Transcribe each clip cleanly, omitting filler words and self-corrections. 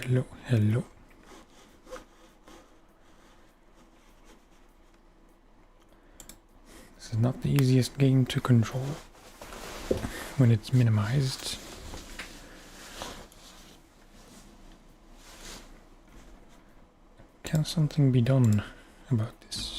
Hello, hello. This is not the easiest game to control when it's minimized. Can something be done about this?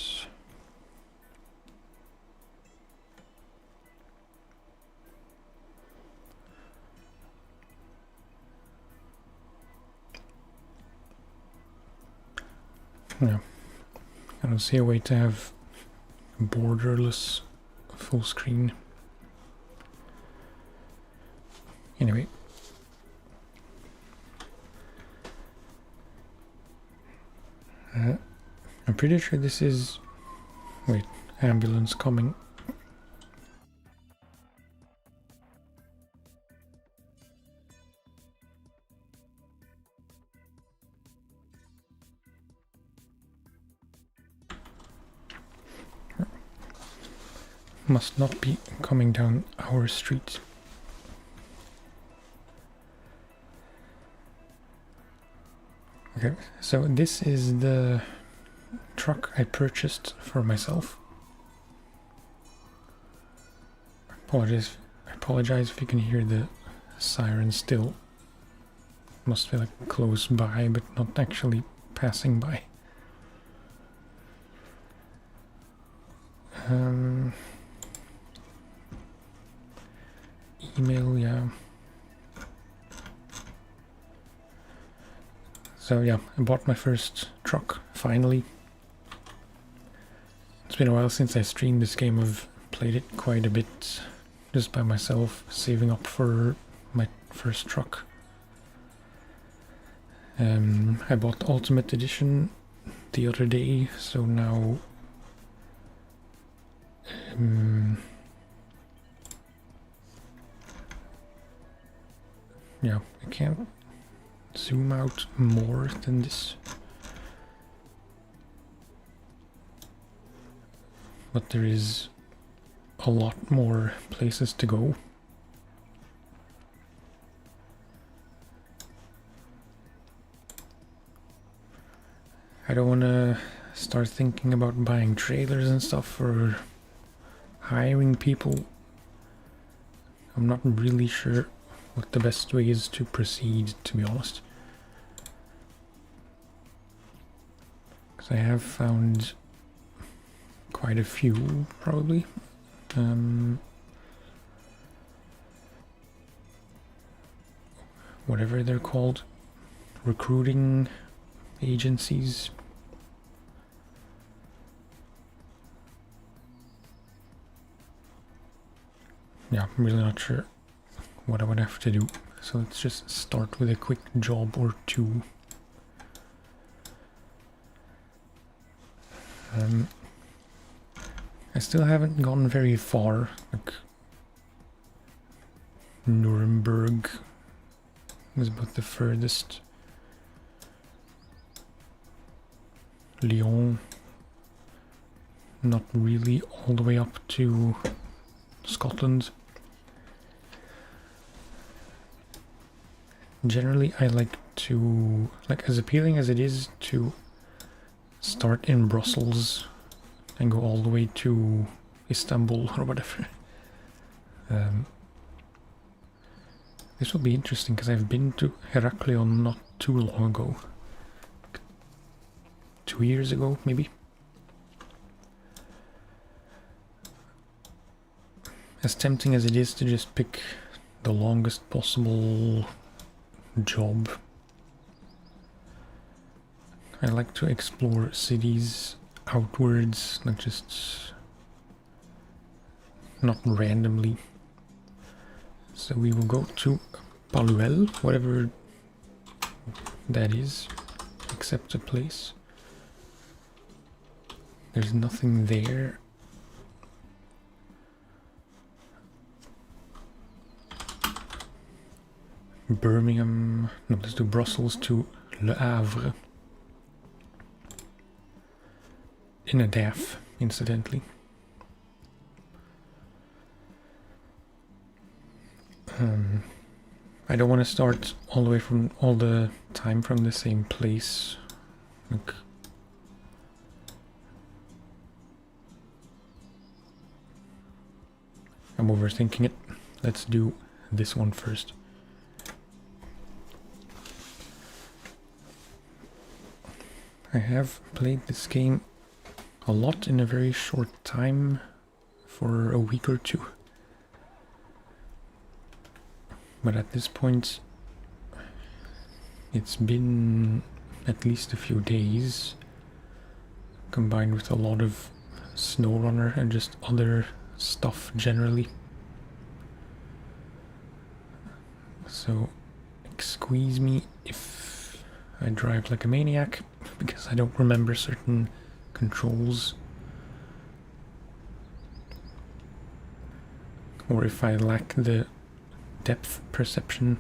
Yeah, I don't see a way to have borderless full screen. Anyway. I'm pretty sure this is... Wait, ambulance coming. Must not be coming down our street. Okay, so this is the truck I purchased for myself. I apologize if you can hear the siren still. Must be like close by, but not actually passing by. Email, yeah. So yeah, I bought my first truck, finally. It's been a while since I streamed this game. I've played it quite a bit just by myself, saving up for my first truck. I bought Ultimate Edition the other day, so now yeah, I can't zoom out more than this. But there is a lot more places to go. I don't want to start thinking about buying trailers and stuff or hiring people. I'm not really sure what the best way is to proceed, to be honest. Because I have found quite a few, probably. Whatever they're called. Recruiting agencies. Yeah, I'm really not sure what I would have to do. So let's just start with a quick job or two. I still haven't gone very far. Like Nuremberg was about the furthest. Lyon, not really all the way up to Scotland. Generally, I like to, like, as appealing as it is to start in Brussels and go all the way to Istanbul or whatever. This will be interesting because I've been to Heraklion not too long ago. 2 years ago, maybe. As tempting as it is to just pick the longest possible job, I like to explore cities outwards, not just not randomly. So we will go to Paluel, whatever that is, except a place. There's nothing there. Birmingham, no, let's do Brussels to Le Havre. In a DAF, incidentally. I don't want to start all the way from all the time from the same place. Like, I'm overthinking it. Let's do this one first. I have played this game a lot in a very short time, for a week or two. But at this point, it's been at least a few days, combined with a lot of SnowRunner and just other stuff generally. So, excuse me if I drive like a maniac, because I don't remember certain controls. Or if I lack the depth perception.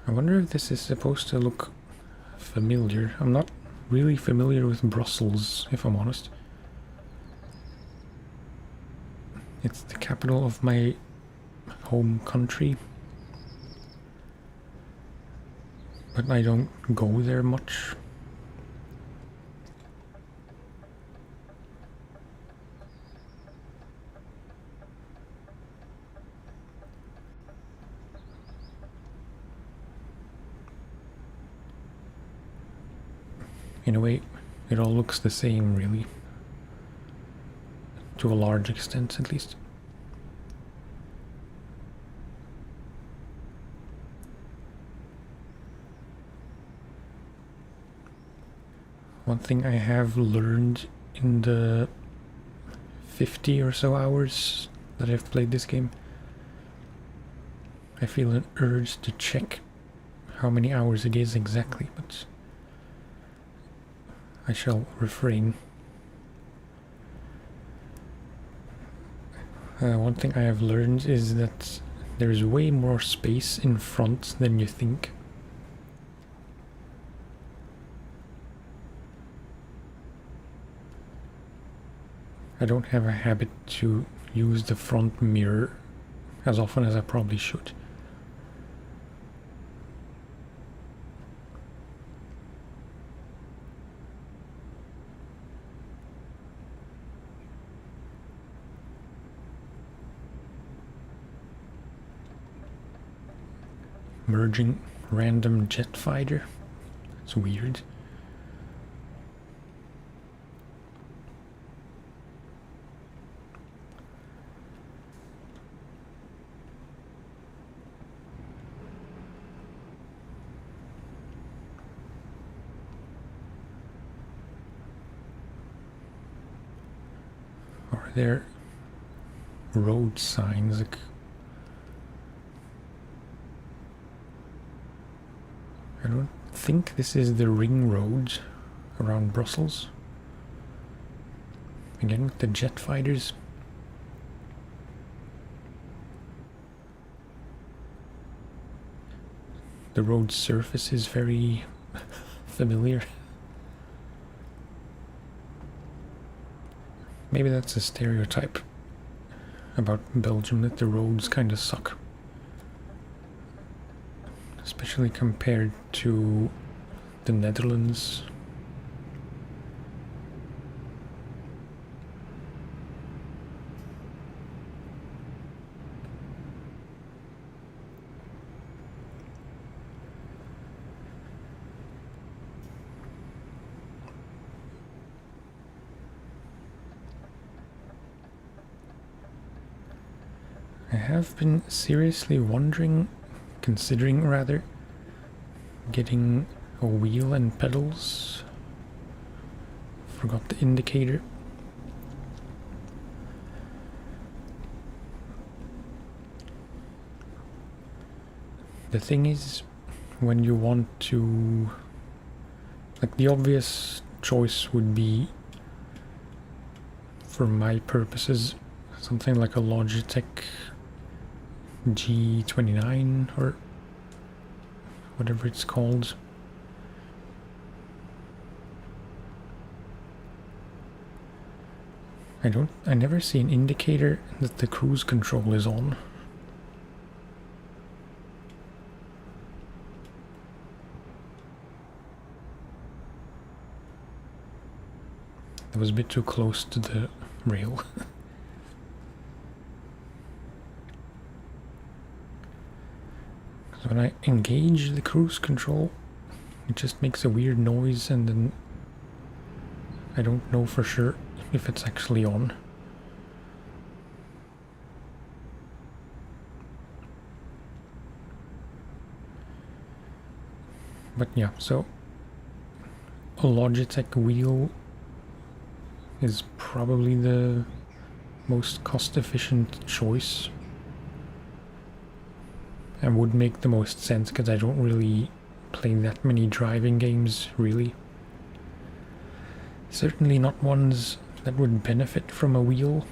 I wonder if this is supposed to look familiar. I'm not really familiar with Brussels, if I'm honest. It's the capital of my home country, but I don't go there much. In a way, it all looks the same, really. To a large extent, at least. One thing I have learned in the 50 or so hours that I've played this game, I feel an urge to check how many hours it is exactly, but I shall refrain. One thing I have learned is that there's way more space in front than you think. I don't have a habit to use the front mirror as often as I probably should. Merging random jet fighter. It's weird. Are there road signs? Like, I don't think this is the ring road around Brussels. Again with the jet fighters. The road surface is very familiar. Maybe that's a stereotype about Belgium, that the roads kind of suck. Especially compared to the Netherlands. I have been seriously considering rather, getting a wheel and pedals. Forgot the indicator. The thing is, when you want to, like, the obvious choice would be for my purposes, something like a Logitech G29 or whatever it's called. I never see an indicator that the cruise control is on. That was a bit too close to the rail. So when I engage the cruise control, it just makes a weird noise, and then I don't know for sure if it's actually on. But yeah, so a Logitech wheel is probably the most cost-efficient choice and would make the most sense because I don't really play that many driving games, really. Certainly not ones that would benefit from a wheel.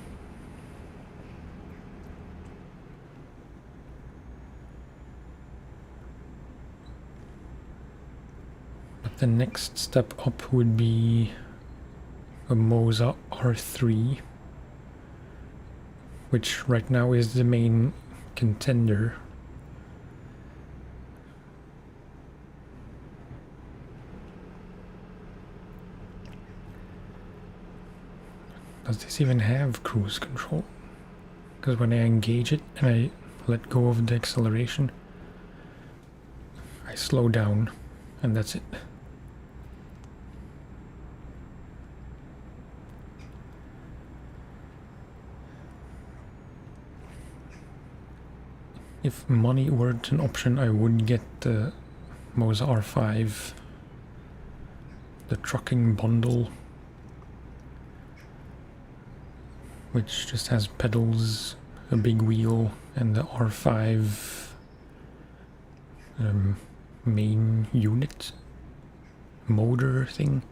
But the next step up would be a Moza R3, which right now is the main contender. Does this even have cruise control? Because when I engage it and I let go of the acceleration, I slow down and that's it. If money weren't an option, I would get the Moza R5, the trucking bundle, which just has pedals, a big wheel, and the R5 main unit motor thing.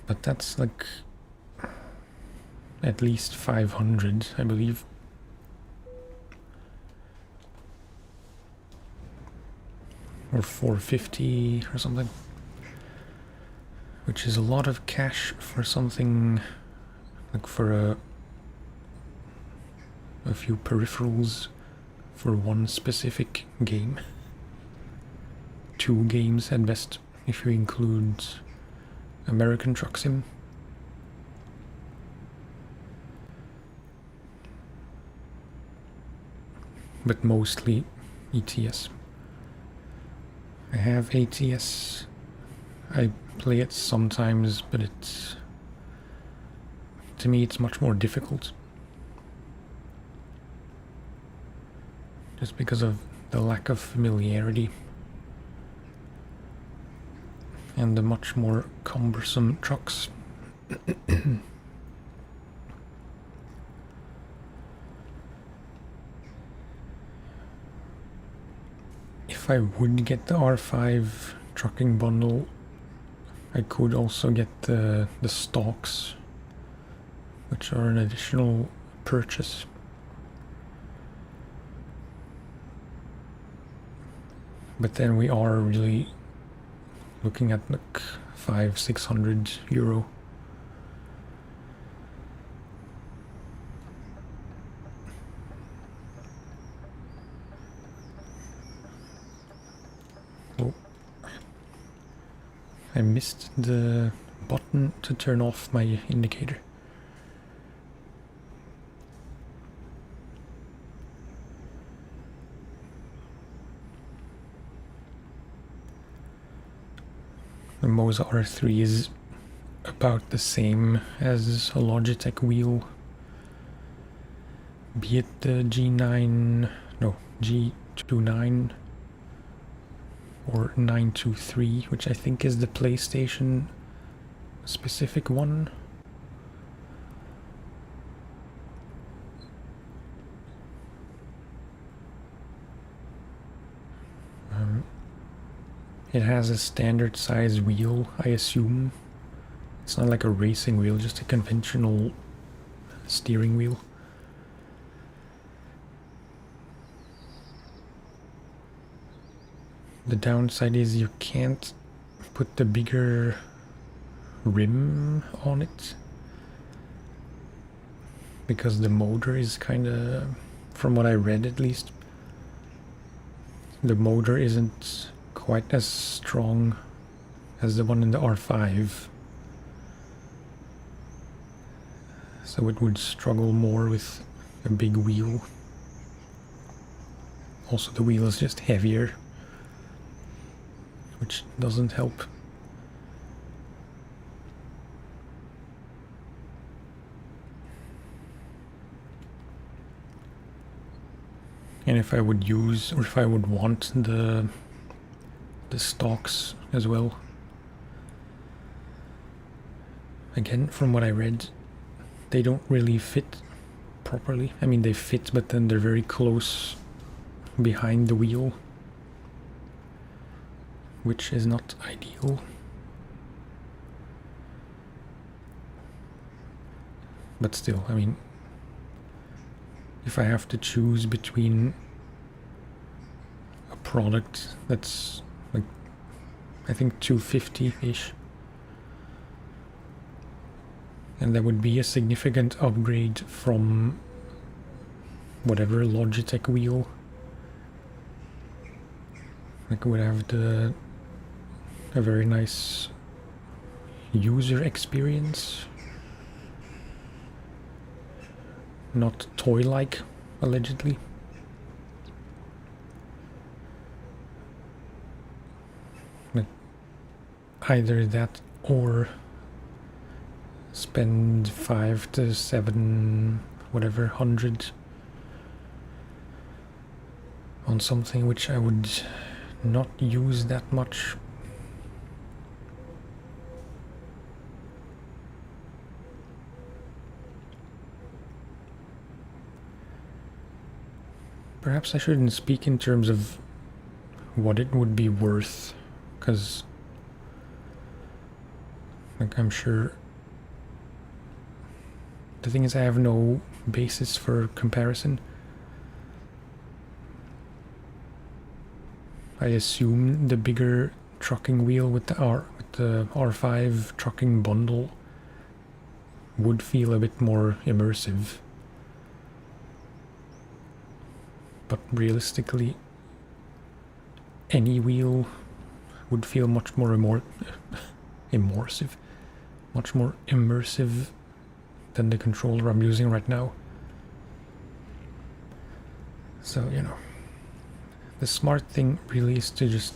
But that's like at least 500, I believe. Or 450 or something. Which is a lot of cash for something like for a few peripherals for one specific game. 2 games at best, if you include American Truck Sim. But mostly ETS. I have ATS. I play it sometimes, but to me it's much more difficult. Just because of the lack of familiarity and the much more cumbersome trucks. If I would get the R5 trucking bundle, I could also get the stalks, which are an additional purchase. But then we are really looking at like 500-600 euro. Oh, I missed the button to turn off my indicator. The Moza R3 is about the same as a Logitech wheel, be it the G29 or 923, which I think is the PlayStation specific one. It has a standard size wheel, I assume. It's not like a racing wheel, just a conventional steering wheel. The downside is you can't put the bigger rim on it, because the motor is kinda, from what I read at least, the motor isn't quite as strong as the one in the R5. So it would struggle more with a big wheel. Also the wheel is just heavier, which doesn't help. And if I would use, or if I would want the stalks as well, again, from what I read, they don't really fit properly. I mean, they fit, but then they're very close behind the wheel, which is not ideal. But still, I mean, if I have to choose between a product that's like, I think 250-ish, and that would be a significant upgrade from whatever Logitech wheel, like would have a very nice user experience, not toy-like, allegedly. Like either that or spend 5 to 7 whatever hundred on something which I would not use that much. Perhaps I shouldn't speak in terms of what it would be worth, because like I'm sure the thing is I have no basis for comparison. I assume the bigger trucking wheel with the R5 trucking bundle would feel a bit more immersive. But realistically, any wheel would feel much more immersive than the controller I'm using right now. So, you know, the smart thing really is to just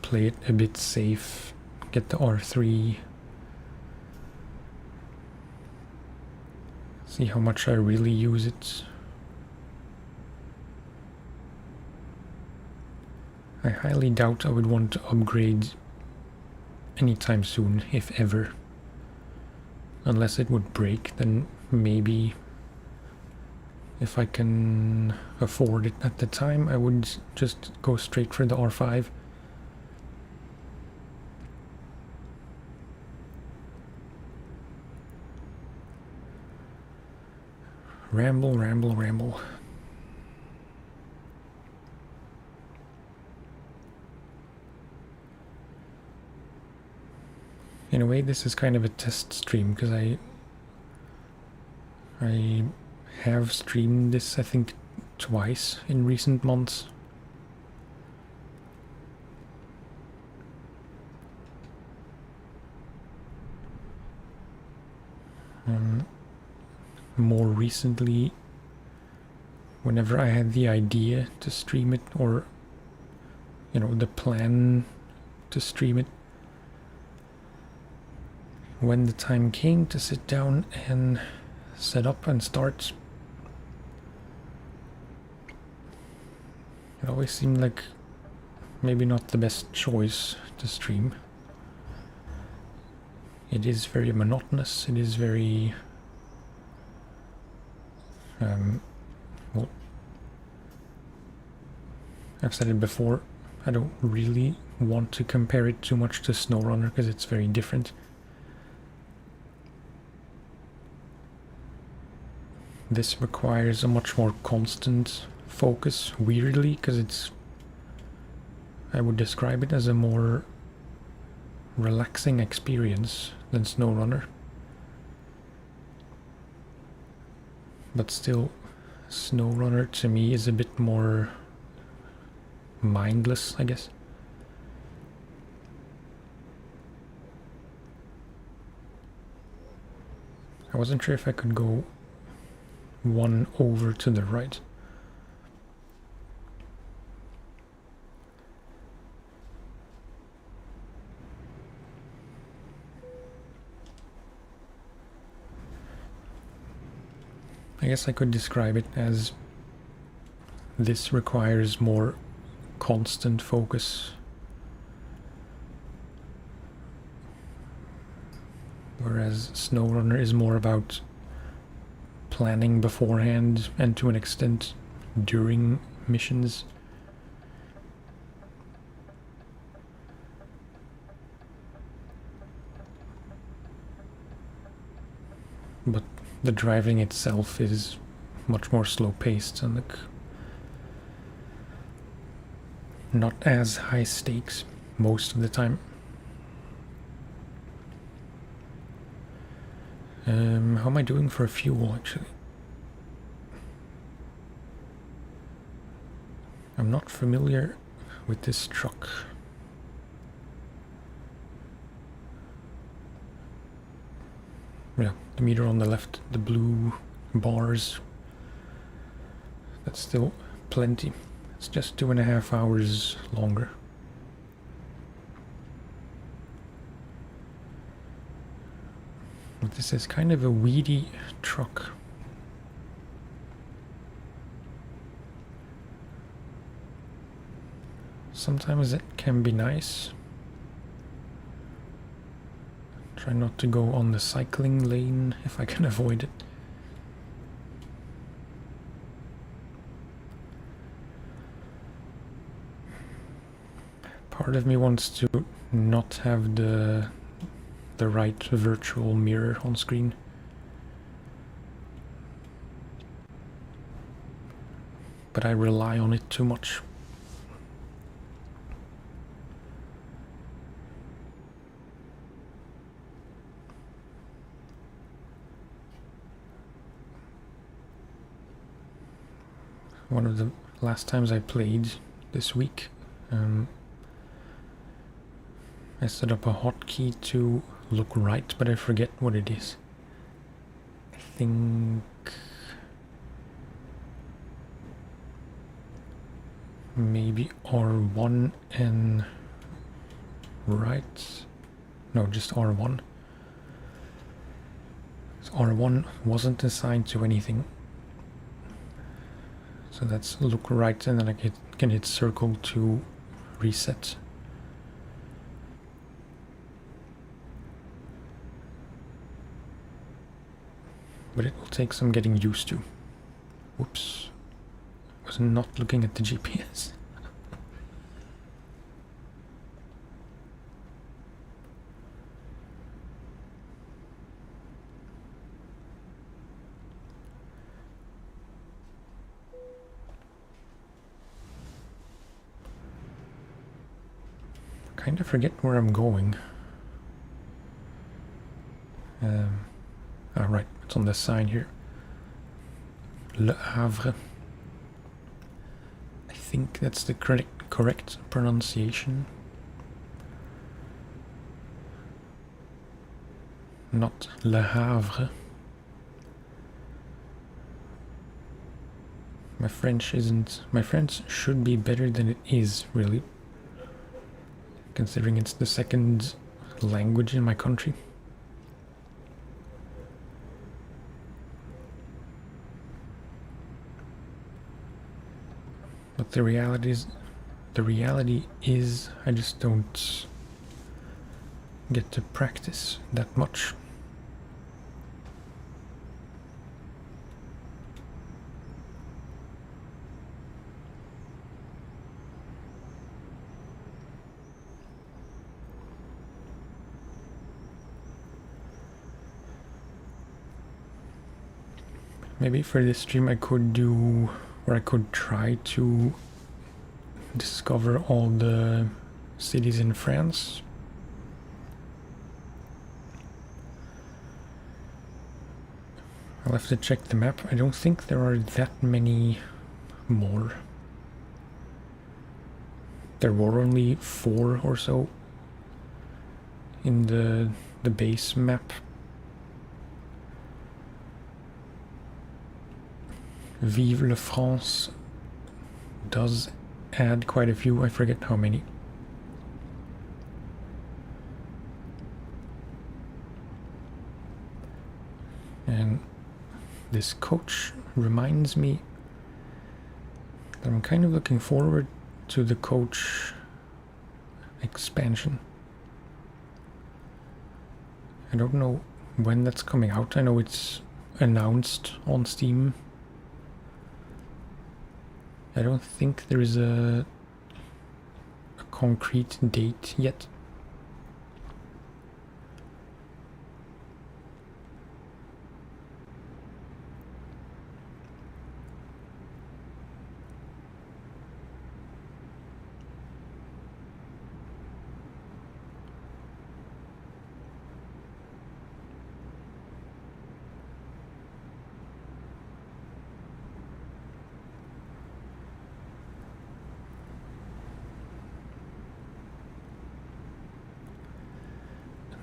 play it a bit safe, get the R3, see how much I really use it. I highly doubt I would want to upgrade anytime soon, if ever. Unless it would break, then maybe if I can afford it at the time, I would just go straight for the R5. Ramble, ramble, ramble. In a way, this is kind of a test stream, because I have streamed this, I think, twice in recent months. More recently, whenever I had the idea to stream it, or, you know, the plan to stream it, when the time came to sit down and set up and start, it always seemed like maybe not the best choice to stream. It is very monotonous, it is very well, I've said it before, I don't really want to compare it too much to SnowRunner because it's very different. This requires a much more constant focus, weirdly, because it's... I would describe it as a more relaxing experience than SnowRunner. But still, SnowRunner to me is a bit more mindless, I guess. I wasn't sure if I could go one over to the right. I guess I could describe it as this requires more constant focus, whereas SnowRunner is more about planning beforehand and to an extent during missions. But the driving itself is much more slow-paced and not as high stakes most of the time. How am I doing for fuel, actually? I'm not familiar with this truck. Yeah, the meter on the left, the blue bars. That's still plenty. It's just 2.5 hours longer. But this is kind of a weedy truck. Sometimes it can be nice. Try not to go on the cycling lane if I can avoid it. Part of me wants to not have the right virtual mirror on screen. But I rely on it too much. One of the last times I played this week, I set up a hotkey to look right, but I forget what it is. I think maybe R1 and right. No, just R1. So R1 wasn't assigned to anything. So that's look right, and then I can hit circle to reset. But it will take some getting used to. Whoops. I was not looking at the GPS. Kind of forget where I'm going. Right, it's on the sign here. Le Havre. I think that's the correct pronunciation. Not Le Havre. My French should be better than it is, really, considering it's the second language in my country. But the reality is I just don't get to practice that much. Maybe for this stream I could do, or I could try to discover all the cities in France. I'll have to check the map. I don't think there are that many more. There were only 4 or so in the base map. Vive La France does add quite a few, I forget how many. And this coach reminds me that I'm kind of looking forward to the coach expansion. I don't know when that's coming out. I know it's announced on Steam. I don't think there is a concrete date yet.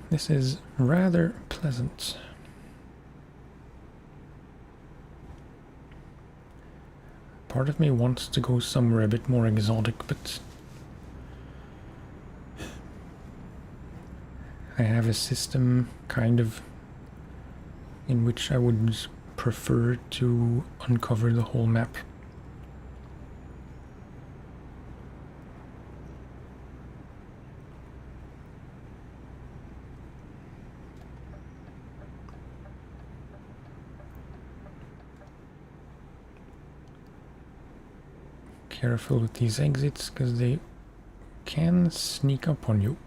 This is rather pleasant. Part of me wants to go somewhere a bit more exotic, but I have a system kind of in which I would prefer to uncover the whole map. Careful with these exits, because they can sneak up on you.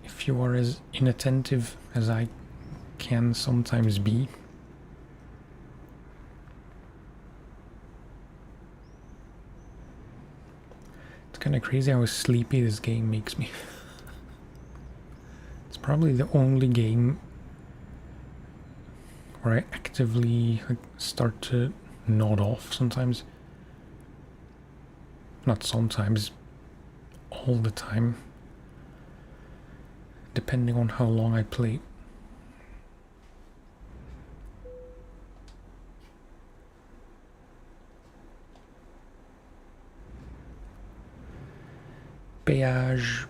If you are as inattentive as I can sometimes be. It's kind of crazy how sleepy this game makes me. Probably the only game where I actively start to nod off sometimes. Not sometimes, all the time. Depending on how long I play. Péage.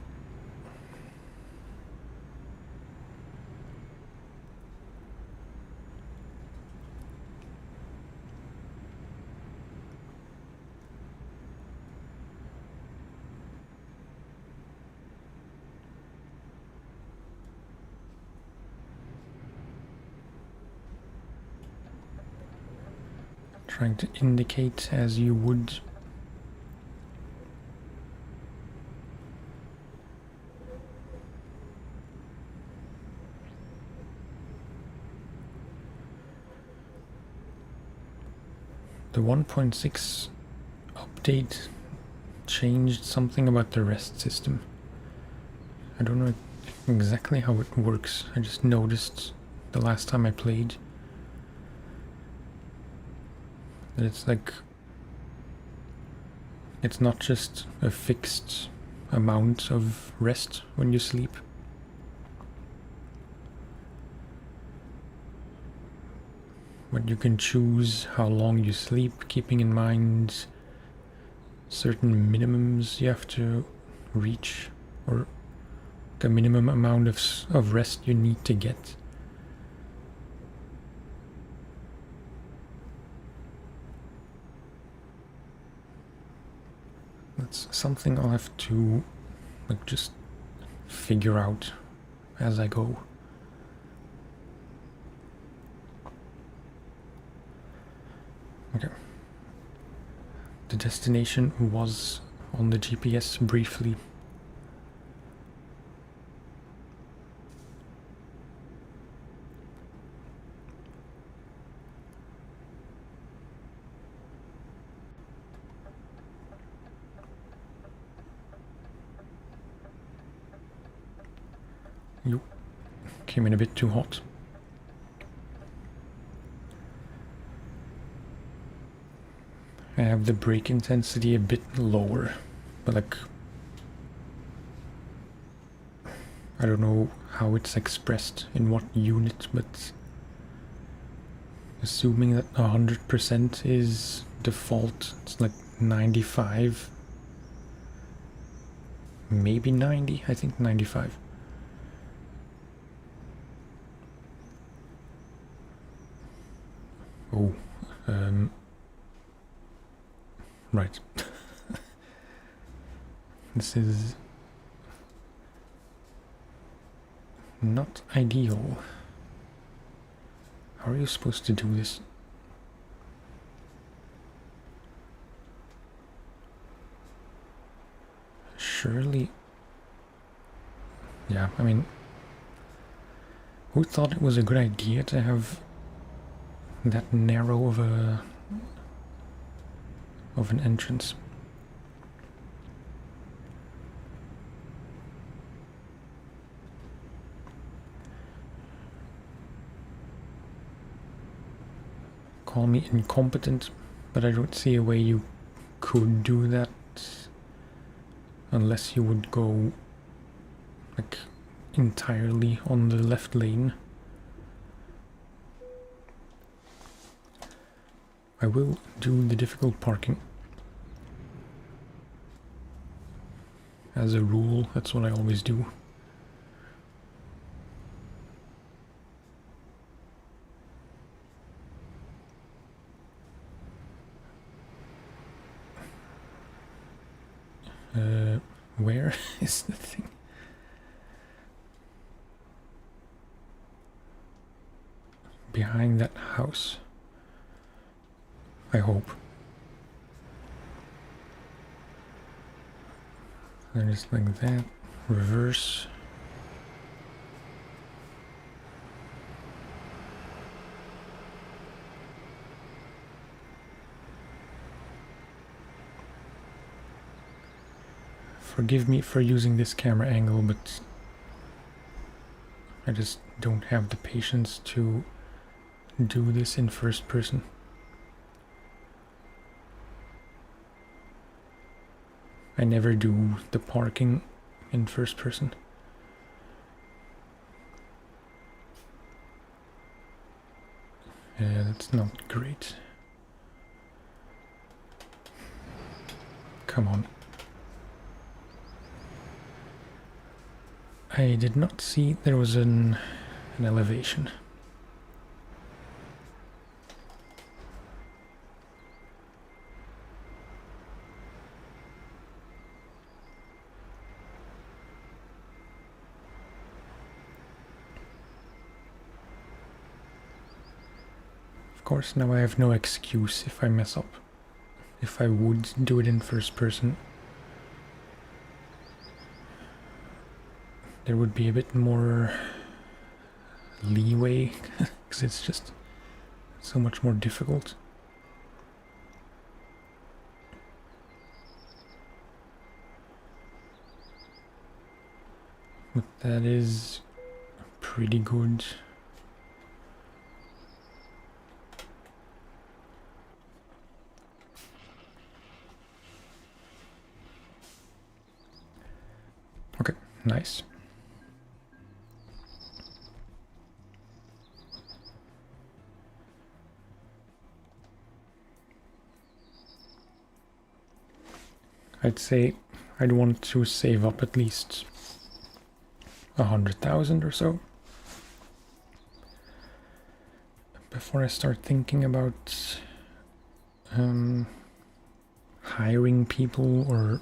Trying to indicate as you would. The 1.6 update changed something about the rest system. I don't know exactly how it works. I just noticed the last time I played that it's like, it's not just a fixed amount of rest when you sleep. But you can choose how long you sleep, keeping in mind certain minimums you have to reach, or the minimum amount of rest you need to get. That's something I'll have to just figure out as I go. Okay. The destination was on the GPS briefly You came in a bit too hot. I have the brake intensity a bit lower, but like, I don't know how it's expressed in what unit, but assuming that 100% is default, it's like 95, maybe 90, I think 95. Oh, right. This is not ideal. How are you supposed to do this? Surely. Yeah, I mean, who thought it was a good idea to have that narrow of an entrance? Call me incompetent, but I don't see a way you could do that unless you would go like entirely on the left lane. I will do the difficult parking. As a rule, that's what I always do. Where is the thing? Behind that house. I hope. And just like that. Reverse. Forgive me for using this camera angle, but I just don't have the patience to do this in first person. I never do the parking in first person. Yeah, that's not great. Come on. I did not see there was an elevation. Of course, now I have no excuse if I mess up. If I would do it in first person, there would be a bit more leeway, because it's just so much more difficult. But that is pretty good. Okay, nice. I'd say I'd want to save up at least 100,000 or so before I start thinking about hiring people or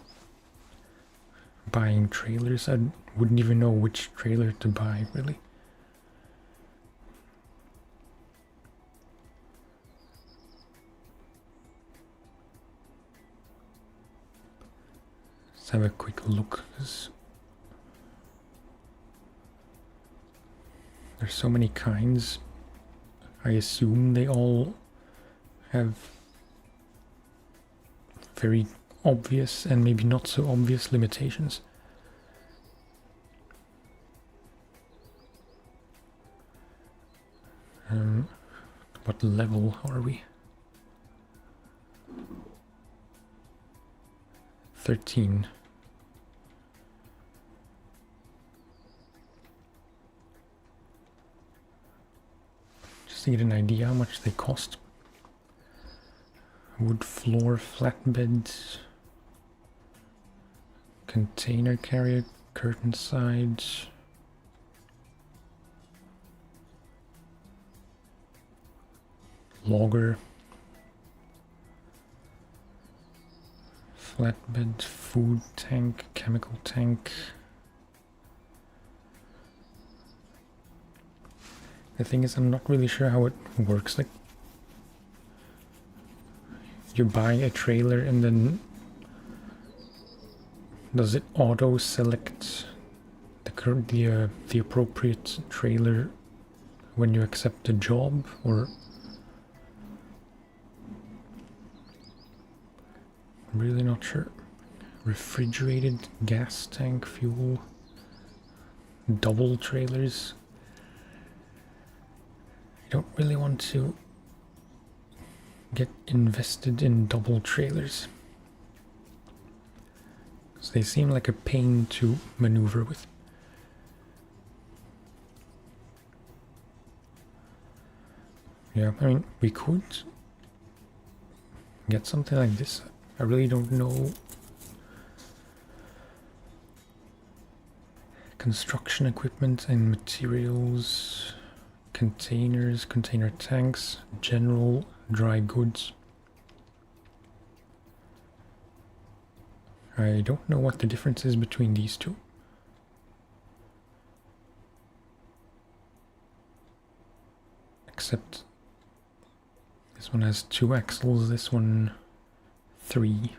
buying trailers. I wouldn't even know which trailer to buy, really. Let's have a quick look, because there's so many kinds. I assume they all have very obvious and maybe not so obvious limitations. What level are we? 13. Just to get an idea how much they cost. Wood floor, flatbed, container carrier, curtain sides. Logger. Flatbed, food tank, chemical tank. The thing is, I'm not really sure how it works. Like, you buy a trailer and then does it auto select the appropriate trailer when you accept the job, or I'm really not sure. Refrigerated gas tank, fuel, double trailers. I don't really want to get invested in double trailers, because they seem like a pain to maneuver with. Yeah, I mean, we could get something like this. I really don't know. Construction equipment and materials, containers, container tanks, general dry goods. I don't know what the difference is between these two. Except this one has 2 axles, this one 3.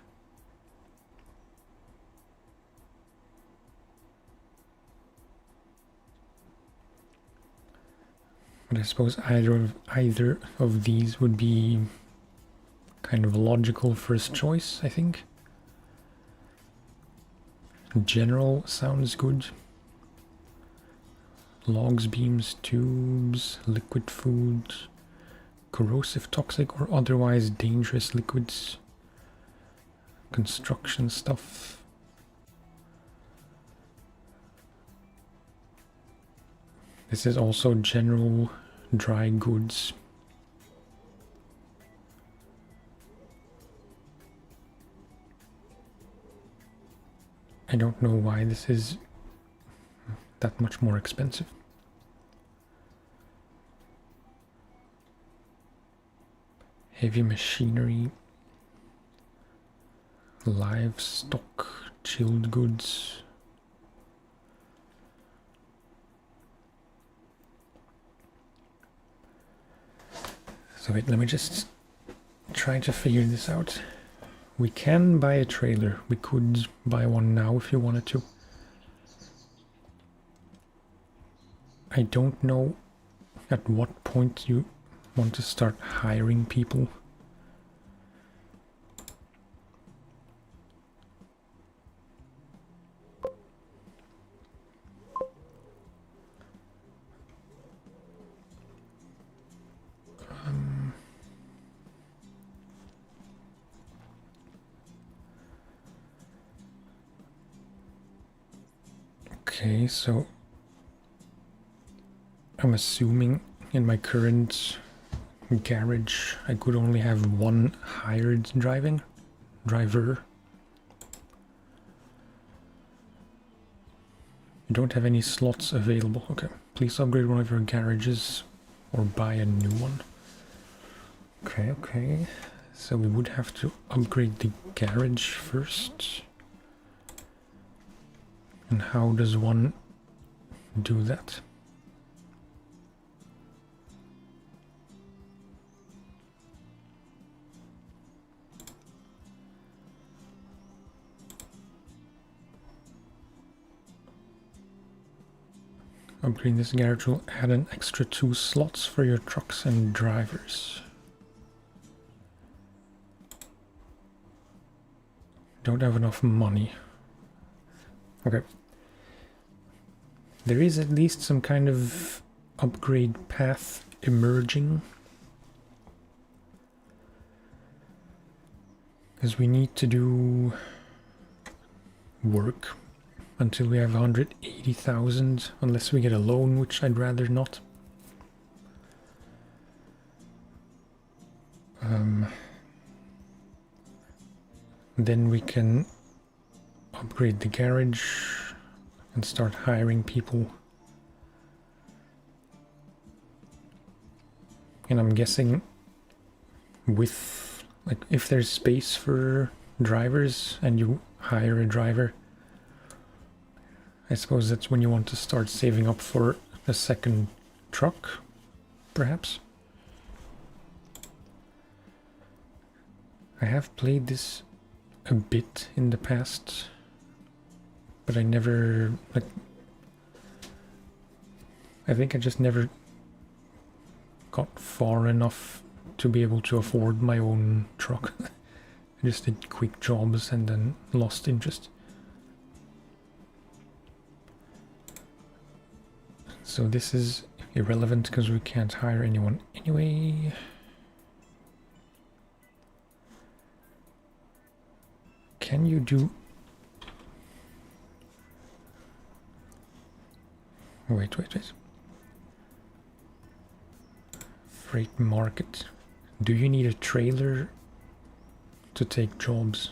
But I suppose either of these would be kind of a logical first choice, I think. General sounds good. Logs, beams, tubes, liquid food, corrosive, toxic, or otherwise dangerous liquids, construction stuff. This is also general dry goods. I don't know why this is that much more expensive. Heavy machinery, livestock, chilled goods. So wait, let me just try to figure this out. We can buy a trailer. We could buy one now if you wanted to. I don't know at what point you want to start hiring people. Okay, so I'm assuming in my current garage I could only have one hired driver. You don't have any slots available. Okay, please upgrade one of your garages or buy a new one. Okay, so we would have to upgrade the garage first. And how does one do that? Upgrading this garage will add an extra 2 slots for your trucks and drivers. Don't have enough money. Okay. There is at least some kind of upgrade path emerging. Because we need to do work until we have 180,000, unless we get a loan, which I'd rather not. Then we can upgrade the garage and start hiring people. And I'm guessing with, like, if there's space for drivers and you hire a driver, I suppose that's when you want to start saving up for a second truck, perhaps. I have played this a bit in the past, but I never, like, I think I just never got far enough to be able to afford my own truck. I just did quick jobs and then lost interest. So this is irrelevant because we can't hire anyone anyway. Can you do... Wait. Freight market. Do you need a trailer to take jobs?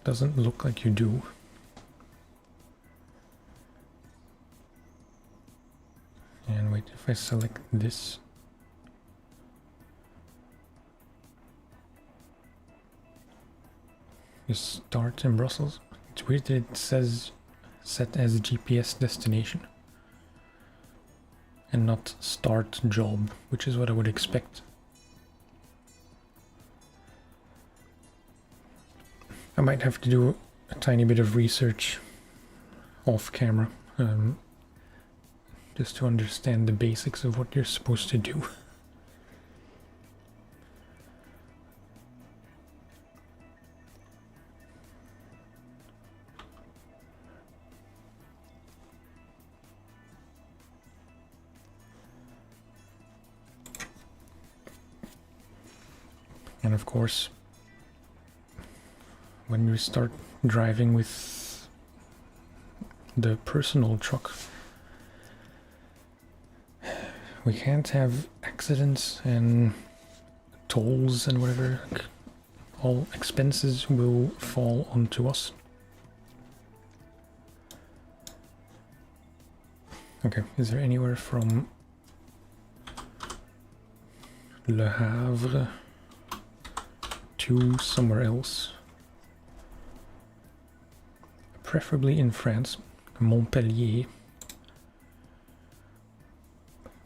Doesn't look like you do. And wait, if I select this, you start in Brussels. It's weird that it says set as GPS destination and not start job, which is what I would expect. I might have to do a tiny bit of research off camera, just to understand the basics of what you're supposed to do. And of course, when you start driving with the personal truck, we can't have accidents and tolls and whatever. All expenses will fall onto us. Okay, is there anywhere from Le Havre to somewhere else? Preferably in France. Montpellier.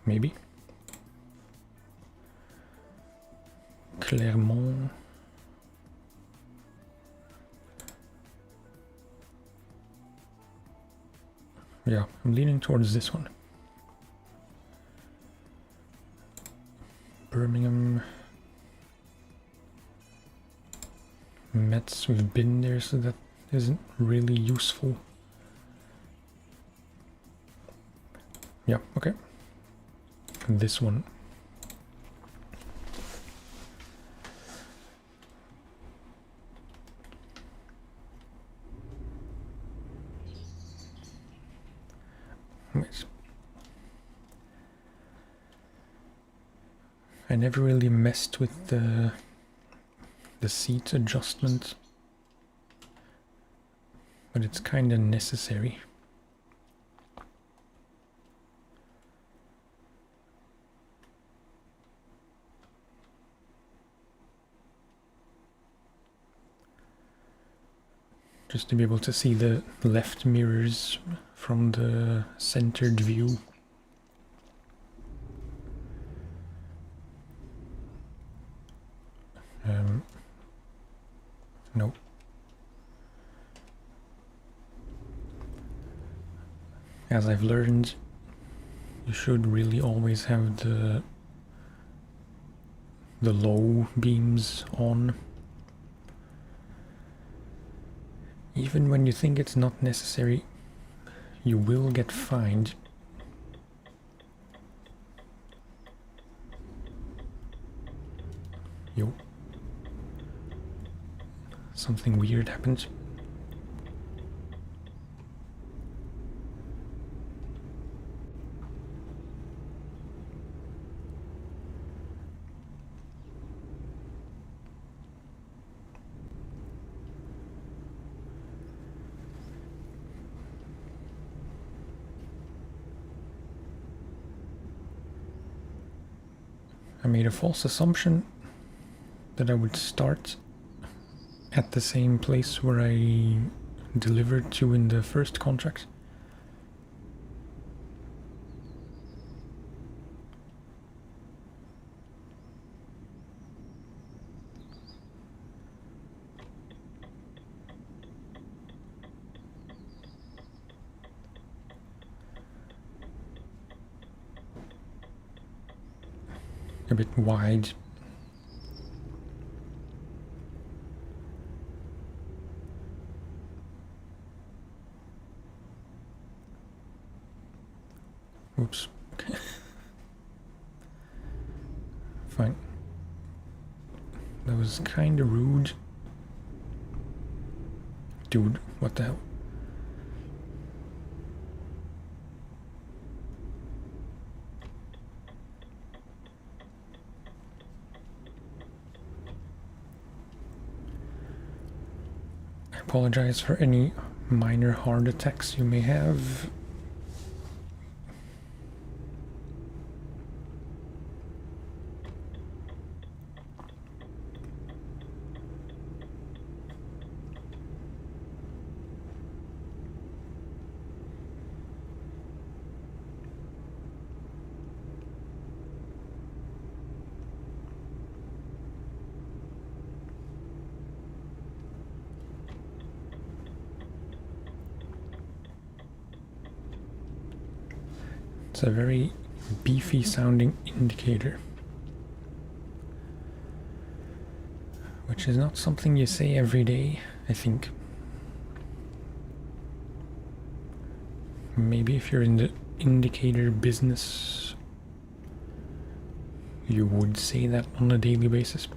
Maybe. Clermont. Yeah, I'm leaning towards this one. Birmingham. Metz, we've been there, so that isn't really useful. Yeah, okay. This one. Wait. I never really messed with the seat adjustment, but it's kind of necessary. Just to be able to see the left mirrors from the centered view. No. As I've learned, you should really always have the low beams on, Even when you think it's not necessary, you will get fined. Yo. Something weird happened. I made a false assumption that I would start at the same place where I delivered to in the first contract. A bit wide. Whoops. Fine. That was kinda rude. Dude, what the hell? I apologize for any minor heart attacks you may have. It's a very beefy sounding indicator, which is not something you say every day, I think. Maybe if you're in the indicator business, you would say that on a daily basis.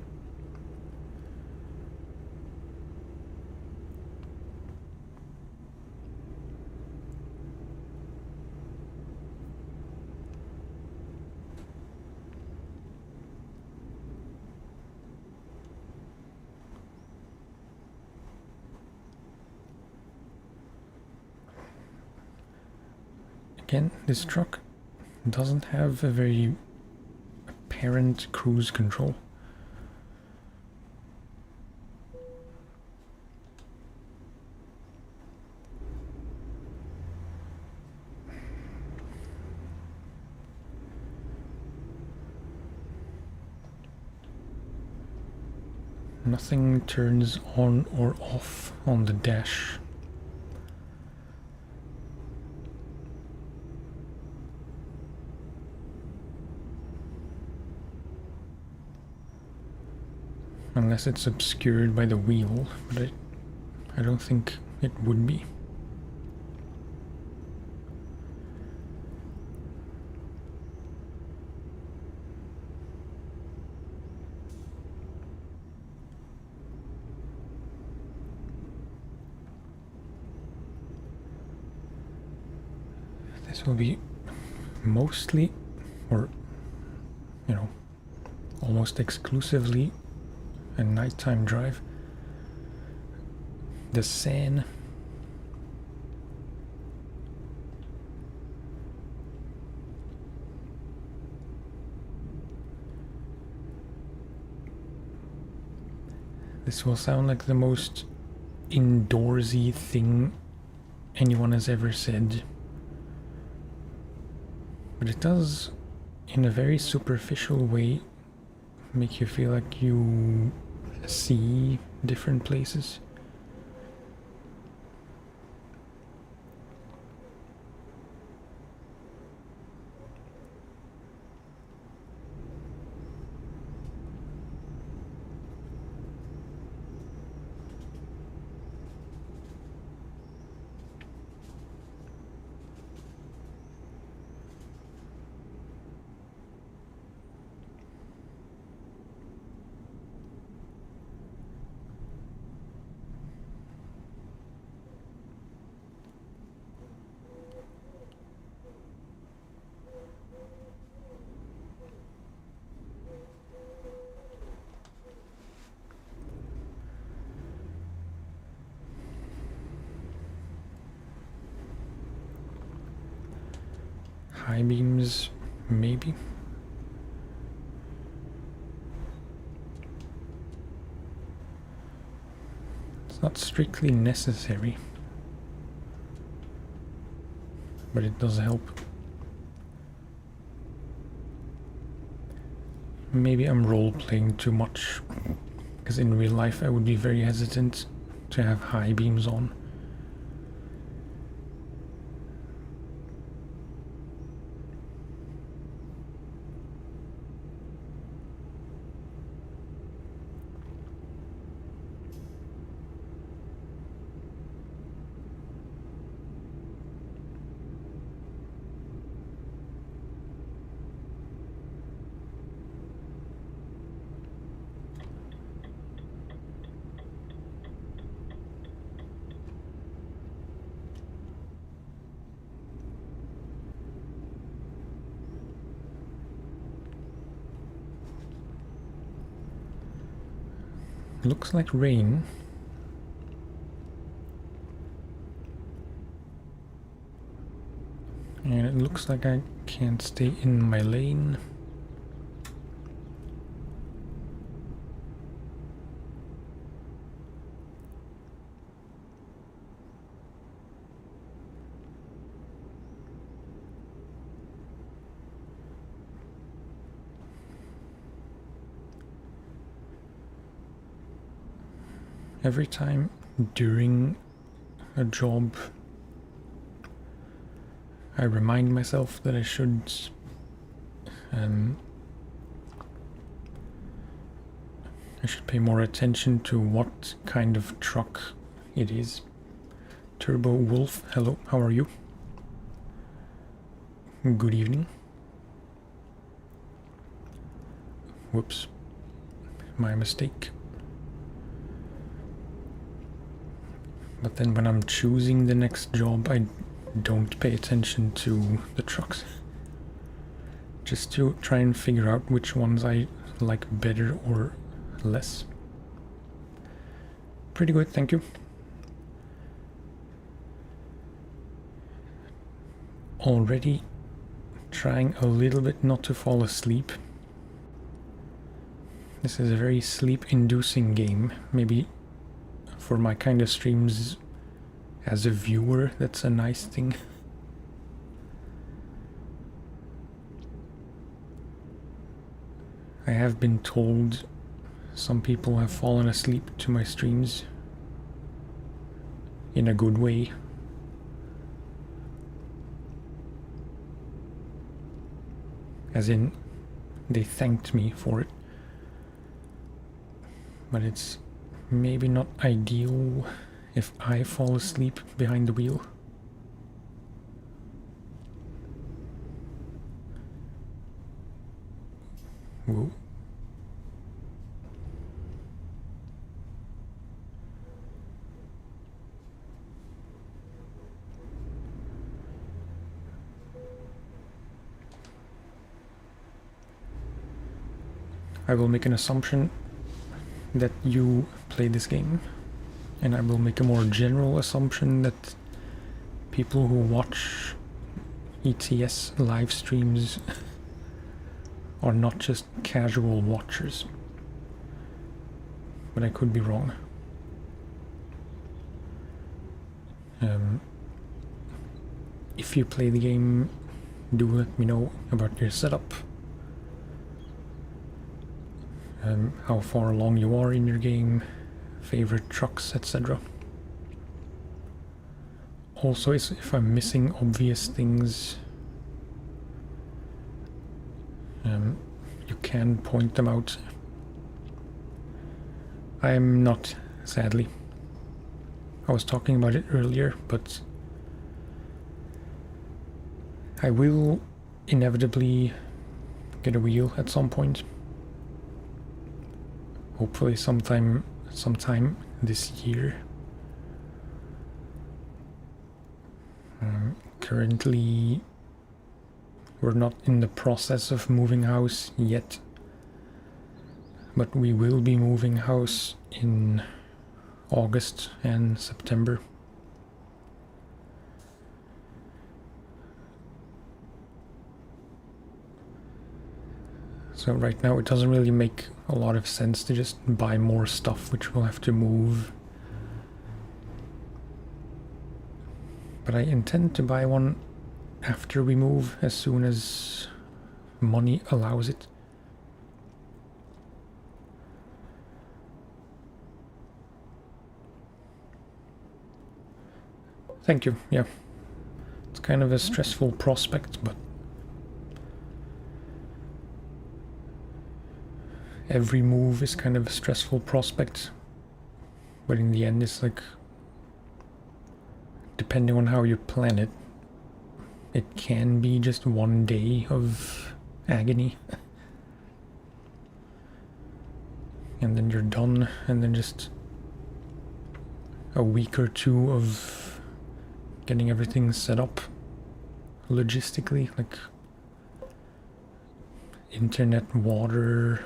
Again, this truck doesn't have a very apparent cruise control. Nothing turns on or off on the dash. Unless it's obscured by the wheel, but I don't think it would be. This will be mostly, or, you know, almost exclusively a nighttime drive. The Seine. This will sound like the most indoorsy thing anyone has ever said. But it does, in a very superficial way, make you feel like you see different places. high beams, maybe. It's not strictly necessary, but it does help. Maybe I'm role-playing too much, because in real life I would be very hesitant to have high beams on. Looks like rain. And it looks like I can't stay in my lane. Every time during a job, I remind myself that I should pay more attention to what kind of truck it is. Turbo Wolf, hello, how are you? Good evening. Whoops, my mistake. But then when I'm choosing the next job, I don't pay attention to the trucks. Just to try and figure out which ones I like better or less. Pretty good, thank you. Already trying a little bit not to fall asleep. This is a very sleep-inducing game. Maybe for my kind of streams as a viewer, that's a nice thing. I have been told some people have fallen asleep to my streams in a good way. As in, they thanked me for it. But it's maybe not ideal if I fall asleep behind the wheel. Whoa. I will make an assumption that you play this game, and I will make a more general assumption that people who watch ETS live streams are not just casual watchers. But I could be wrong. If you play the game, do let me know about your setup. How far along you are in your game, favorite trucks, etc. Also, if I'm missing obvious things, you can point them out. I'm not, sadly. I was talking about it earlier, but I will inevitably get a wheel at some point. Hopefully sometime this year. Currently, we're not in the process of moving house yet, but we will be moving house in August and September. So right now it doesn't really make a lot of sense to just buy more stuff, which we'll have to move. But I intend to buy one after we move, as soon as money allows it. Thank you, yeah. It's kind of a stressful prospect, but every move is kind of a stressful prospect. But in the end, it's like, depending on how you plan it, it can be just one day of agony. And then you're done, and then just a week or two of getting everything set up logistically, like internet, water,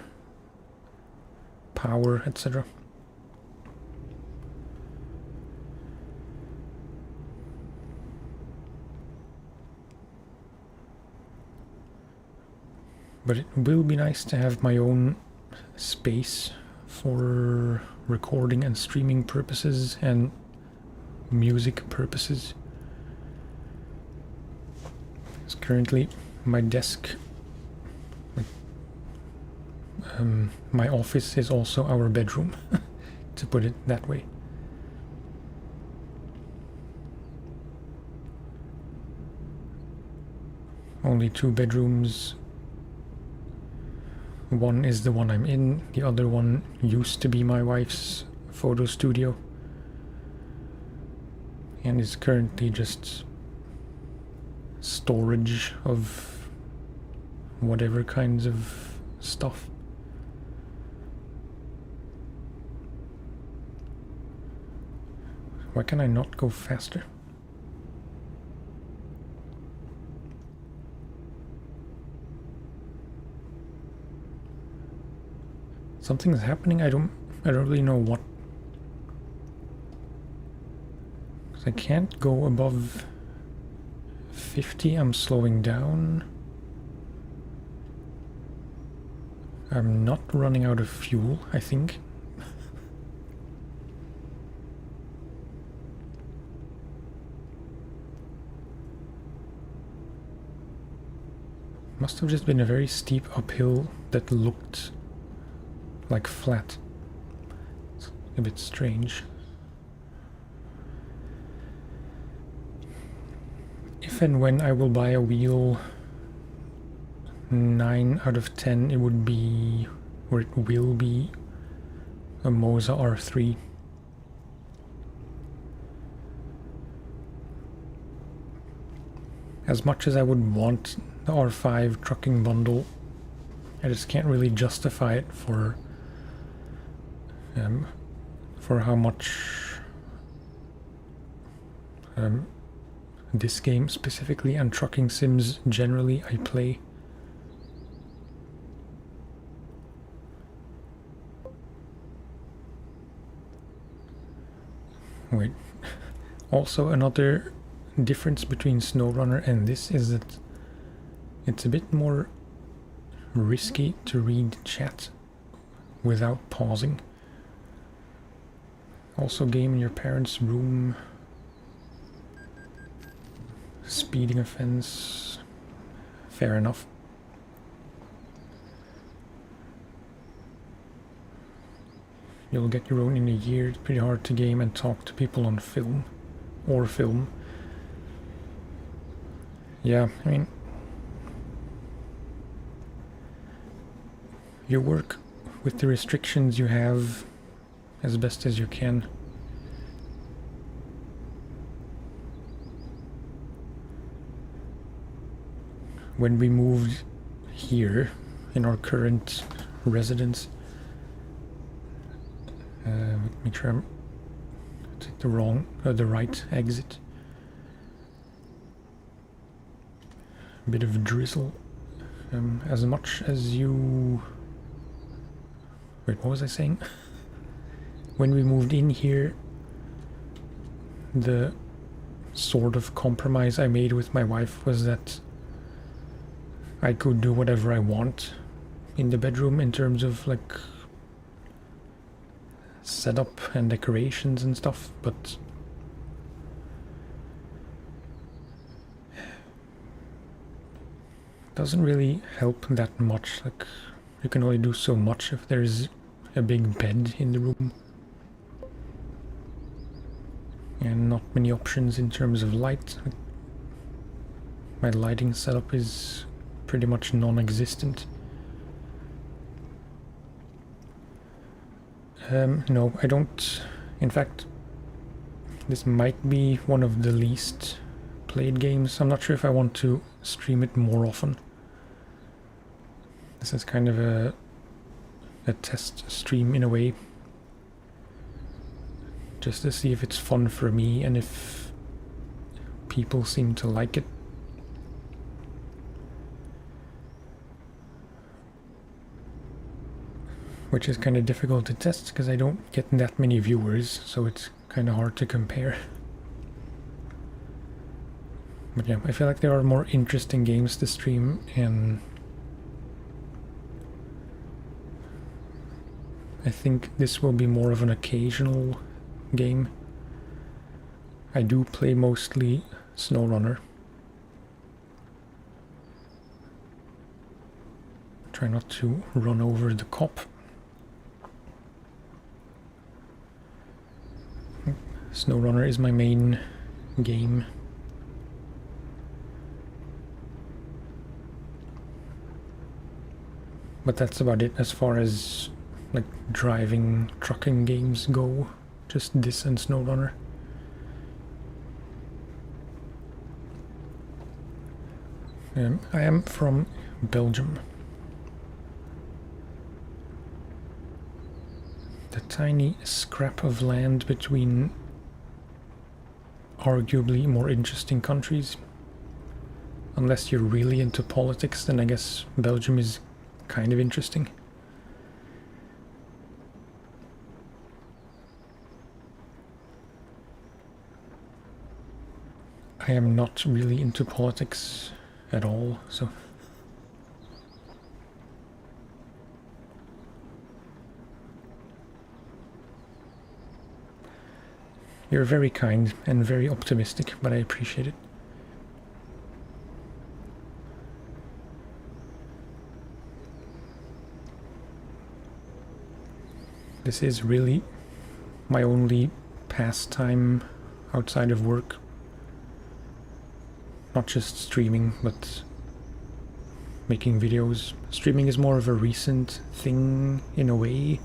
power, etc. But it will be nice to have my own space for recording and streaming purposes and music purposes. Because currently my desk, my office is also our bedroom, to put it that way. Only 2 bedrooms. One is the one I'm in, the other one used to be my wife's photo studio, and is currently just storage of whatever kinds of stuff. Why can I not go faster? Something's happening, I don't really know what. 'Cause I can't go above 50, I'm slowing down. I'm not running out of fuel, I think. Must have just been a very steep uphill that looked like flat. It's a bit strange. If and when I will buy a wheel, 9 out of 10 it would be, or it will be, a Moza R3. As much as I would want the R5 trucking bundle, I just can't really justify it for how much this game specifically and trucking sims generally I play. Wait. Also, another difference between SnowRunner and this is that it's a bit more risky to read chat without pausing. Also, game in your parents' room. Speeding offense. Fair enough. You'll get your own in a year. It's pretty hard to game and talk to people on film. Or film. Yeah, I mean, you work with the restrictions you have as best as you can. When we moved here in our current residence, make sure I'm take the right exit. A bit of drizzle. As much as you... Wait, what was I saying? When we moved in here, the sort of compromise I made with my wife was that I could do whatever I want in the bedroom in terms of like setup and decorations and stuff, but doesn't really help that much. Like, you can only do so much if there's a big bed in the room and not many options in terms of light. My lighting setup is pretty much non-existent. No, I don't. In fact, this might be one of the least played games. I'm not sure if I want to stream it more often. This is kind of a test stream in a way, just to see if it's fun for me and if people seem to like it. Which is kind of difficult to test because I don't get that many viewers, so it's kind of hard to compare. But yeah, I feel like there are more interesting games to stream, and I think this will be more of an occasional game. I do play mostly SnowRunner. Try not to run over the cop. SnowRunner is my main game. But that's about it as far as like driving, trucking games go. Just this and SnowRunner. I am from Belgium. The tiny scrap of land between arguably more interesting countries. Unless you're really into politics, then I guess Belgium is kind of interesting. I am not really into politics at all, so... You're very kind and very optimistic, but I appreciate it. This is really my only pastime outside of work. Not just streaming, but making videos. Streaming is more of a recent thing in a way.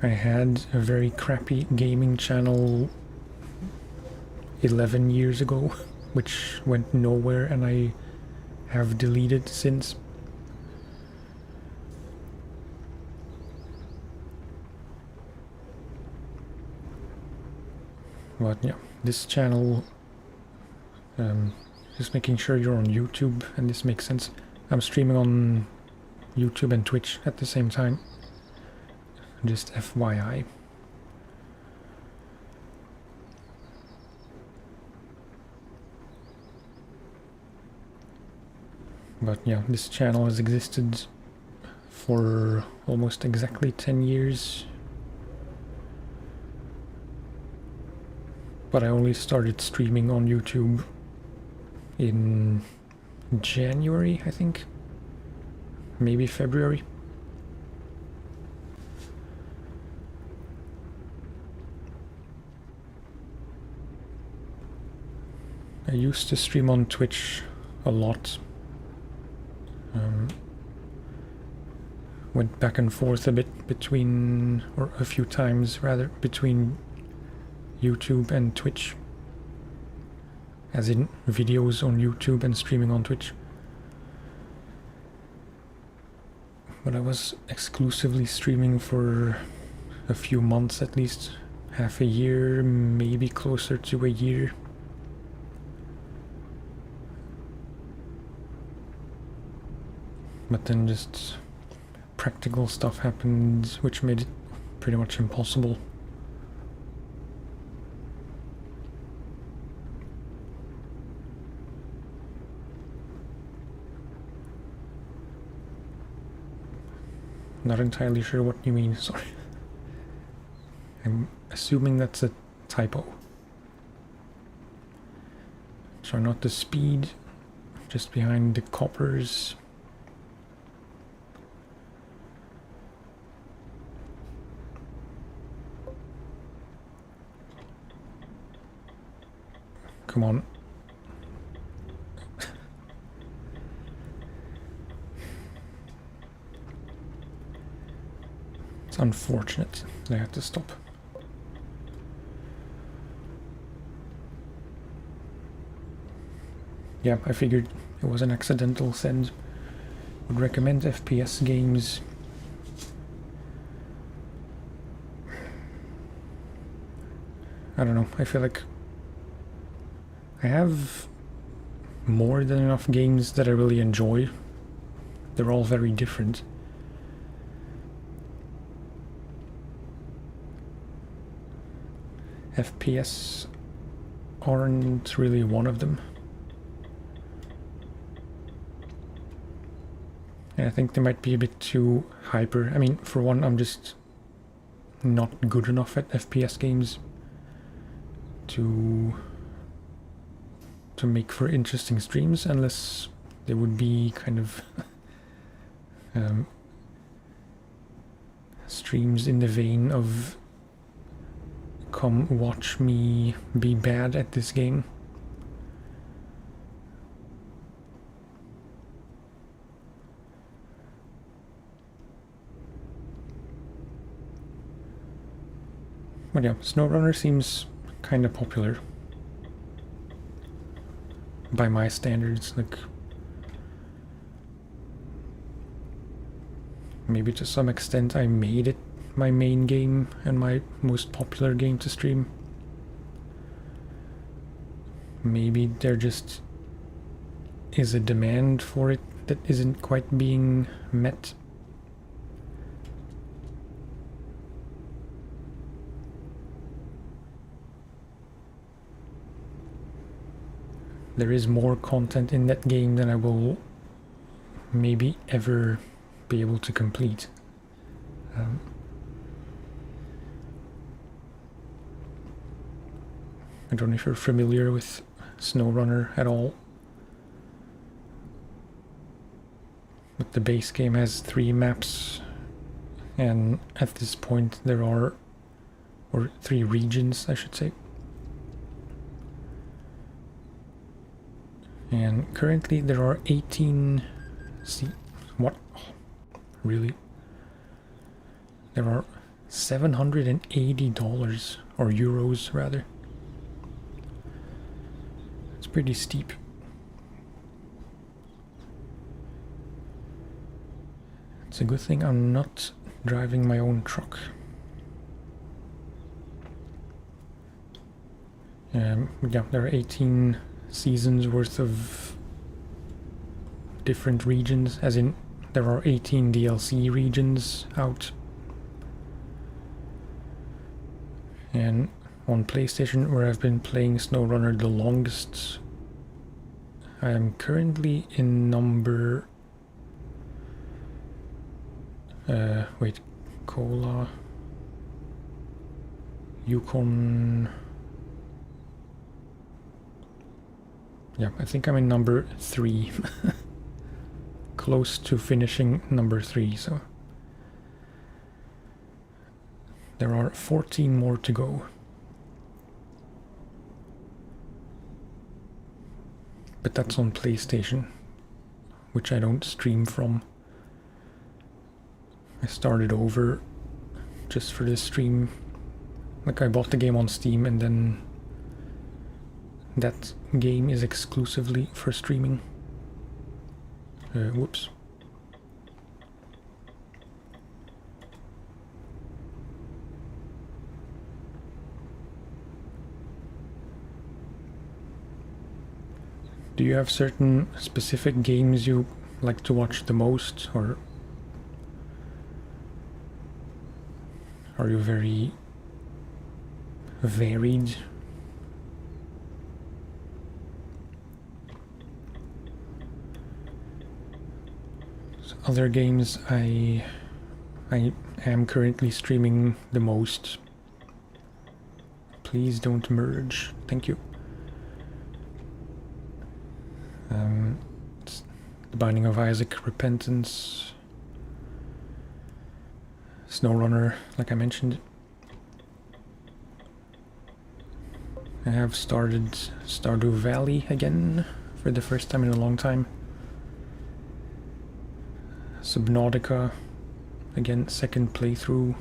I had a very crappy gaming channel 11 years ago, which went nowhere, and I have deleted since. But yeah, this channel, just making sure you're on YouTube, and this makes sense. I'm streaming on YouTube and Twitch at the same time. Just FYI. But yeah, this channel has existed for almost exactly 10 years. But I only started streaming on YouTube in January, I think. Maybe February. I used to stream on Twitch a lot. Went back and forth a bit between, or a few times rather, between YouTube and Twitch. As in videos on YouTube and streaming on Twitch. But I was exclusively streaming for a few months at least. Half a year, maybe closer to a year. But then just practical stuff happened, which made it pretty much impossible. Not entirely sure what you mean, sorry. I'm assuming that's a typo. Try not the speed, just behind the coppers. Come on. It's unfortunate that I have to stop. Yeah, I figured it was an accidental send. Would recommend FPS games. I don't know, I feel like I have more than enough games that I really enjoy. They're all very different. FPS aren't really one of them. And I think they might be a bit too hyper. I mean, for one, I'm just not good enough at FPS games to make for interesting streams, unless they would be kind of streams in the vein of come watch me be bad at this game. But yeah, SnowRunner seems kind of popular by my standards. Like, maybe to some extent I made it my main game and my most popular game to stream. Maybe there just is a demand for it that isn't quite being met. There is more content in that game than I will maybe ever be able to complete. I don't know if you're familiar with SnowRunner at all. But the base game has 3 maps, and at this point there are, or 3 regions I should say. And currently there are 18... What? Really? There are $780, or euros rather. It's pretty steep. It's a good thing I'm not driving my own truck. Yeah, there are 18 seasons worth of different regions, as in there are 18 DLC regions out. And on PlayStation, where I've been playing SnowRunner the longest, I am currently in number... Cola... Yukon... Yeah, I think I'm in number 3. Close to finishing number 3, so... There are 14 more to go. But that's on PlayStation, which I don't stream from. I started over just for this stream. Like, I bought the game on Steam, and then that game is exclusively for streaming. Whoops. Do you have certain specific games you like to watch the most, or are you very varied? So other games I I am currently streaming the most. Please don't merge. Thank you. The Binding of Isaac, Repentance, SnowRunner, like I mentioned. I have started Stardew Valley again for the first time in a long time. Subnautica, again, second playthrough.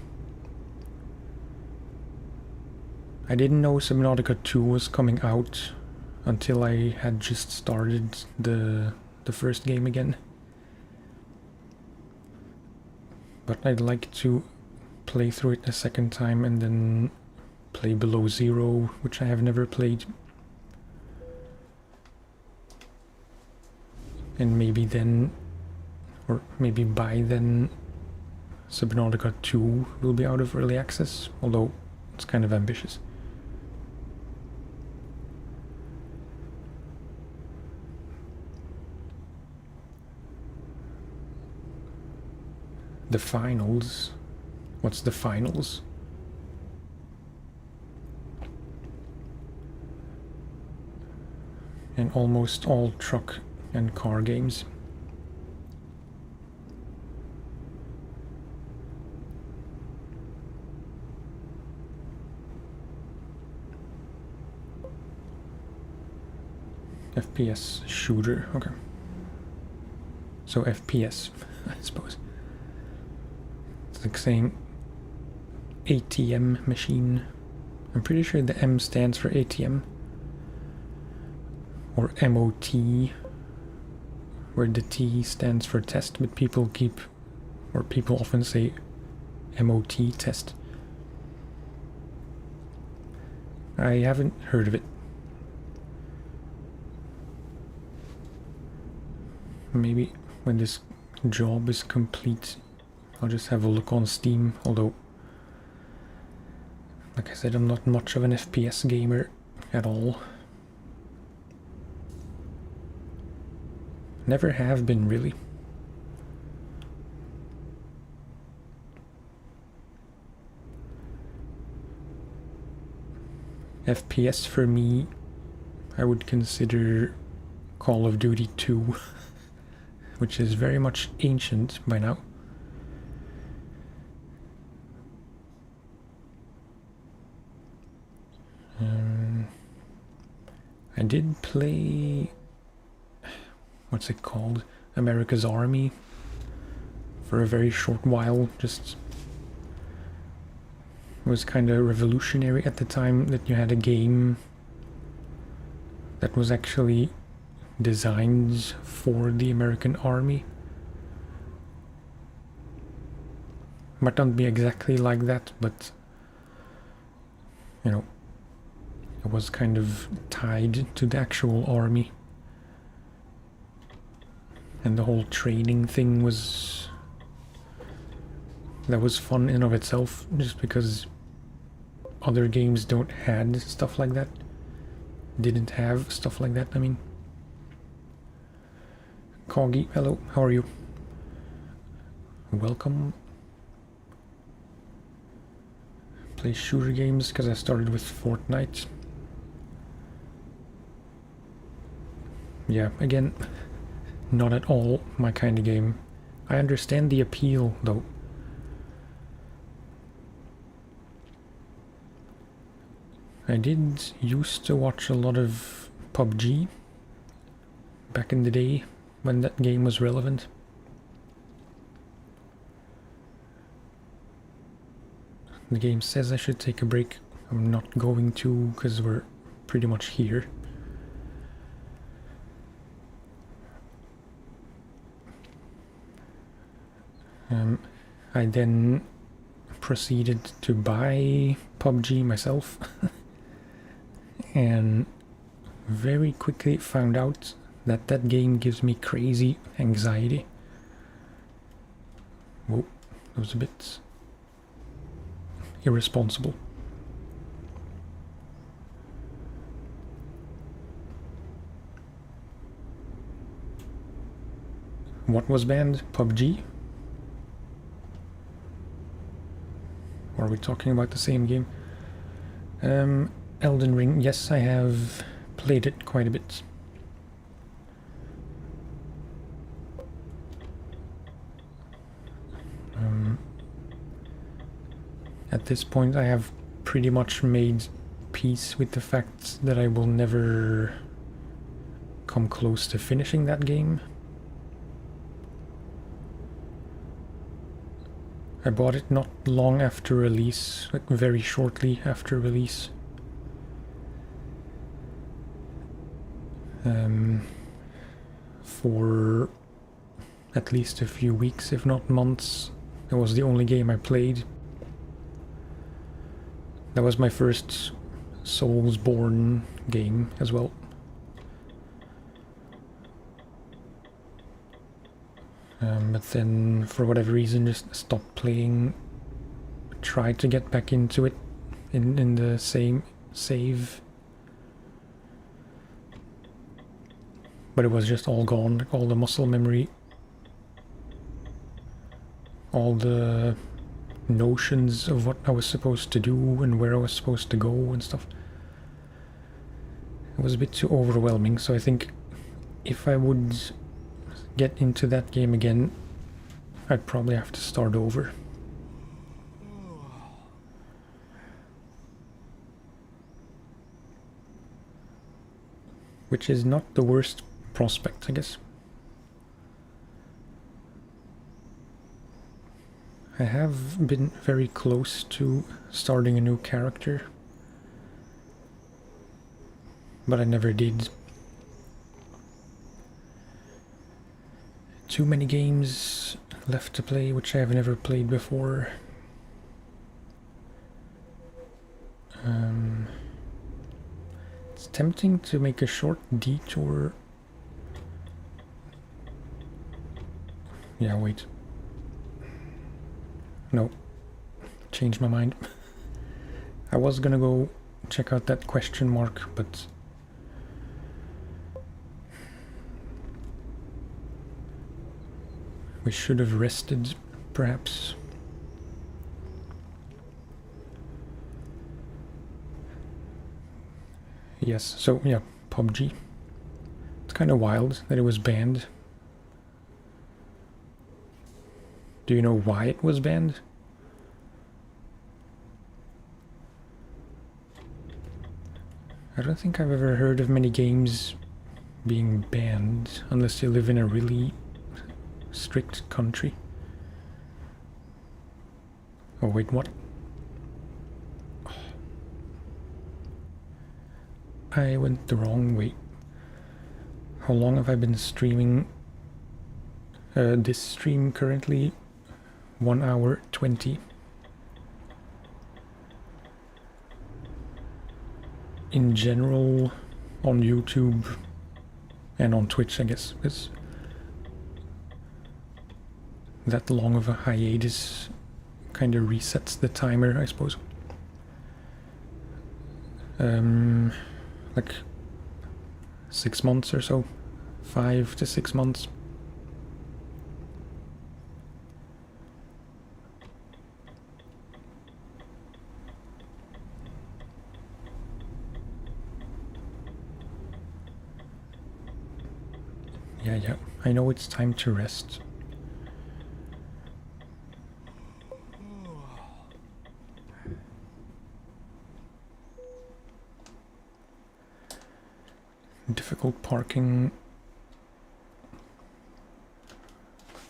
I didn't know Subnautica 2 was coming out until I had just started the first game again. But I'd like to play through it a second time and then play Below Zero, which I have never played. And maybe then, or maybe by then, Subnautica 2 will be out of early access, although it's kind of ambitious. The finals? What's the finals? And almost all truck and car games. FPS shooter, okay. So FPS, I suppose. It's like saying ATM machine. I'm pretty sure the M stands for ATM. Or MOT, where the T stands for test, but people often say MOT test. I haven't heard of it. Maybe when this job is complete, I'll just have a look on Steam, although, like I said, I'm not much of an FPS gamer at all. Never have been, really. FPS for me, I would consider Call of Duty 2, which is very much ancient by now. I did play, what's it called? America's Army for a very short while. Just was kind of revolutionary at the time that you had a game that was actually designed for the American Army. Might not be exactly like that, but you know, it was kind of tied to the actual army. And the whole training thing was fun in of itself, just because other games don't had stuff like that. Didn't have stuff like that, I mean. Coggy, hello, how are you? Welcome. Play shooter games because I started with Fortnite. Yeah, again, not at all my kind of game. I understand the appeal, though. I did used to watch a lot of PUBG back in the day when that game was relevant. The game says I should take a break. I'm not going to, because we're pretty much here. I then proceeded to buy PUBG myself and very quickly found out that that game gives me crazy anxiety. Whoa, that was a bit irresponsible. What was banned? PUBG? Or are we talking about the same game? Elden Ring, yes, I have played it quite a bit. At this point I have pretty much made peace with the fact that I will never come close to finishing that game. I bought it not long after release, like very shortly after release. For at least a few weeks, if not months. It was the only game I played. That was my first Soulsborne game as well. But then, for whatever reason, just stopped playing. Tried to get back into it in the same save. But it was just all gone, like all the muscle memory. All the notions of what I was supposed to do and where I was supposed to go and stuff. It was a bit too overwhelming, so I think if I would get into that game again, I'd probably have to start over. Which is not the worst prospect, I guess. I have been very close to starting a new character, but I never did. Too many games left to play, which I have never played before. It's tempting to make a short detour. Yeah, wait. No, changed my mind. I was gonna go check out that question mark, but we should have rested, perhaps. Yes, so yeah, PUBG. It's kind of wild that it was banned. Do you know why it was banned? I don't think I've ever heard of many games being banned unless you live in a really strict country. Oh wait, what? I went the wrong way. How long have I been streaming? This stream currently 1 hour 20. In general, on YouTube and on Twitch, I guess, because that long of a hiatus kind of resets the timer, I suppose. Like 6 months or so, 5 to 6 months. Yeah, I know it's time to rest. Difficult parking.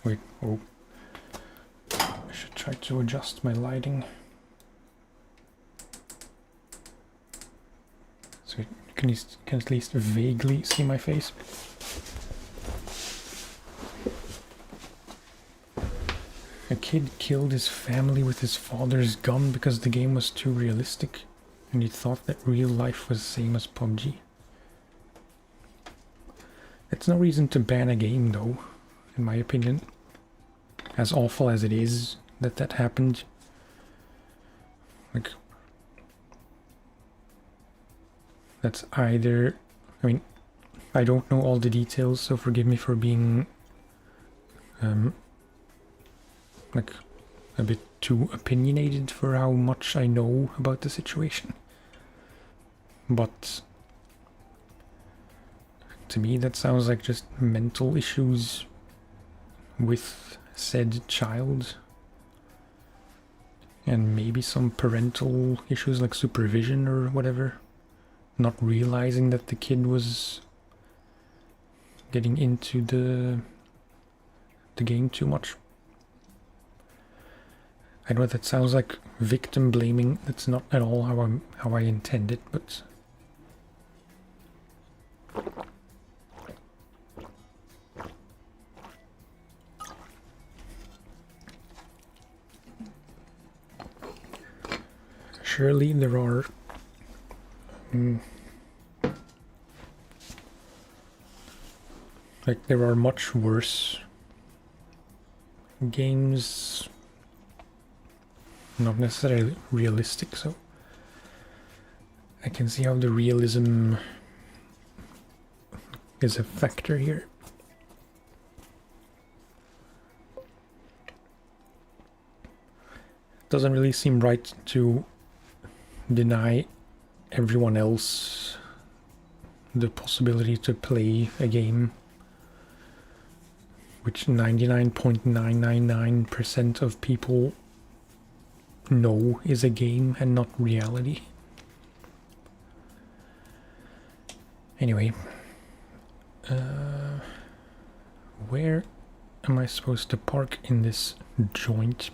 Wait, oh. I should try to adjust my lighting. So you can at least vaguely see my face. A kid killed his family with his father's gun because the game was too realistic, and he thought that real life was the same as PUBG. It's no reason to ban a game, though, in my opinion. As awful as it is that happened. Like, that's either... I mean, I don't know all the details, so forgive me for being... like, a bit too opinionated for how much I know about the situation. But to me that sounds like just mental issues with said child. And maybe some parental issues like supervision or whatever. Not realizing that the kid was getting into the game too much. I know that sounds like victim blaming. That's not at all how I intend it, but surely there are like there are much worse games, not necessarily realistic, so I can see how the realism is a factor here. Doesn't really seem right to deny everyone else the possibility to play a game which 99.999% of people know is a game and not reality. Anyway, where am I supposed to park in this joint?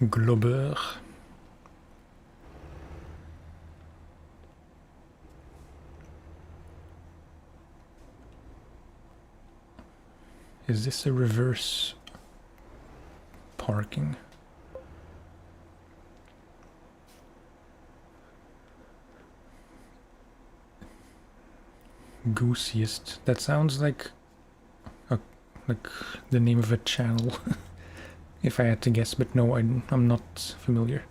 Globeur. Is this a reverse parking? Goosiest. That sounds like the name of a channel. If I had to guess, but no, I'm not familiar.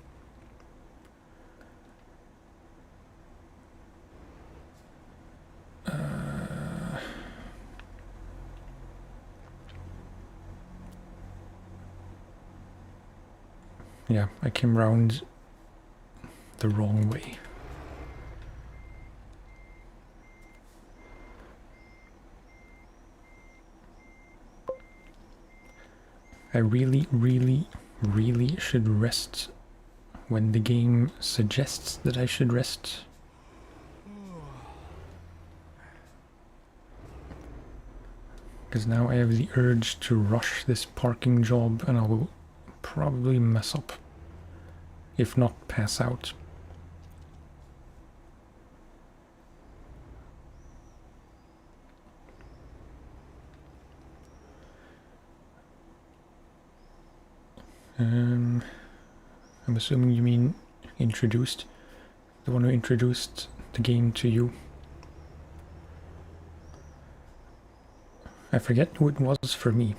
Yeah, I came round the wrong way. I really, really, really should rest when the game suggests that I should rest. Because now I have the urge to rush this parking job and I will probably mess up, if not pass out. I'm assuming you mean introduced, the one who introduced the game to you. I forget who it was for me.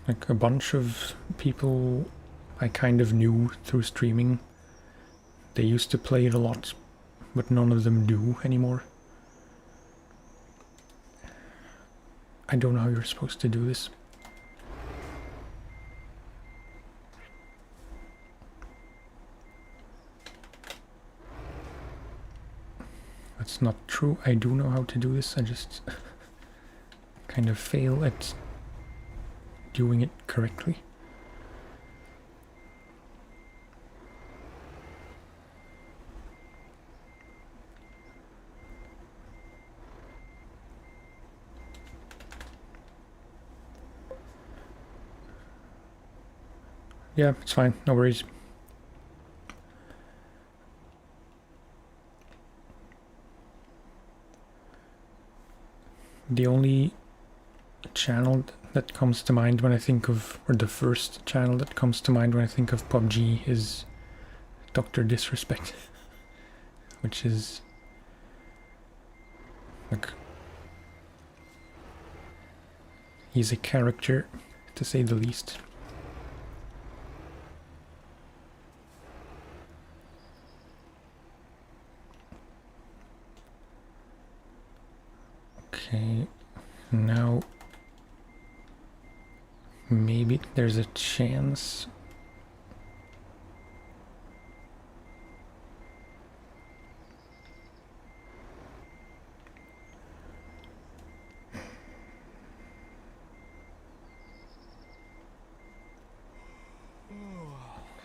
Like a bunch of people I kind of knew through streaming. They used to play it a lot, but none of them do anymore. I don't know how you're supposed to do this. That's not true. I do know how to do this. I just kind of fail at doing it correctly. Yeah, it's fine. No worries. The only channel that comes to mind when I think of, or the first channel that comes to mind when I think of PUBG is Dr. Disrespect, which is like, he's a character to say the least. there's a chance.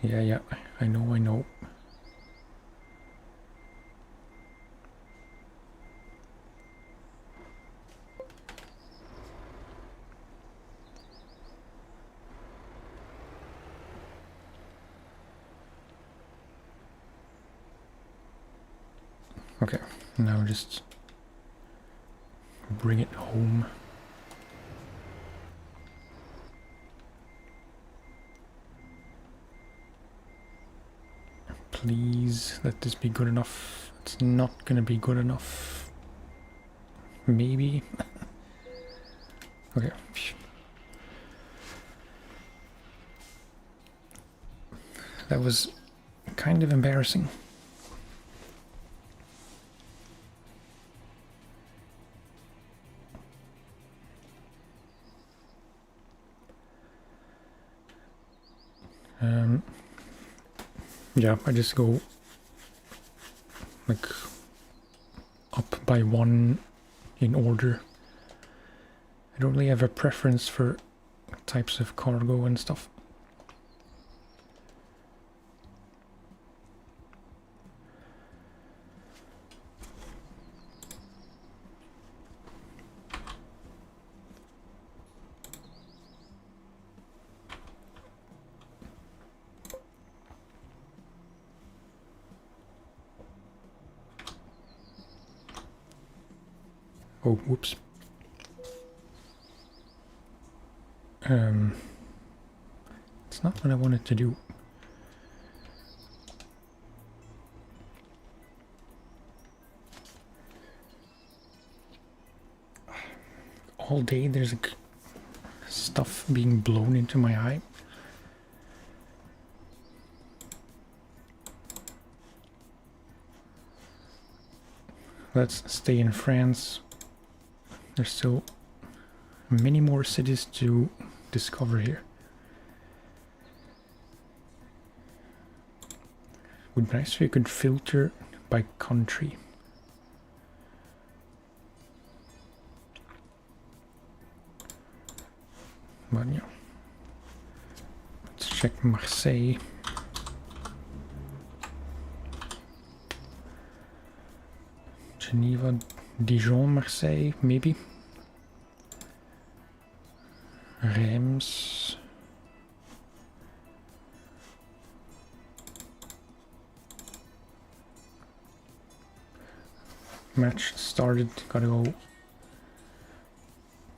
Yeah, I know. Okay, now just bring it home. Please let this be good enough. It's not gonna be good enough. Maybe. Okay. That was kind of embarrassing. Yeah, I just go like up by one in order. I don't really have a preference for types of cargo and stuff. Oh, whoops. It's not what I wanted to do. All day there's like stuff being blown into my eye. Let's stay in France. There's still many more cities to discover here. Would be nice if you could filter by country. But yeah. Let's check Marseille. Geneva, Dijon, Marseille, maybe. Reims. Match started, gotta go.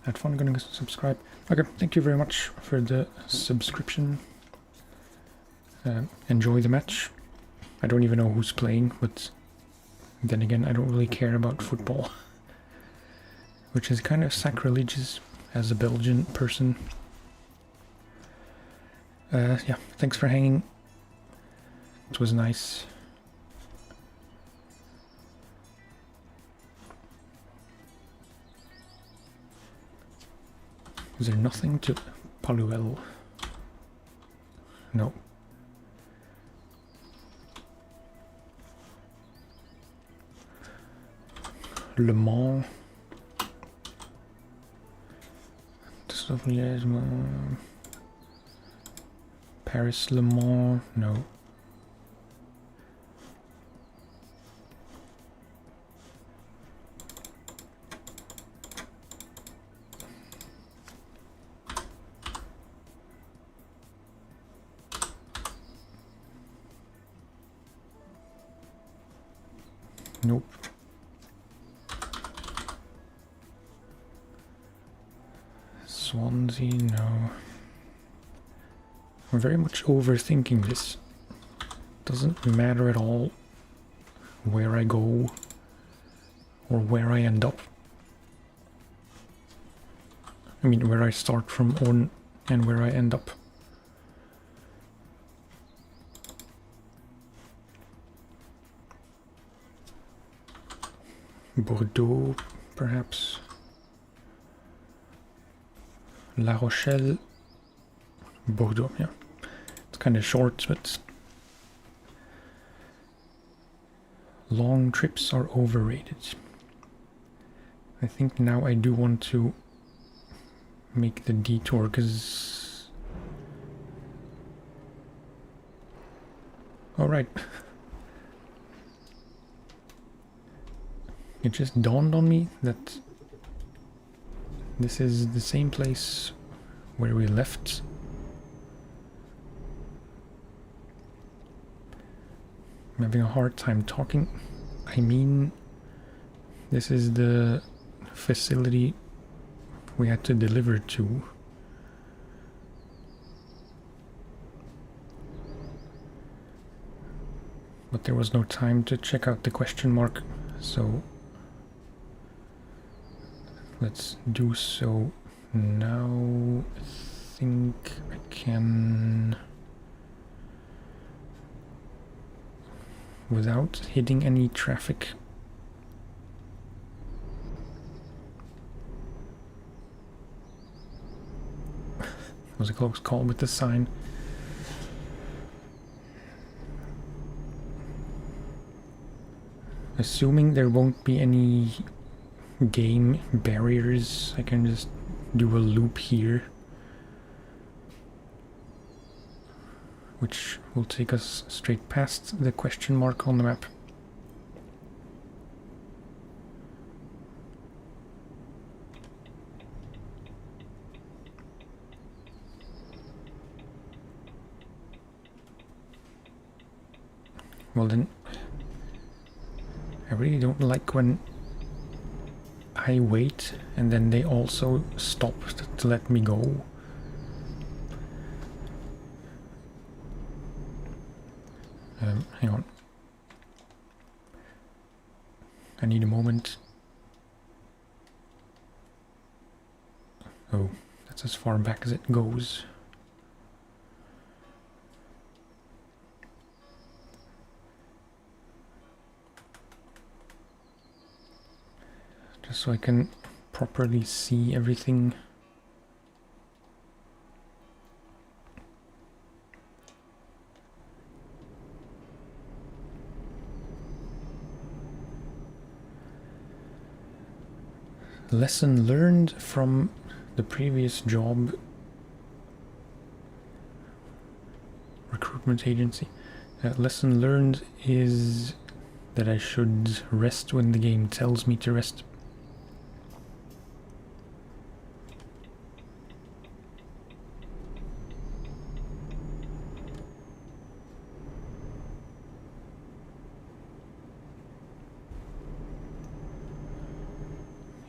Had fun, gonna subscribe. Okay, thank you very much for the subscription. Enjoy the match. I don't even know who's playing, but then again, I don't really care about football. Which is kind of sacrilegious as a Belgian person. Yeah, thanks for hanging. It was nice. Is there nothing to Paluel? No. Le Mans. Paris, Le Mans, no. Nope. Swansea, no. I'm very much overthinking this. Doesn't matter at all where I go or where I end up. I mean, where I start from and where I end up. Bordeaux, perhaps. La Rochelle, Bordeaux, yeah. It's kind of short, but long trips are overrated. I think now I do want to make the detour, because... Alright. It just dawned on me that this is the same place where we left. I'm having a hard time talking. I mean, this is the facility we had to deliver to. But there was no time to check out the question mark, so let's do so now. I think I can, without hitting any traffic. It was a close call with the sign. Assuming there won't be any game barriers, I can just do a loop here, which will take us straight past the question mark on the map. Well then, I really don't like when I wait and then they also stop to let me go. Hang on. I need a moment. Oh, that's as far back as it goes. Just so I can properly see everything. Lesson learned from the previous job, recruitment agency. Lesson learned is that I should rest when the game tells me to rest.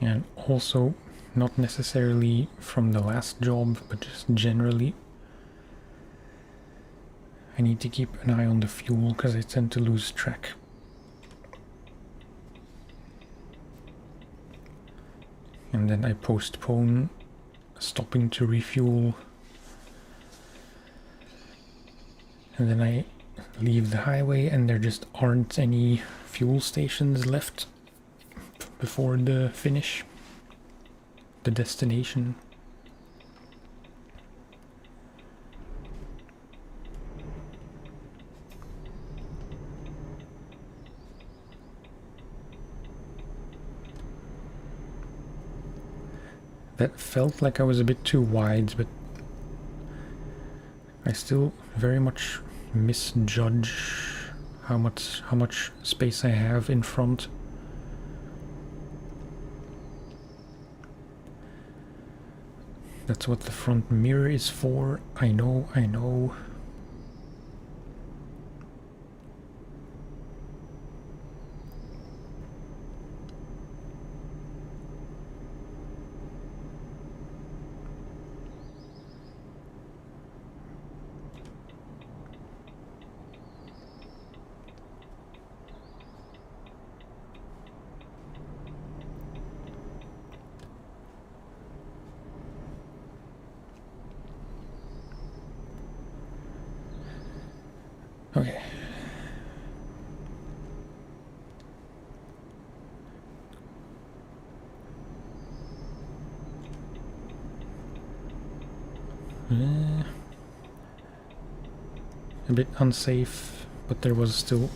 And also, not necessarily from the last job, but just generally, I need to keep an eye on the fuel because I tend to lose track. And then I postpone stopping to refuel. And then I leave the highway and there just aren't any fuel stations left before the finish, the destination. That felt like I was a bit too wide, but I still very much misjudge how much space I have in front. That's what the front mirror is for. I know, I know. Okay. a bit unsafe, but there was still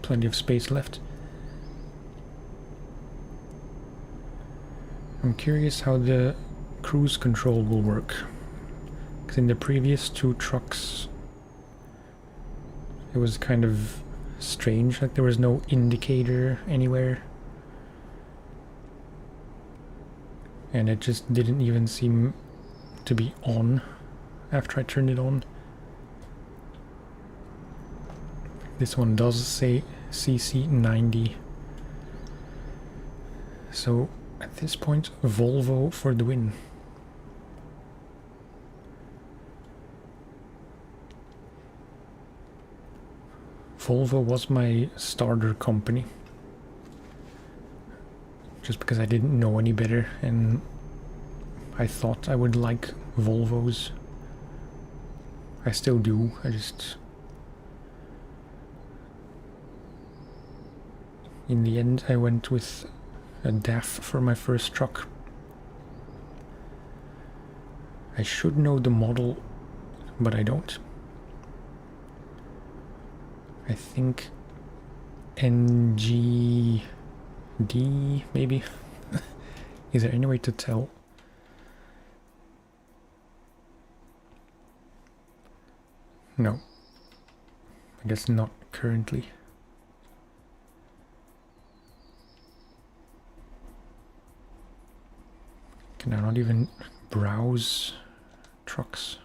plenty of space left. I'm curious how the cruise control will work, because in the previous two trucks it was kind of strange, like there was no indicator anywhere, and it just didn't even seem to be on after I turned it on. This one does say CC 90, so at this point, Volvo for the win. Volvo was my starter company, just because I didn't know any better and I thought I would like Volvos. I still do, I just... in the end I went with a DAF for my first truck. I should know the model, but I don't. I think NGD, maybe? Is there any way to tell? No. I guess not currently. Can I not even browse trucks?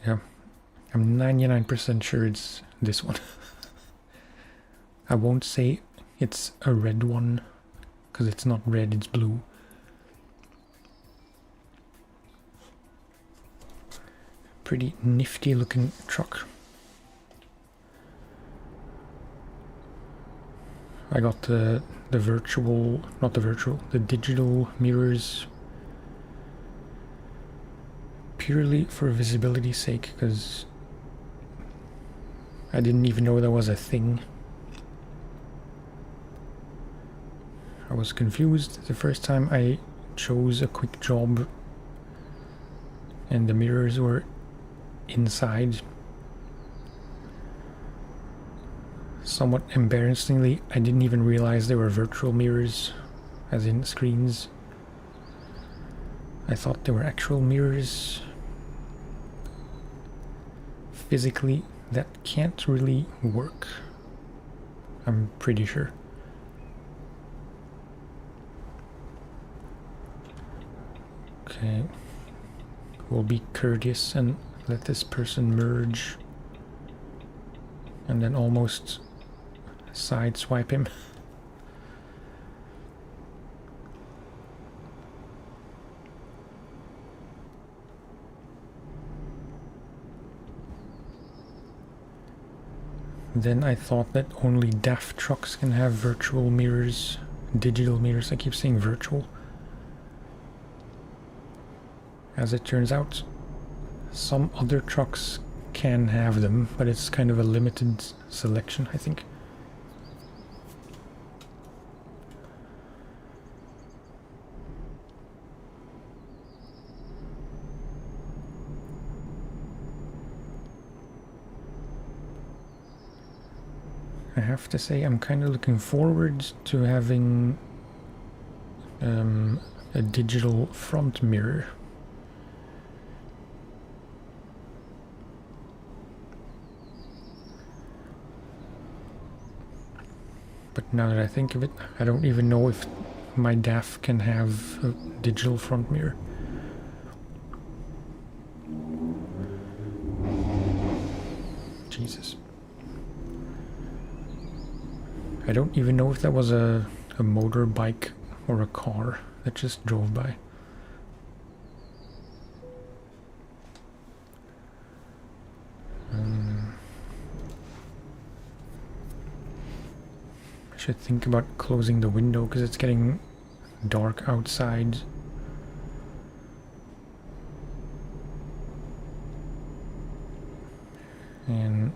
Yeah, I'm 99% sure it's this one. I won't say it's a red one, because it's not red, it's blue. Pretty nifty looking truck. I got the virtual, not the virtual, the digital mirrors purely for visibility's sake, because I didn't even know that was a thing. I was confused the first time I chose a quick job and the mirrors were inside. Somewhat embarrassingly, I didn't even realize they were virtual mirrors, as in screens. I thought they were actual mirrors. Physically, that can't really work, I'm pretty sure. Okay, we'll be courteous and let this person merge, and then almost sideswipe him. Then I thought that only DAF trucks can have virtual mirrors, digital mirrors. I keep saying virtual. As it turns out, some other trucks can have them, but it's kind of a limited selection, I think. I have to say, I'm kind of looking forward to having a digital front mirror. But now that I think of it, I don't even know if my DAF can have a digital front mirror. Jesus. I don't even know if that was a motorbike or a car that just drove by. I should think about closing the window because it's getting dark outside. And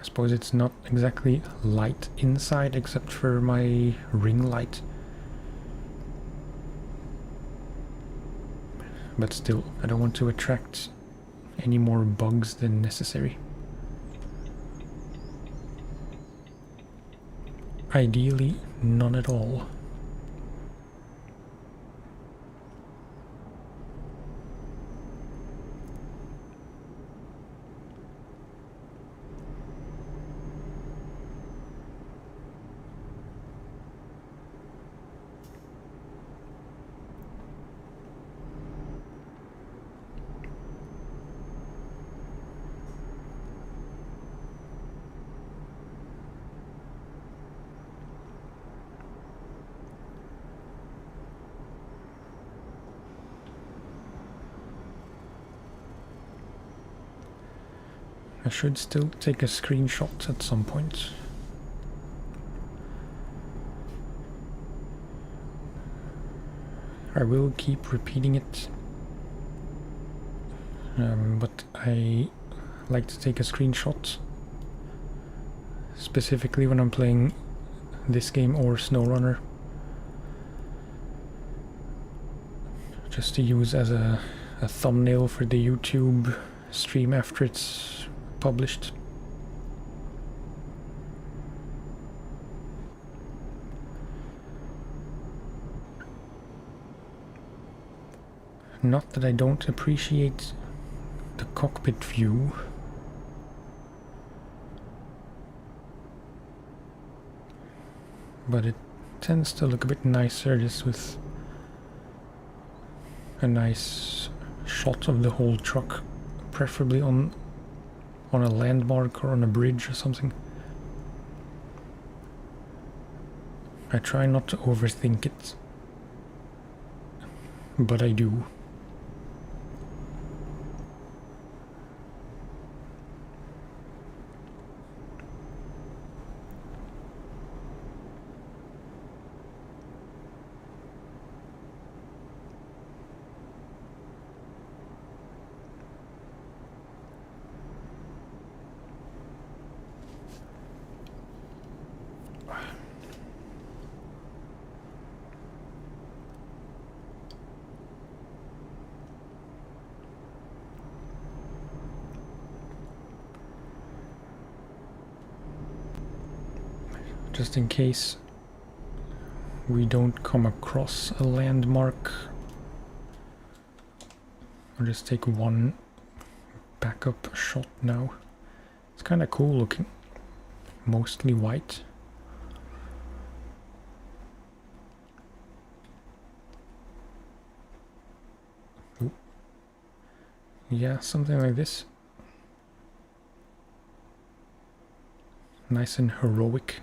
as suppose it's not exactly light inside except for my ring light. But still, I don't want to attract any more bugs than necessary. Ideally, none at all. I should still take a screenshot at some point. I will keep repeating it, but I like to take a screenshot, specifically when I'm playing this game or SnowRunner, just to use as a thumbnail for the YouTube stream after it's published. Not that I don't appreciate the cockpit view, but it tends to look a bit nicer just with a nice shot of the whole truck, preferably on a landmark or on a bridge or something. I try not to overthink it, but I do. Just in case we don't come across a landmark, I'll just take one backup shot now. It's kind of cool looking, mostly white. Ooh. Yeah, something like this. Nice and heroic.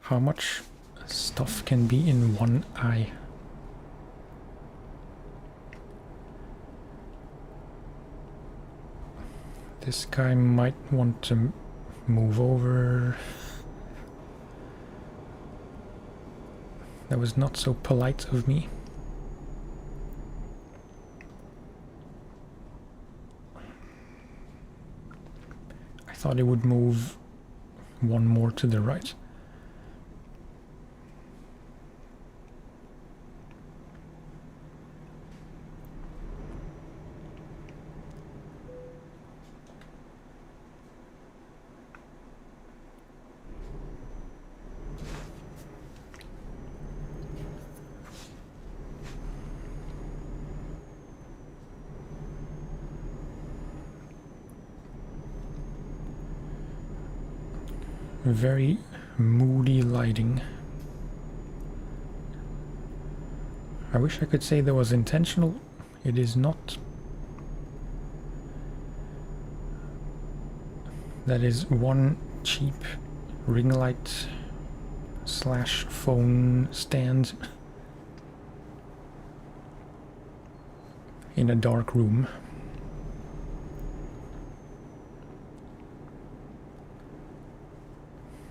How much stuff can be in one eye? This guy might want to move over. That was not so polite of me. I thought it would move one more to the right. Very moody lighting. I wish I could say that was intentional. It is not. That is one cheap ring light slash phone stand in a dark room.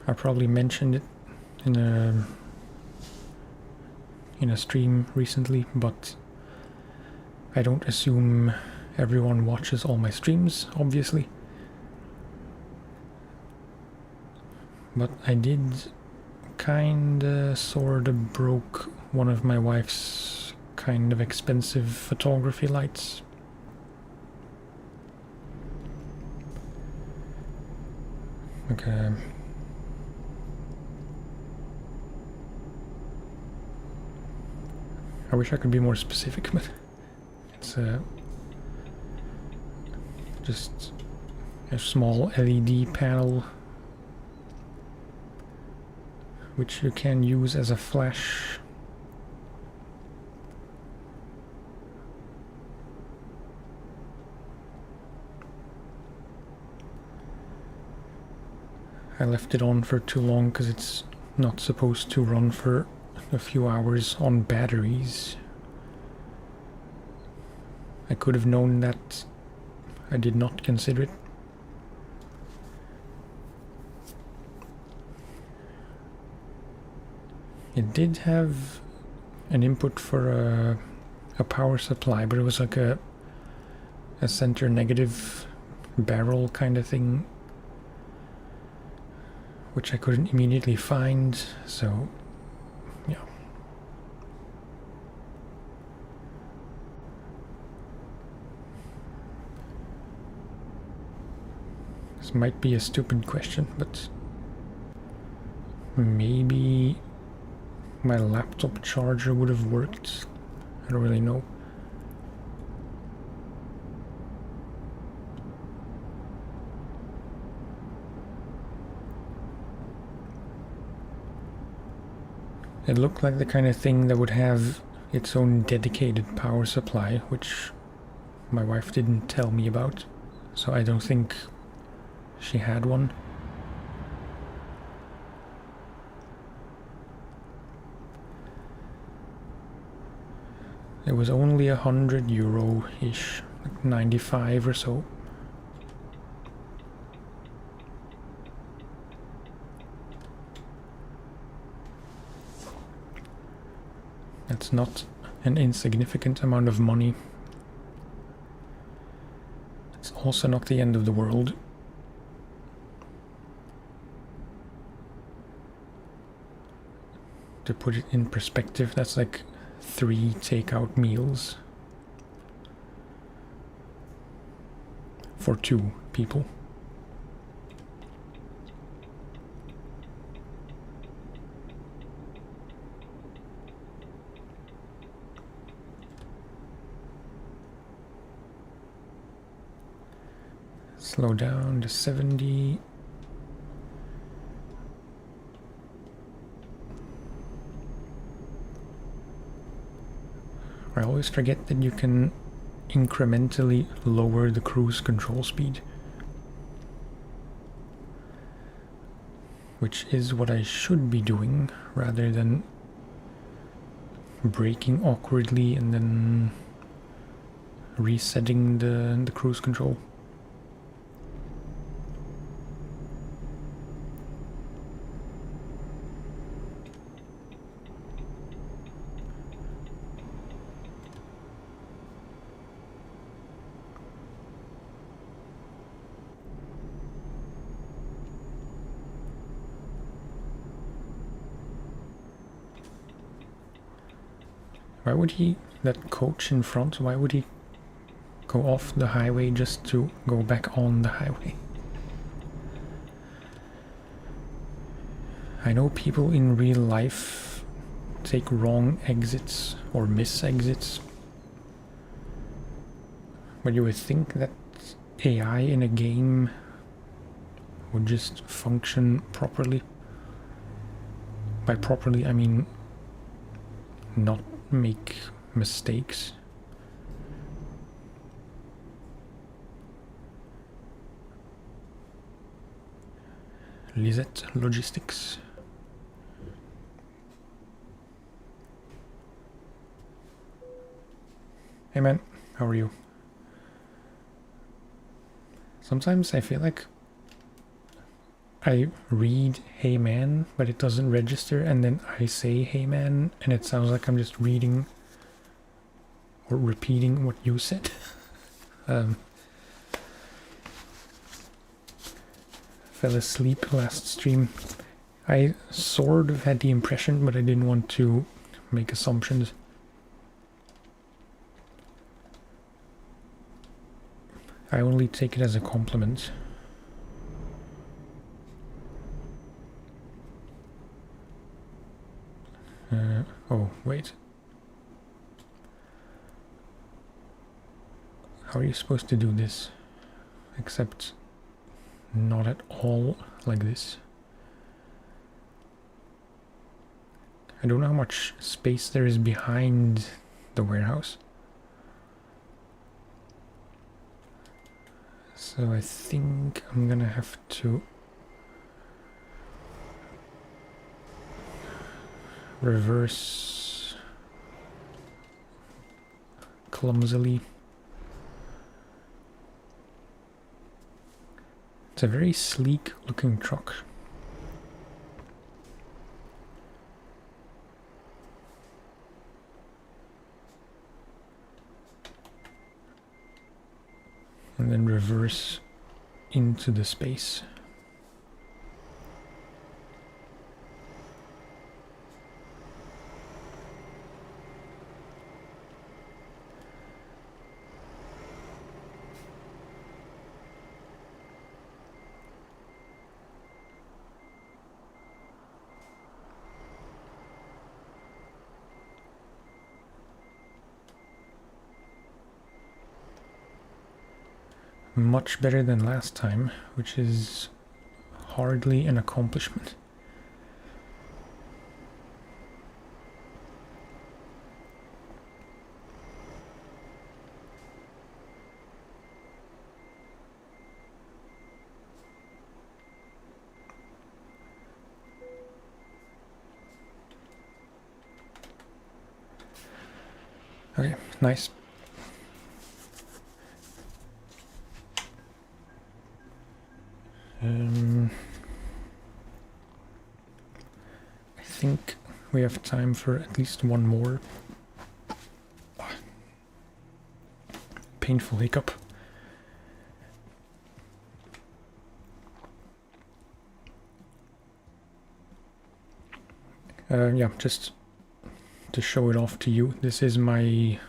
I probably mentioned it in a stream recently, but I don't assume everyone watches all my streams, obviously. But I did kinda sorta broke one of my wife's kind of expensive photography lights. Okay. I wish I could be more specific, but it's just a small LED panel which you can use as a flash. I left it on for too long because it's not supposed to run for a few hours on batteries. I could have known that. I did not consider it. It did have an input for a power supply, but it was like a center negative barrel kind of thing, which I couldn't immediately find, so yeah. This might be a stupid question, but maybe my laptop charger would have worked. I don't really know. It looked like the kind of thing that would have its own dedicated power supply, which my wife didn't tell me about, so I don't think she had one. It was only €100-ish, like 95 or so. That's not an insignificant amount of money. It's also not the end of the world. To put it in perspective, that's like 3 takeout meals for 2 people. Slow down to 70. I always forget that you can incrementally lower the cruise control speed, which is what I should be doing rather than braking awkwardly and then resetting the cruise control. Why would he, that coach in front, why would he go off the highway just to go back on the highway? I know people in real life take wrong exits or miss exits, but you would think that AI in a game would just function properly. By properly, I mean not make mistakes. Lisette Logistics. Hey man, how are you? Sometimes I feel like I read "Hey man," but it doesn't register, and then I say "Hey man," and it sounds like I'm just reading or repeating what you said. Fell asleep last stream. I sort of had the impression, but I didn't want to make assumptions. I only take it as a compliment. Oh, wait. How are you supposed to do this? Except not at all like this. I don't know how much space there is behind the warehouse. So I think I'm gonna have to reverse clumsily. It's a very sleek looking truck. And then reverse into the space. Much better than last time, which is hardly an accomplishment. Okay, nice. I think we have time for at least one more. Painful hiccup. Yeah, just to show it off to you, this is my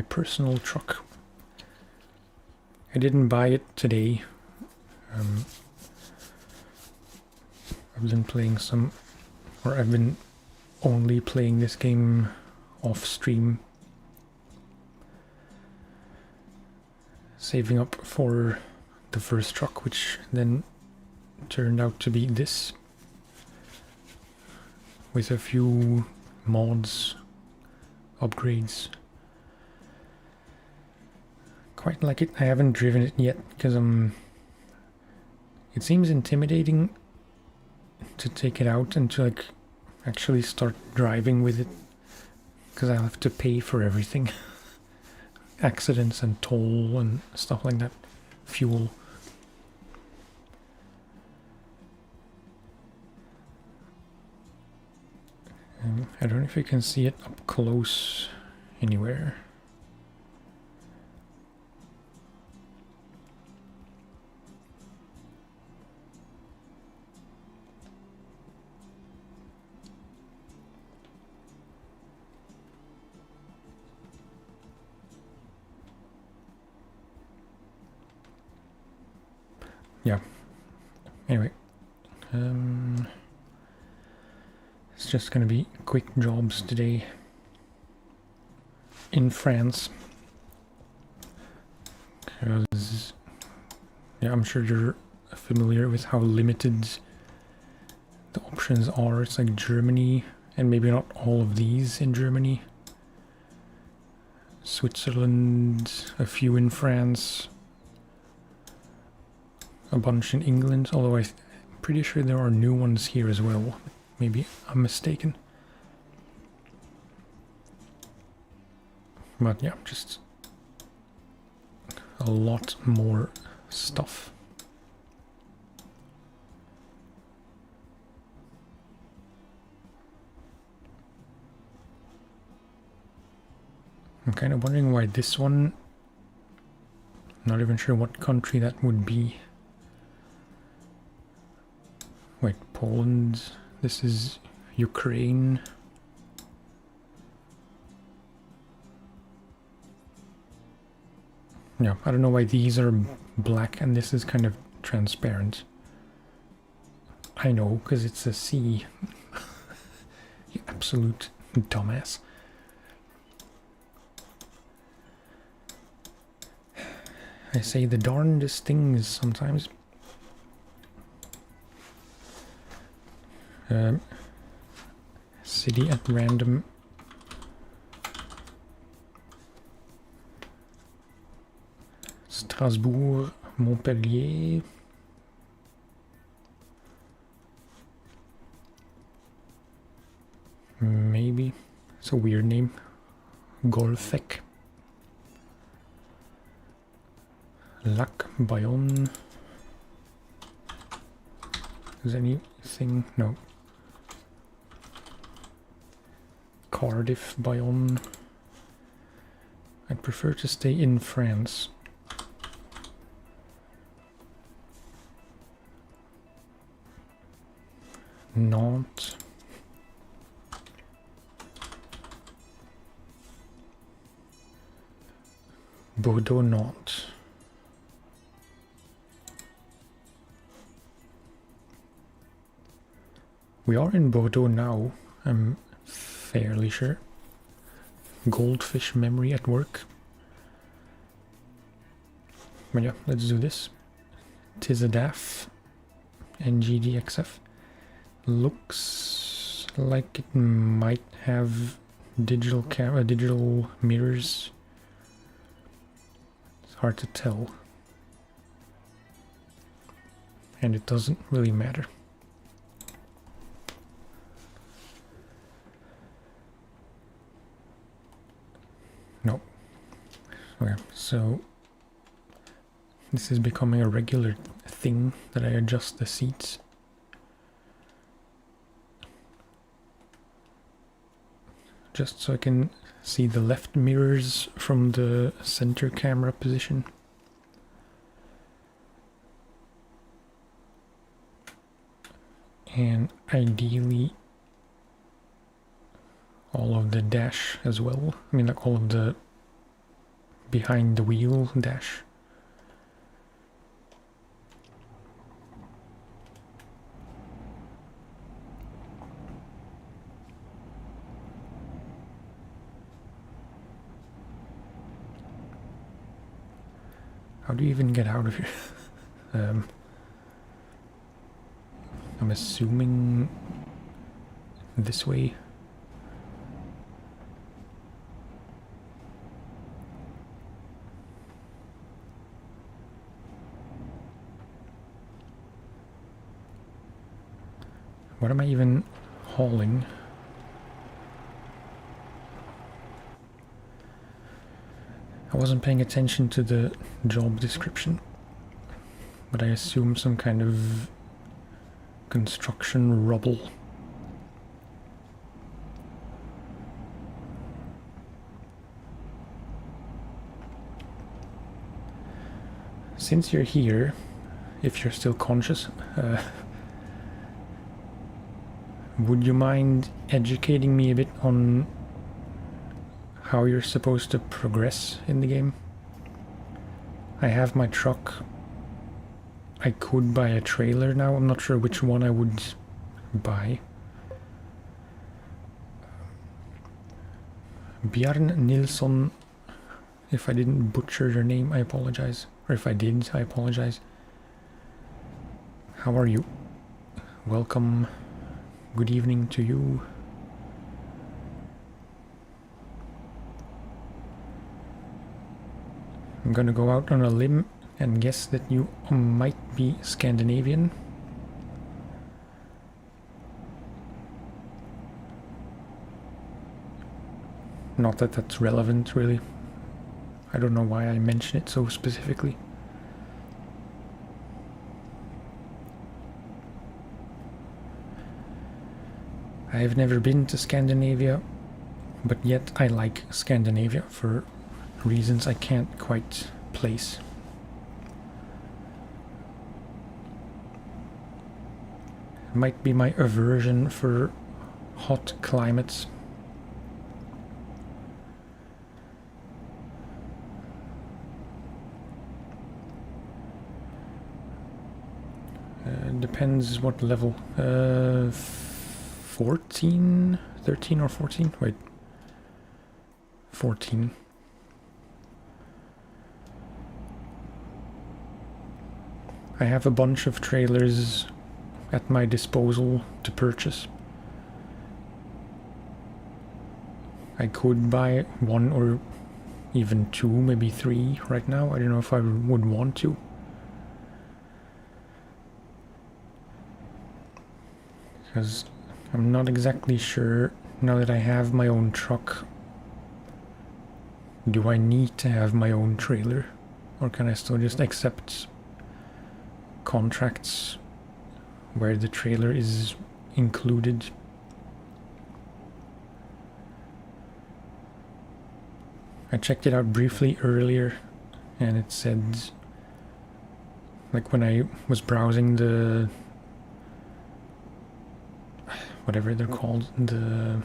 personal truck. I didn't buy it today. I've been playing some, or I've been only playing this game off stream, saving up for the first truck, which then turned out to be this, with a few mods, upgrades. Quite like it. I haven't driven it yet because it seems intimidating to take it out and to like actually start driving with it, because I'll have to pay for everything. Accidents and toll and stuff like that. Fuel. I don't know if you can see it up close anywhere. Yeah. Anyway. It's just gonna be quick jobs today in France. Because, yeah, I'm sure you're familiar with how limited the options are. It's like Germany, and maybe not all of these in Germany. Switzerland, a few in France, a bunch in England, although I'm pretty sure there are new ones here as well. Maybe I'm mistaken. But yeah, just a lot more stuff. I'm kind of wondering why this one, not even sure what country that would be. Wait, Poland, this is Ukraine. Yeah, I don't know why these are black and this is kind of transparent. I know, because it's a sea. You absolute dumbass. I say the darndest things sometimes. City at random. Strasbourg, Montpellier. Maybe. It's a weird name. Golfec. Lac, Bayonne. Is anything? No. Cardiff, Bayonne. I'd prefer to stay in France. Nantes. Bordeaux, Nantes. We are in Bordeaux now, I'm fairly sure. Goldfish memory at work. But yeah, let's do this. Tizadaff, NGDXF. Looks like it might have digital mirrors. It's hard to tell. And it doesn't really matter. No. Okay, so this is becoming a regular thing that I adjust the seats. Just so I can see the left mirrors from the center camera position. And ideally all of the dash as well. I mean, like all of the behind the wheel dash. How do you even get out of here? I'm assuming this way. What am I even hauling? I wasn't paying attention to the job description, but I assume some kind of construction rubble. Since you're here, if you're still conscious, would you mind educating me a bit on how you're supposed to progress in the game? I have my truck. I could buy a trailer now. I'm not sure which one I would buy. Bjarn Nilsson, if I didn't butcher your name, I apologize. Or if I did, I apologize. How are you? Welcome. Good evening to you. I'm gonna go out on a limb and guess that you might be Scandinavian. Not that that's relevant, really. I don't know why I mention it so specifically. I've never been to Scandinavia. But yet I like Scandinavia for reasons I can't quite place. It might be my aversion for hot climates. Depends what level. 14? 13 or 14? Wait. 14. I have a bunch of trailers at my disposal to purchase. I could buy one or even two, maybe three right now. I don't know if I would want to. Because I'm not exactly sure, now that I have my own truck, do I need to have my own trailer? Or can I still just accept contracts where the trailer is included? I checked it out briefly earlier, and it said, like when I was browsing the, whatever they're called, the,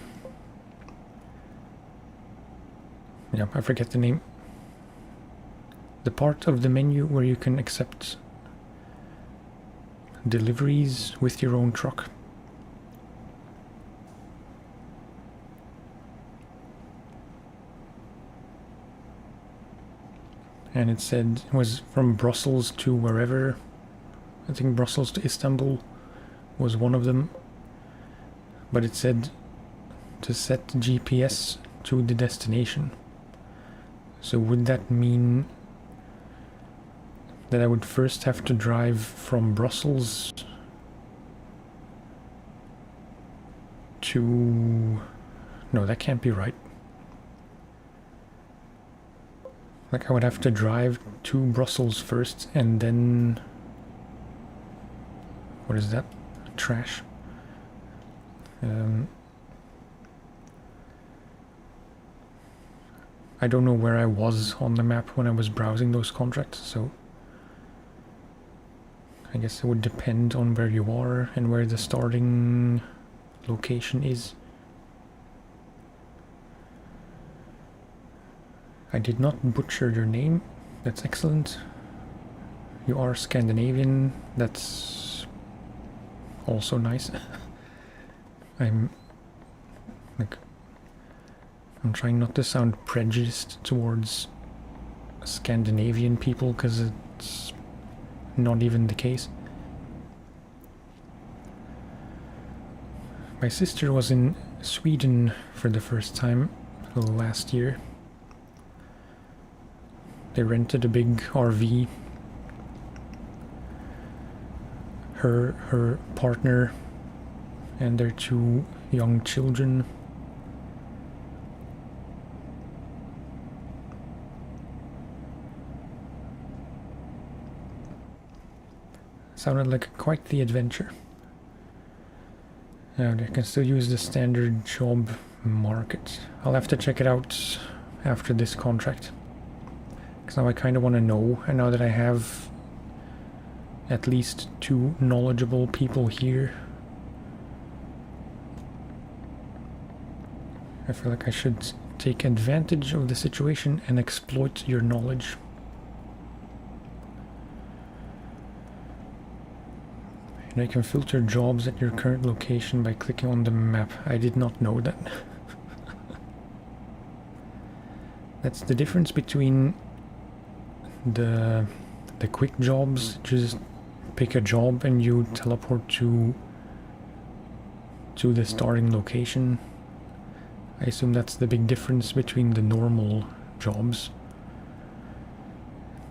yeah, I forget the name, the part of the menu where you can accept deliveries with your own truck. And it said it was from Brussels to wherever. I think Brussels to Istanbul was one of them. But it said to set GPS to the destination. So would that mean that I would first have to drive from Brussels to... No, that can't be right. Like I would have to drive to Brussels first and then... What is that? Trash. I don't know where I was on the map when I was browsing those contracts, so I guess it would depend on where you are and where the starting location is. I did not butcher your name. That's excellent. You are Scandinavian. That's also nice. I'm trying not to sound prejudiced towards Scandinavian people, because it's not even the case. My sister was in Sweden for the first time last year. They rented a big RV. Her partner and their two young children. Sounded like quite the adventure. Now they can still use the standard job market. I'll have to check it out after this contract. Because now I kind of want to know, and now that I have at least two knowledgeable people here, I feel like I should take advantage of the situation and exploit your knowledge. And I can filter jobs at your current location by clicking on the map. I did not know that. That's the difference between the quick jobs. Just pick a job and you teleport to the starting location. I assume that's the big difference between the normal jobs.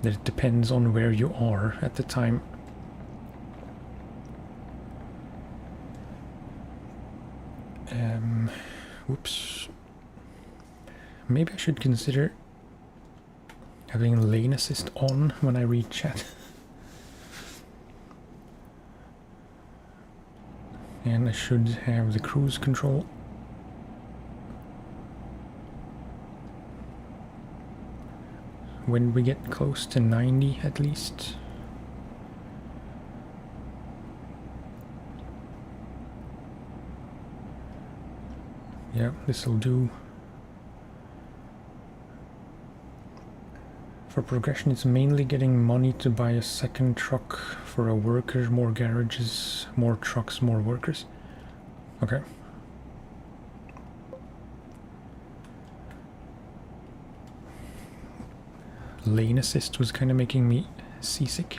That it depends on where you are at the time. Whoops. Maybe I should consider having lane assist on when I read chat. And I should have the cruise control. when we get close to 90 at least. Yeah, this'll do. For progression, it's mainly getting money to buy a second truck for a worker, more garages, more trucks, more workers. Okay. Lane assist was kind of making me seasick.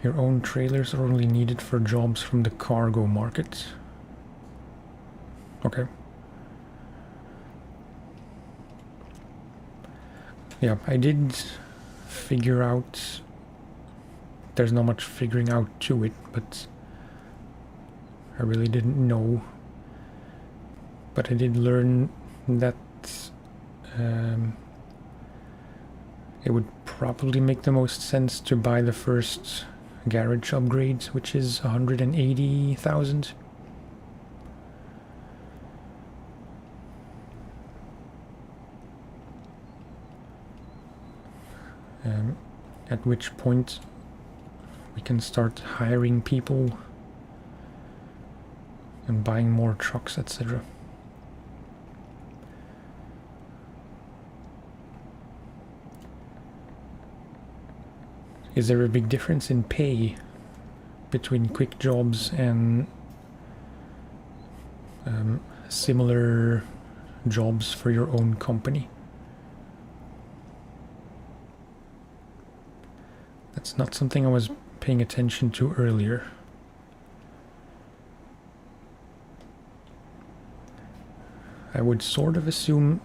Your own trailers are only needed for jobs from the cargo market. Okay. Yeah, I did figure out... There's not much figuring out to it, but I really didn't know. But I did learn that it would probably make the most sense to buy the first garage upgrade, which is 180,000. At which point we can start hiring people and buying more trucks, etc. Is there a big difference in pay between quick jobs and similar jobs for your own company? That's not something I was paying attention to earlier. I would sort of assume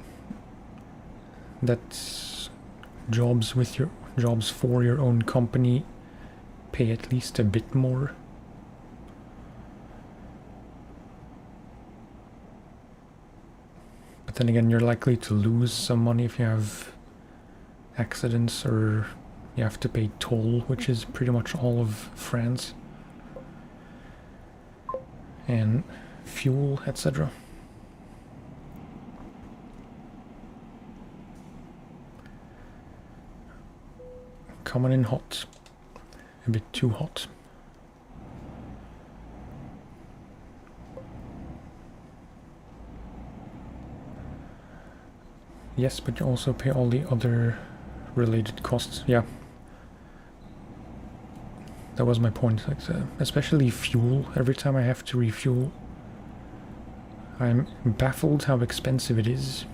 that jobs for your own company pay at least a bit more. But then again, you're likely to lose some money if you have accidents or you have to pay toll, which is pretty much all of France, and fuel, etc. Coming in hot, a bit too hot. Yes, but you also pay all the other related costs. Yeah. That was my point, like especially fuel. Every time I have to refuel, I'm baffled how expensive it is.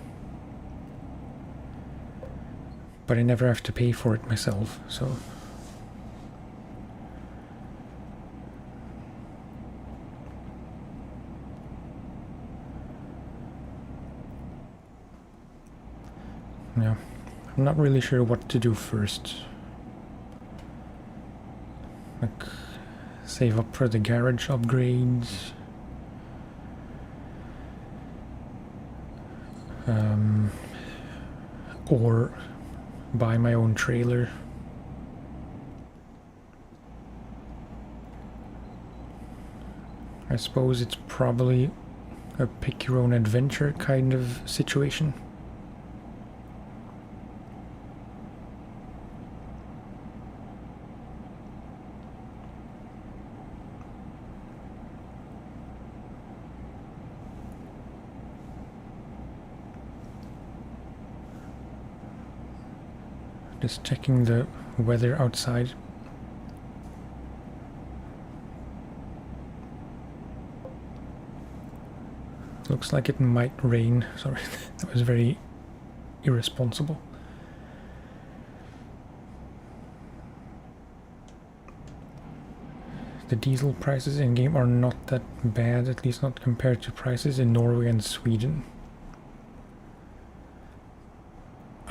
But I never have to pay for it myself, so... Yeah, I'm not really sure what to do first. Like, save up for the garage upgrades. Or buy my own trailer. I suppose it's probably a pick your own adventure kind of situation. Just checking the weather outside. Looks like it might rain. Sorry, that was very irresponsible. The diesel prices in-game are not that bad, at least not compared to prices in Norway and Sweden.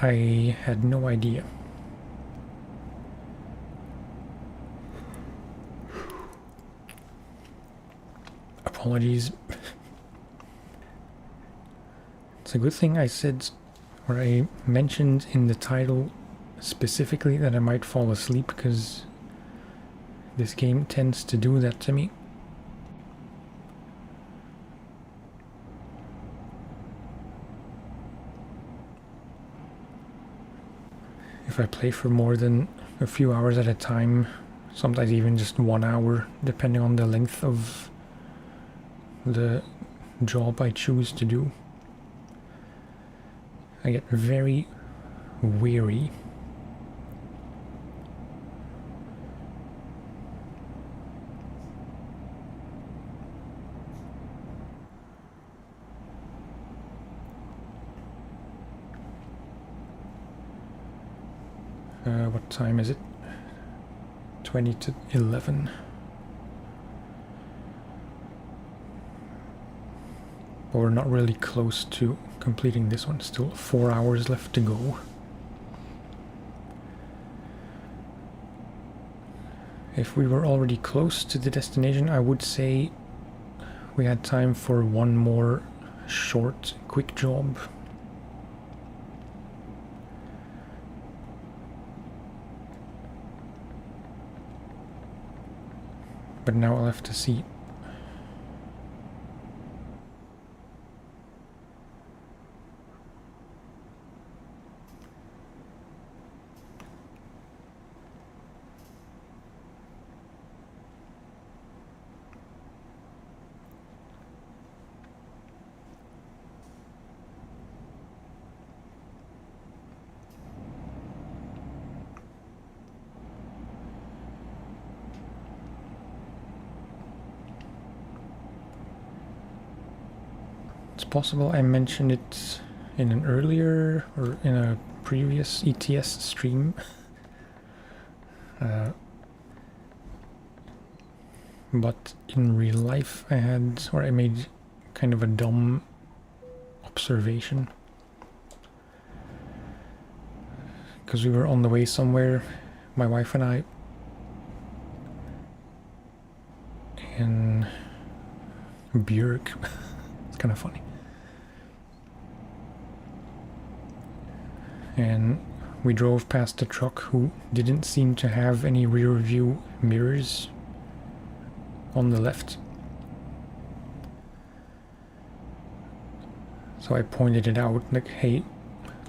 I had no idea. Apologies. It's a good thing I said, or I mentioned in the title specifically that I might fall asleep, because this game tends to do that to me. if I play for more than a few hours at a time, sometimes even just 1 hour, depending on the length of the job I choose to do, I get very weary. What time is it? 20 to 11. But we're not really close to completing this one. Still 4 hours left to go. If we were already close to the destination, I would say we had time for one more short, quick job. But now I'll have to see. It's possible I mentioned it in an earlier or in a previous ETS stream. But in real life I made kind of a dumb observation. Because we were on the way somewhere, my wife and I, in Björk. It's kind of funny. And we drove past a truck who didn't seem to have any rear view mirrors on the left. So I pointed it out, like, hey,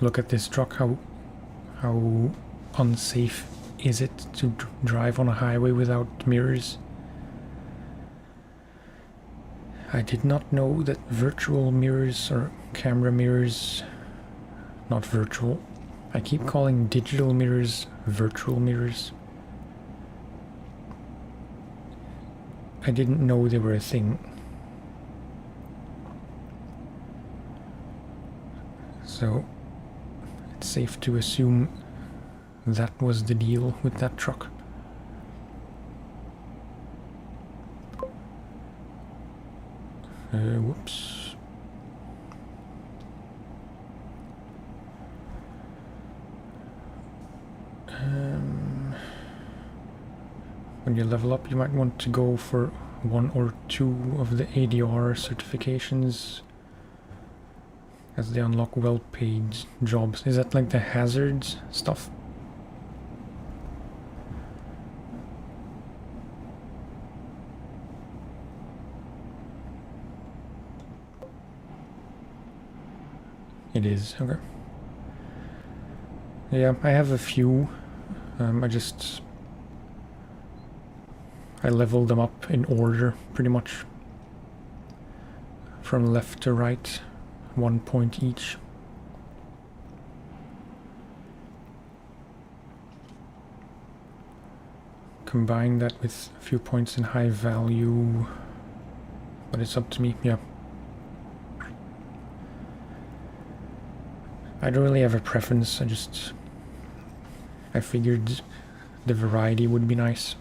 look at this truck, how unsafe is it to drive on a highway without mirrors? I did not know that virtual mirrors or camera mirrors, not virtual, I keep calling digital mirrors virtual mirrors. I didn't know they were a thing. So it's safe to assume that was the deal with that truck. Whoops. When you level up, you might want to go for 1 or 2 of the ADR certifications as they unlock well-paid jobs. Is that like the hazards stuff? It is, okay. Yeah, I have a few. I leveled them up in order, pretty much. From left to right, 1 point each. Combine that with a few points in high value, but it's up to me, yeah. I don't really have a preference, I figured the variety would be nice.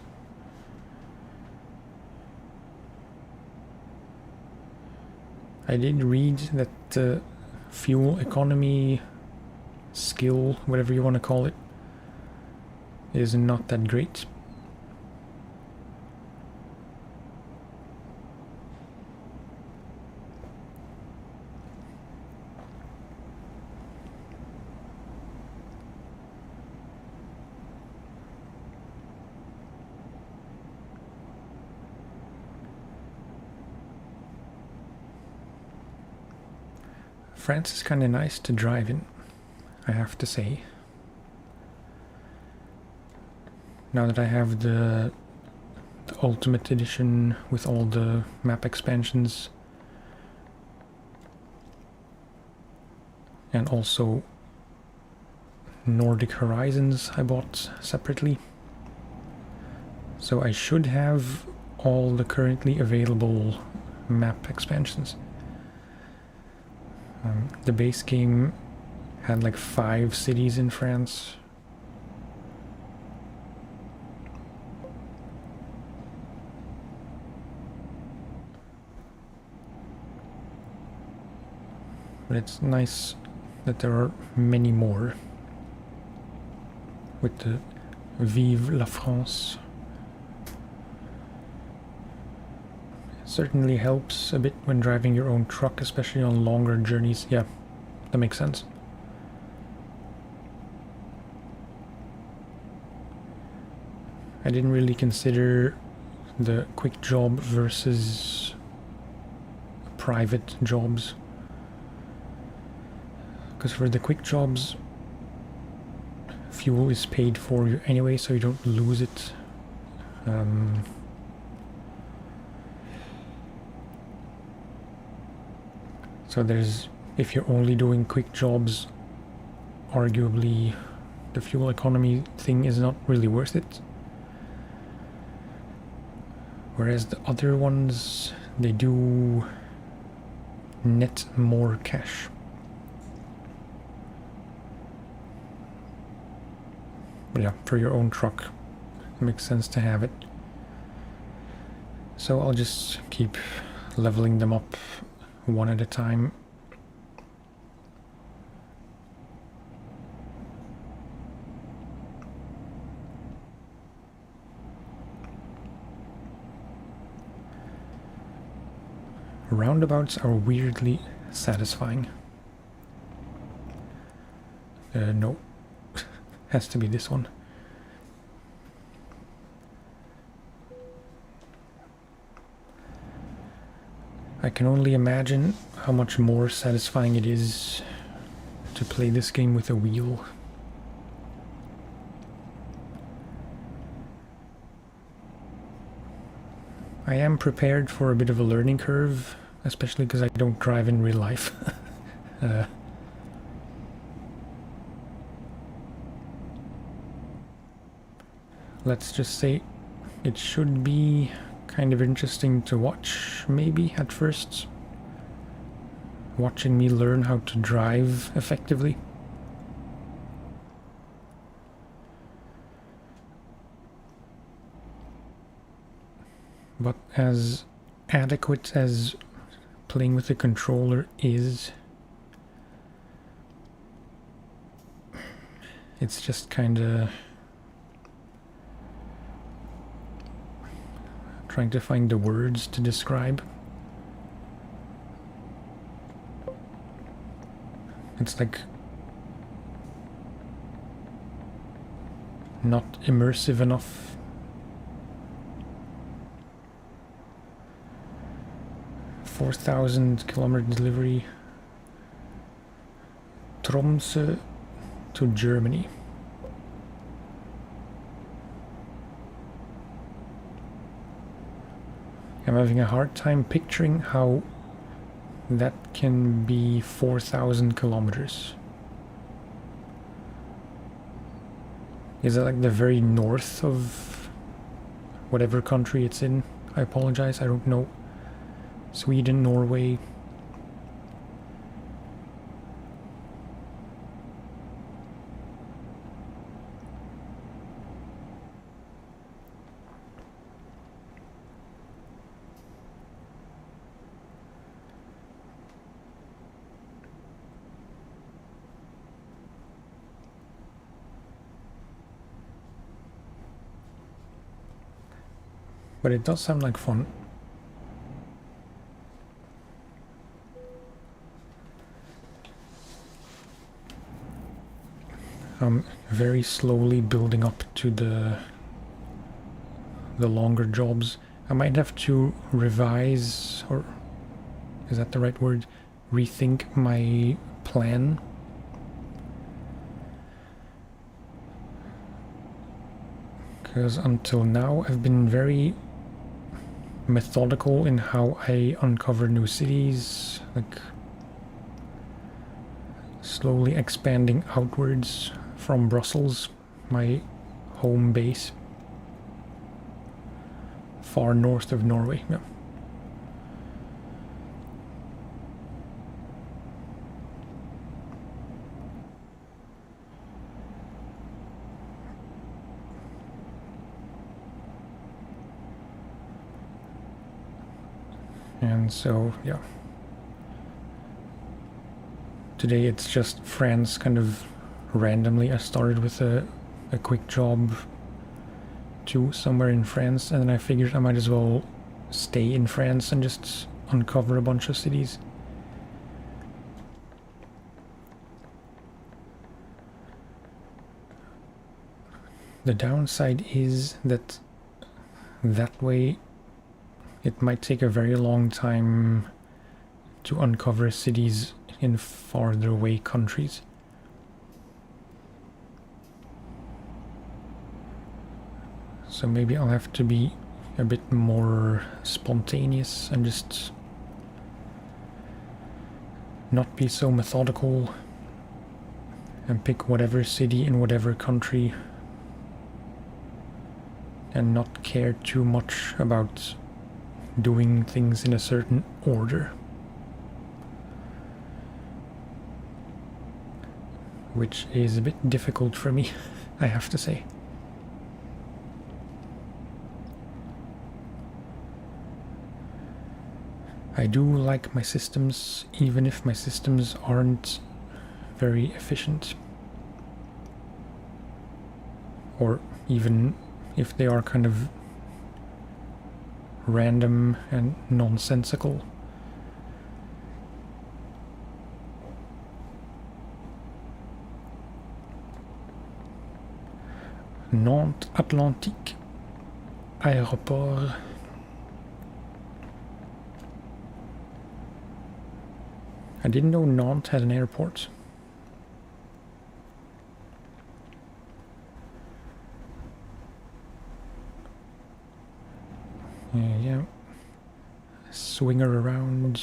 I did read that the fuel economy skill, whatever you want to call it, is not that great. France is kind of nice to drive in, I have to say. now that I have the Ultimate Edition with all the map expansions, and also Nordic Horizons I bought separately. So I should have all the currently available map expansions. The base game had like 5 cities in France. But it's nice that there are many more with the Vive La France. It certainly helps a bit when driving your own truck, especially on longer journeys. Yeah, that makes sense. I didn't really consider the quick job versus private jobs. Because for the quick jobs, fuel is paid for you anyway, so you don't lose it. So there's, if you're only doing quick jobs, arguably the fuel economy thing is not really worth it. Whereas the other ones, they do net more cash. But yeah, for your own truck, it makes sense to have it. So I'll just keep leveling them up one at a time. Roundabouts are weirdly satisfying. No. Has to be this one. I can only imagine how much more satisfying it is to play this game with a wheel. I am prepared for a bit of a learning curve, especially because I don't drive in real life. Let's just say it should be kind of interesting to watch, maybe, at first. Watching me learn how to drive effectively. But as adequate as playing with the controller is, it's just kinda trying to find the words to describe. It's like not immersive enough. $4,000 delivery. Tromsø to Germany. I'm having a hard time picturing how that can be 4,000 kilometers. Is it like the very north of whatever country it's in? I apologize, I don't know. Sweden, Norway. But it does sound like fun. I'm very slowly building up to the longer jobs. I might have to revise, or is that the right word? Rethink my plan. Because until now I've been very methodical in how I uncover new cities, like slowly expanding outwards from Brussels, my home base, far north of Norway. Yeah. And so, yeah. Today it's just France, kind of randomly. I started with a quick job too, somewhere in France, and then I figured I might as well stay in France and just uncover a bunch of cities. The downside is that way it might take a very long time to uncover cities in farther away countries. So maybe I'll have to be a bit more spontaneous and just not be so methodical and pick whatever city in whatever country and not care too much about doing things in a certain order. Which is a bit difficult for me, I have to say. I do like my systems, even if my systems aren't very efficient. Or even if they are kind of random and nonsensical. Nantes Atlantique, aéroport. I didn't know Nantes had an airport. Yeah. Swinger around.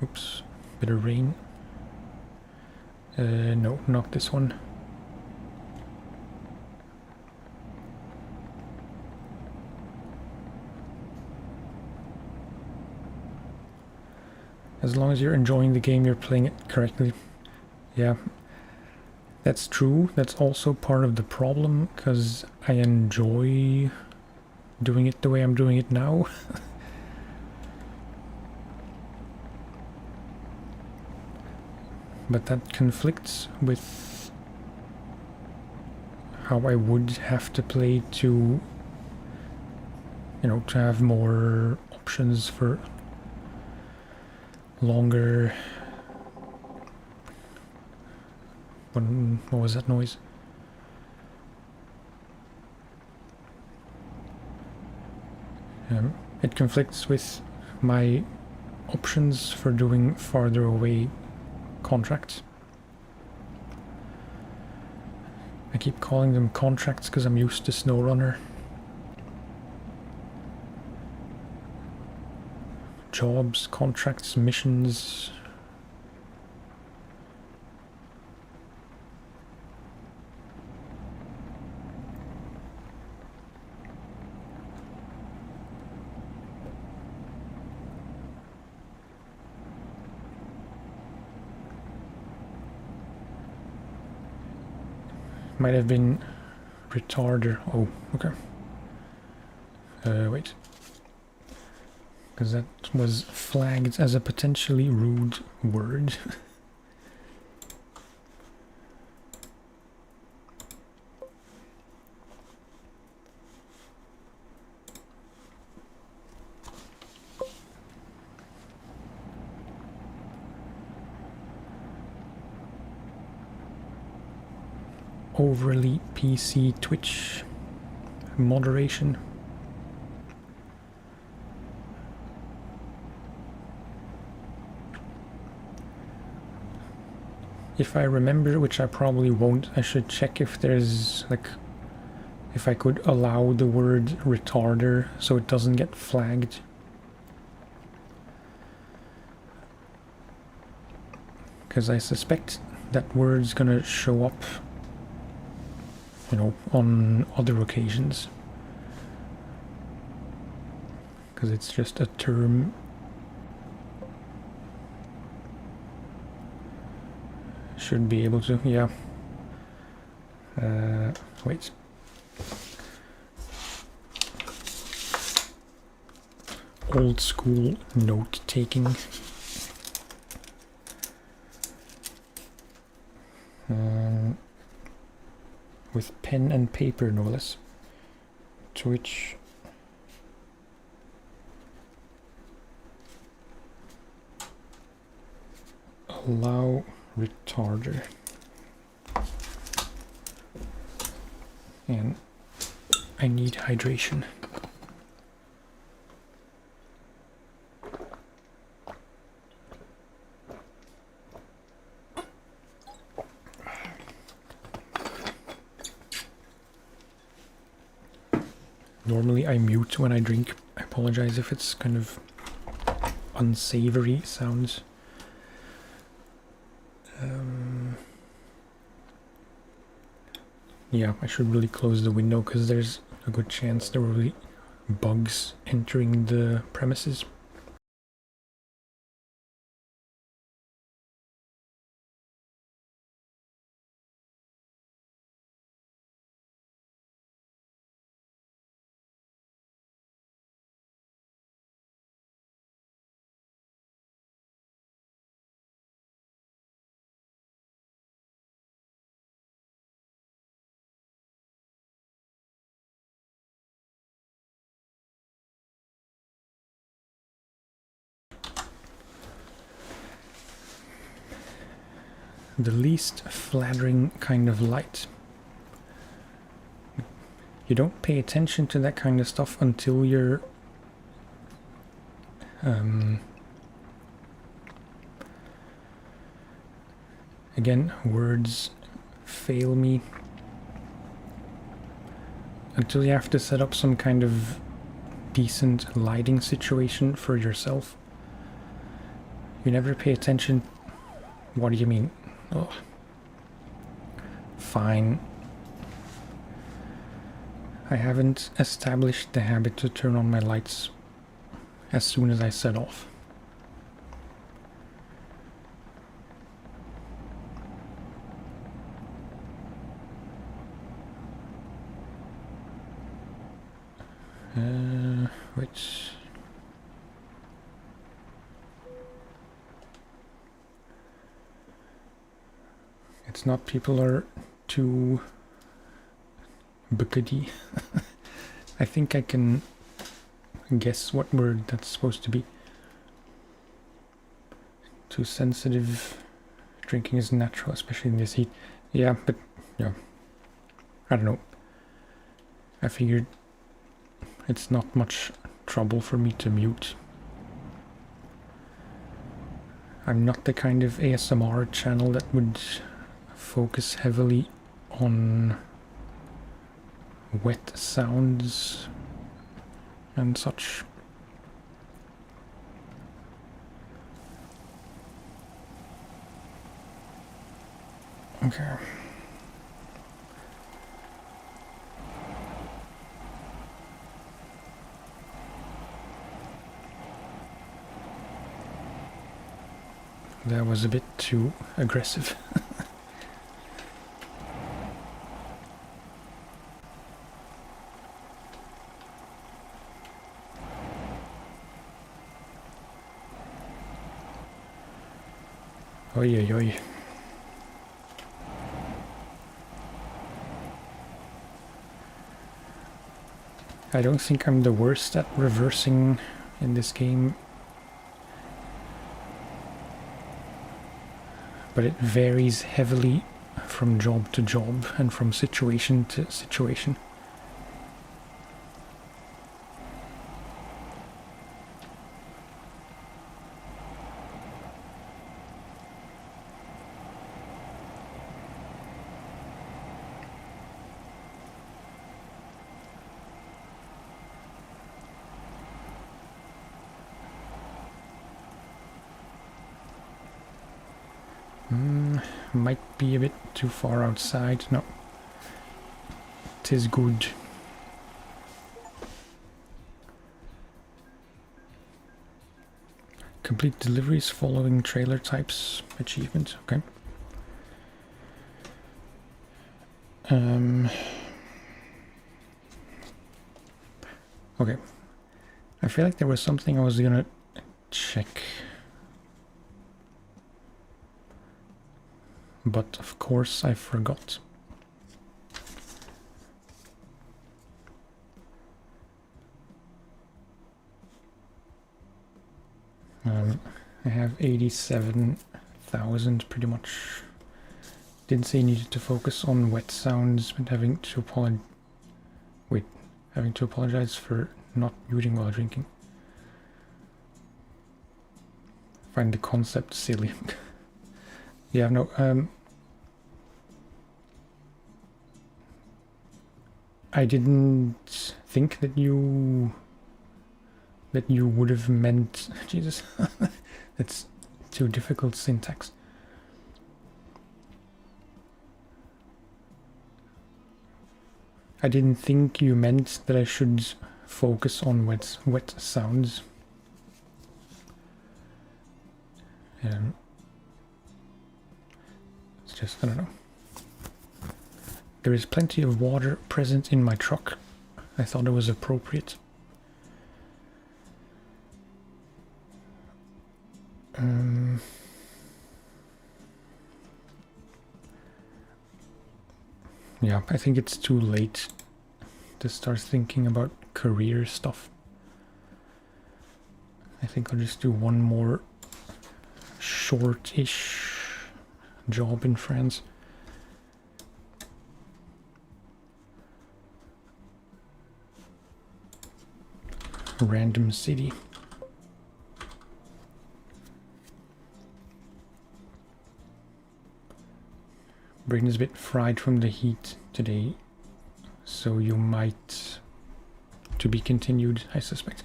Oops, bit of rain. No, not this one. As long as you're enjoying the game, you're playing it correctly. Yeah, that's true. That's also part of the problem, because I enjoy doing it the way I'm doing it now. But that conflicts with how I would have to play to, you know, to have more options for longer. What was that noise? It conflicts with my options for doing farther away contracts. I keep calling them contracts because I'm used to SnowRunner. Jobs, contracts, missions. Might have been retarder. Oh, okay. Wait. Because that was flagged as a potentially rude word. Overly PC Twitch moderation. If I remember, which I probably won't, I should check if there's like if I could allow the word retarder so it doesn't get flagged. Because I suspect that word's gonna show up, you know, on other occasions. Because it's just a term. Should be able to, yeah. Wait. Old school note taking. With pen and paper, no less. To which allow retarder. And I need hydration. Normally I mute when I drink. I apologize if it's kind of unsavory sounds. Yeah, I should really close the window because there's a good chance there will be bugs entering the premises. The least flattering kind of light. You don't pay attention to that kind of stuff until you're again, words fail me. Until you have to set up some kind of decent lighting situation for yourself. You never pay attention. What do you mean? Oh. Fine. I haven't established the habit to turn on my lights as soon as I set off. Which... It's not people are too buckety. I think I can guess what word that's supposed to be. Too sensitive. Drinking is natural, especially in this heat. Yeah, but yeah. I don't know. I figured it's not much trouble for me to mute. I'm not the kind of ASMR channel that would focus heavily on wet sounds and such. Okay. That was a bit too aggressive. Oi, oi, oi. I don't think I'm the worst at reversing in this game. But it varies heavily from job to job and from situation to situation. might be a bit too far outside. No. 'Tis good. Complete deliveries following trailer types achievement. Okay. Okay. I feel like there was something I was gonna check. But of course I forgot. I have 87,000 pretty much. Didn't say you needed to focus on wet sounds, but having to apologize for not muting while drinking. Find the concept silly. Yeah, no, I didn't think that you would have meant, Jesus, that's too difficult syntax. I didn't think you meant that I should focus on wet sounds. It's just, I don't know. There is plenty of water present in my truck. I thought it was appropriate. Yeah, I think it's too late to start thinking about career stuff. I think I'll just do one more short-ish job in France. Random city. Brain is a bit fried from the heat today, so you might, to be continued, I suspect.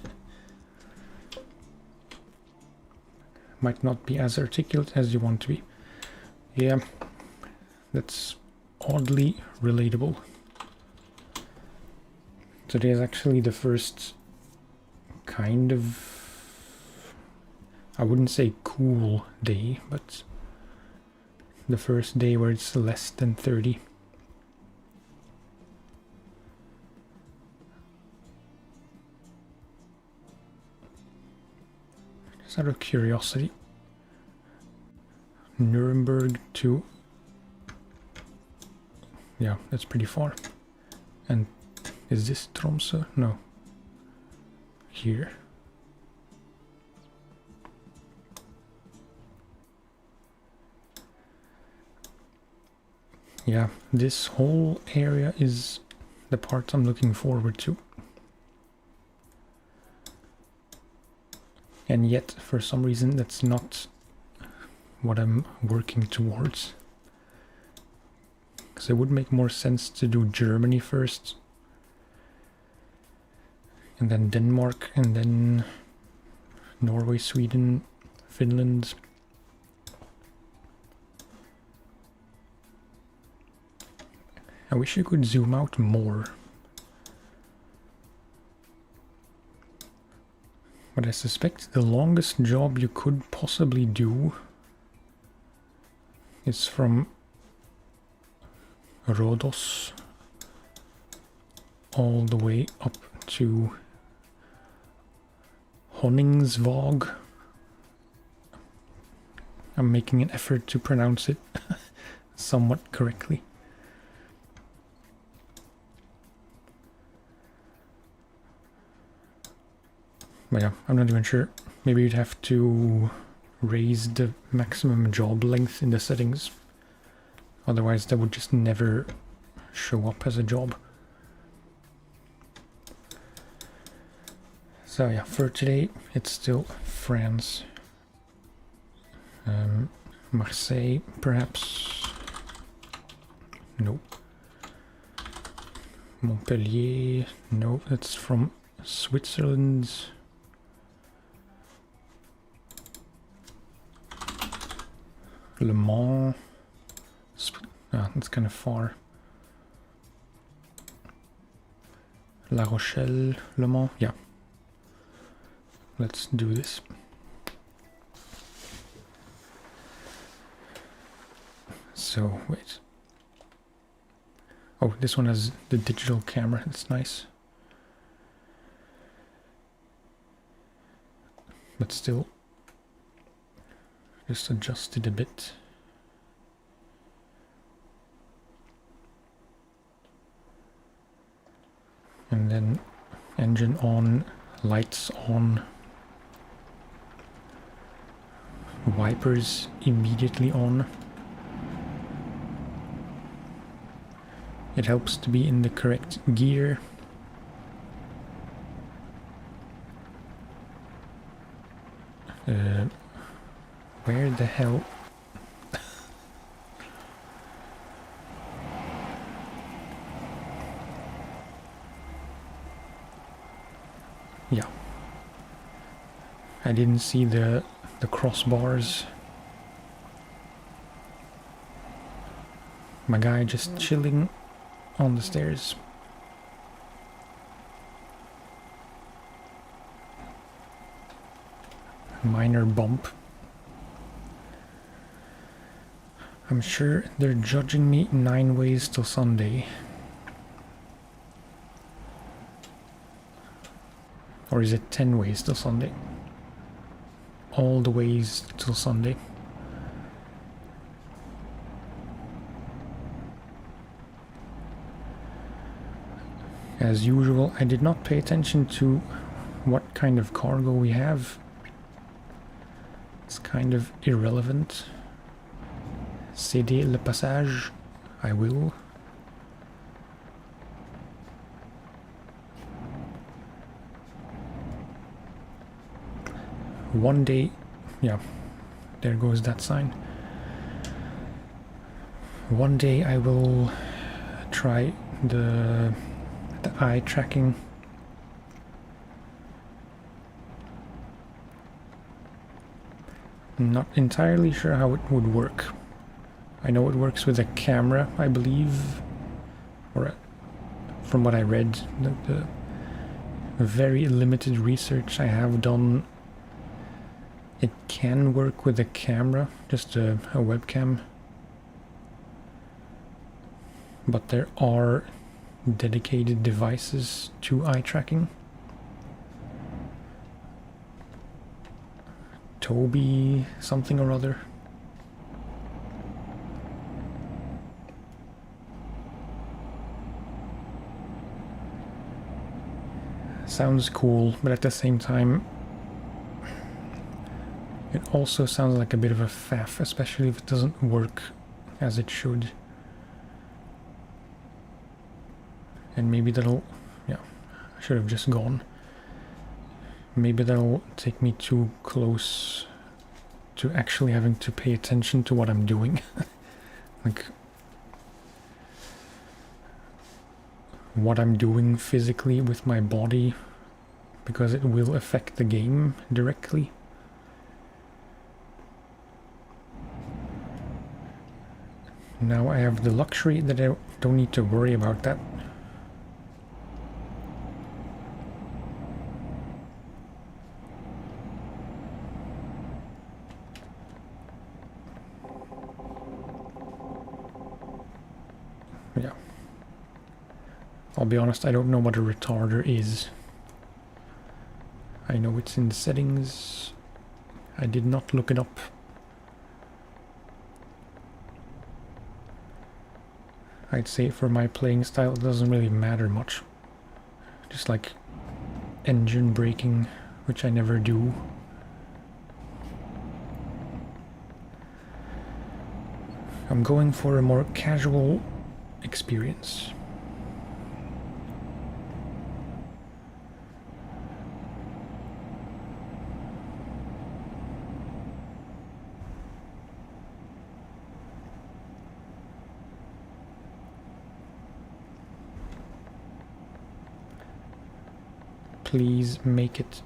Might not be as articulate as you want to be. Yeah, that's oddly relatable. Today is actually the first kind of, I wouldn't say cool day, but the first day where it's less than 30. Just out of curiosity, Nuremberg to, yeah, that's pretty far. And is this Tromsø? No. Here. Yeah, this whole area is the part I'm looking forward to. And yet, for some reason, that's not what I'm working towards. Because it would make more sense to do Germany first. And then Denmark, and then Norway, Sweden, Finland. I wish you could zoom out more. But I suspect the longest job you could possibly do is from Rhodos all the way up to Honningsvåg. I'm making an effort to pronounce it somewhat correctly. But yeah, I'm not even sure. Maybe you'd have to raise the maximum job length in the settings. Otherwise, that would just never show up as a job. So yeah, for today, it's still France. Marseille, perhaps. Nope. Montpellier, no, that's from Switzerland. Le Mans, Ah, that's kind of far. La Rochelle, Le Mans, yeah. Let's do this. So, wait. Oh, this one has the digital camera, that's nice. But still, just adjust it a bit. And then engine on, lights on, wipers immediately on. It helps to be in the correct gear. Where the hell? Yeah. I didn't see the crossbars. My guy just chilling on the stairs. Minor bump. I'm sure they're judging me 9 ways till Sunday. Or is it 10 ways till Sunday? All the ways till Sunday. As usual, I did not pay attention to what kind of cargo we have. It's kind of irrelevant. Céder le passage, I will. One day, yeah, there goes that sign. One day I will try the eye tracking. Not entirely sure how it would work. I know it works with a camera, I believe, or from what I read, the very limited research I have done, it can work with a camera, just a webcam, but there are dedicated devices to eye tracking. Toby something or other. Sounds cool, but at the same time it also sounds like a bit of a faff, especially if it doesn't work as it should. And maybe that'll, yeah, I should have just gone. Maybe that'll take me too close to actually having to pay attention to what I'm doing. Like, what I'm doing physically with my body, because it will affect the game directly. Now I have the luxury that I don't need to worry about that. Yeah. I'll be honest, I don't know what a retarder is. I know it's in the settings. I did not look it up. I'd say for my playing style it doesn't really matter much. Just like engine braking, which I never do. I'm going for a more casual experience. Please make it.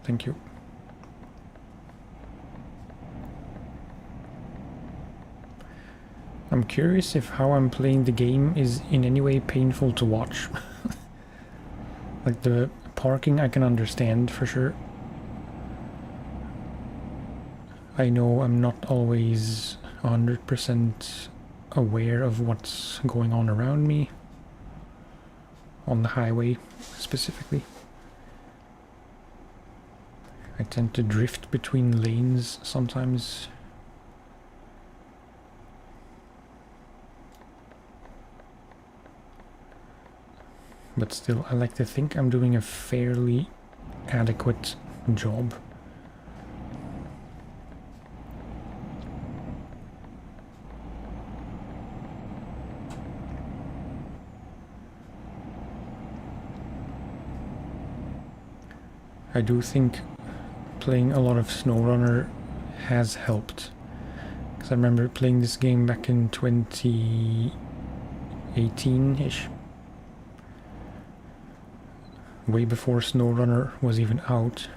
Thank you. I'm curious if how I'm playing the game is in any way painful to watch. Like the parking I can understand for sure. I know I'm not always 100% aware of what's going on around me. On the highway, specifically. I tend to drift between lanes sometimes. But still, I like to think I'm doing a fairly adequate job. I do think playing a lot of SnowRunner has helped. Because I remember playing this game back in 2018-ish. Way before SnowRunner was even out.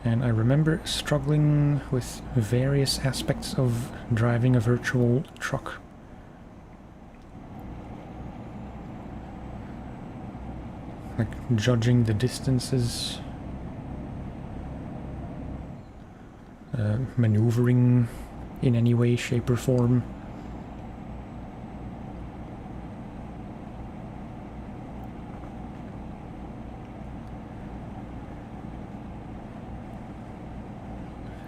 And I remember struggling with various aspects of driving a virtual truck. Like judging the distances, maneuvering in any way, shape or form.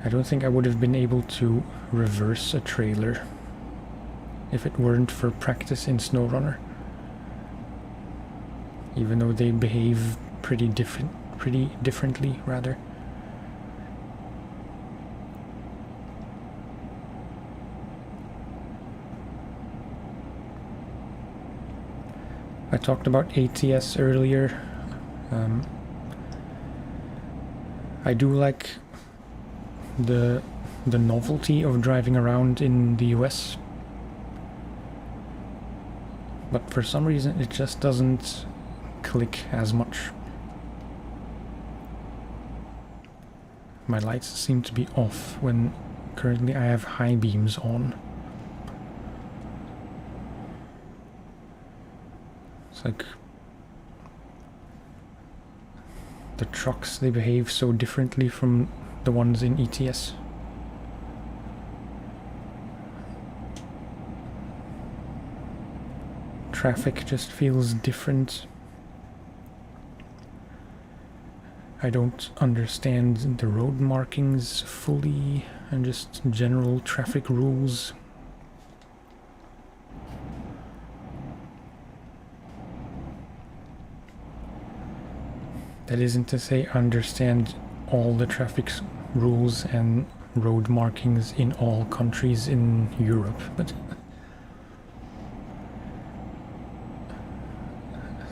I don't think I would have been able to reverse a trailer if it weren't for practice in SnowRunner. Even though they behave pretty differently, rather. I talked about ATS earlier. I do like the novelty of driving around in the US, but for some reason it just doesn't click as much. My lights seem to be off when currently I have high beams on. It's like the trucks, they behave so differently from the ones in ETS. Traffic just feels different. I don't understand the road markings fully, and just general traffic rules. That isn't to say I understand all the traffic rules and road markings in all countries in Europe, but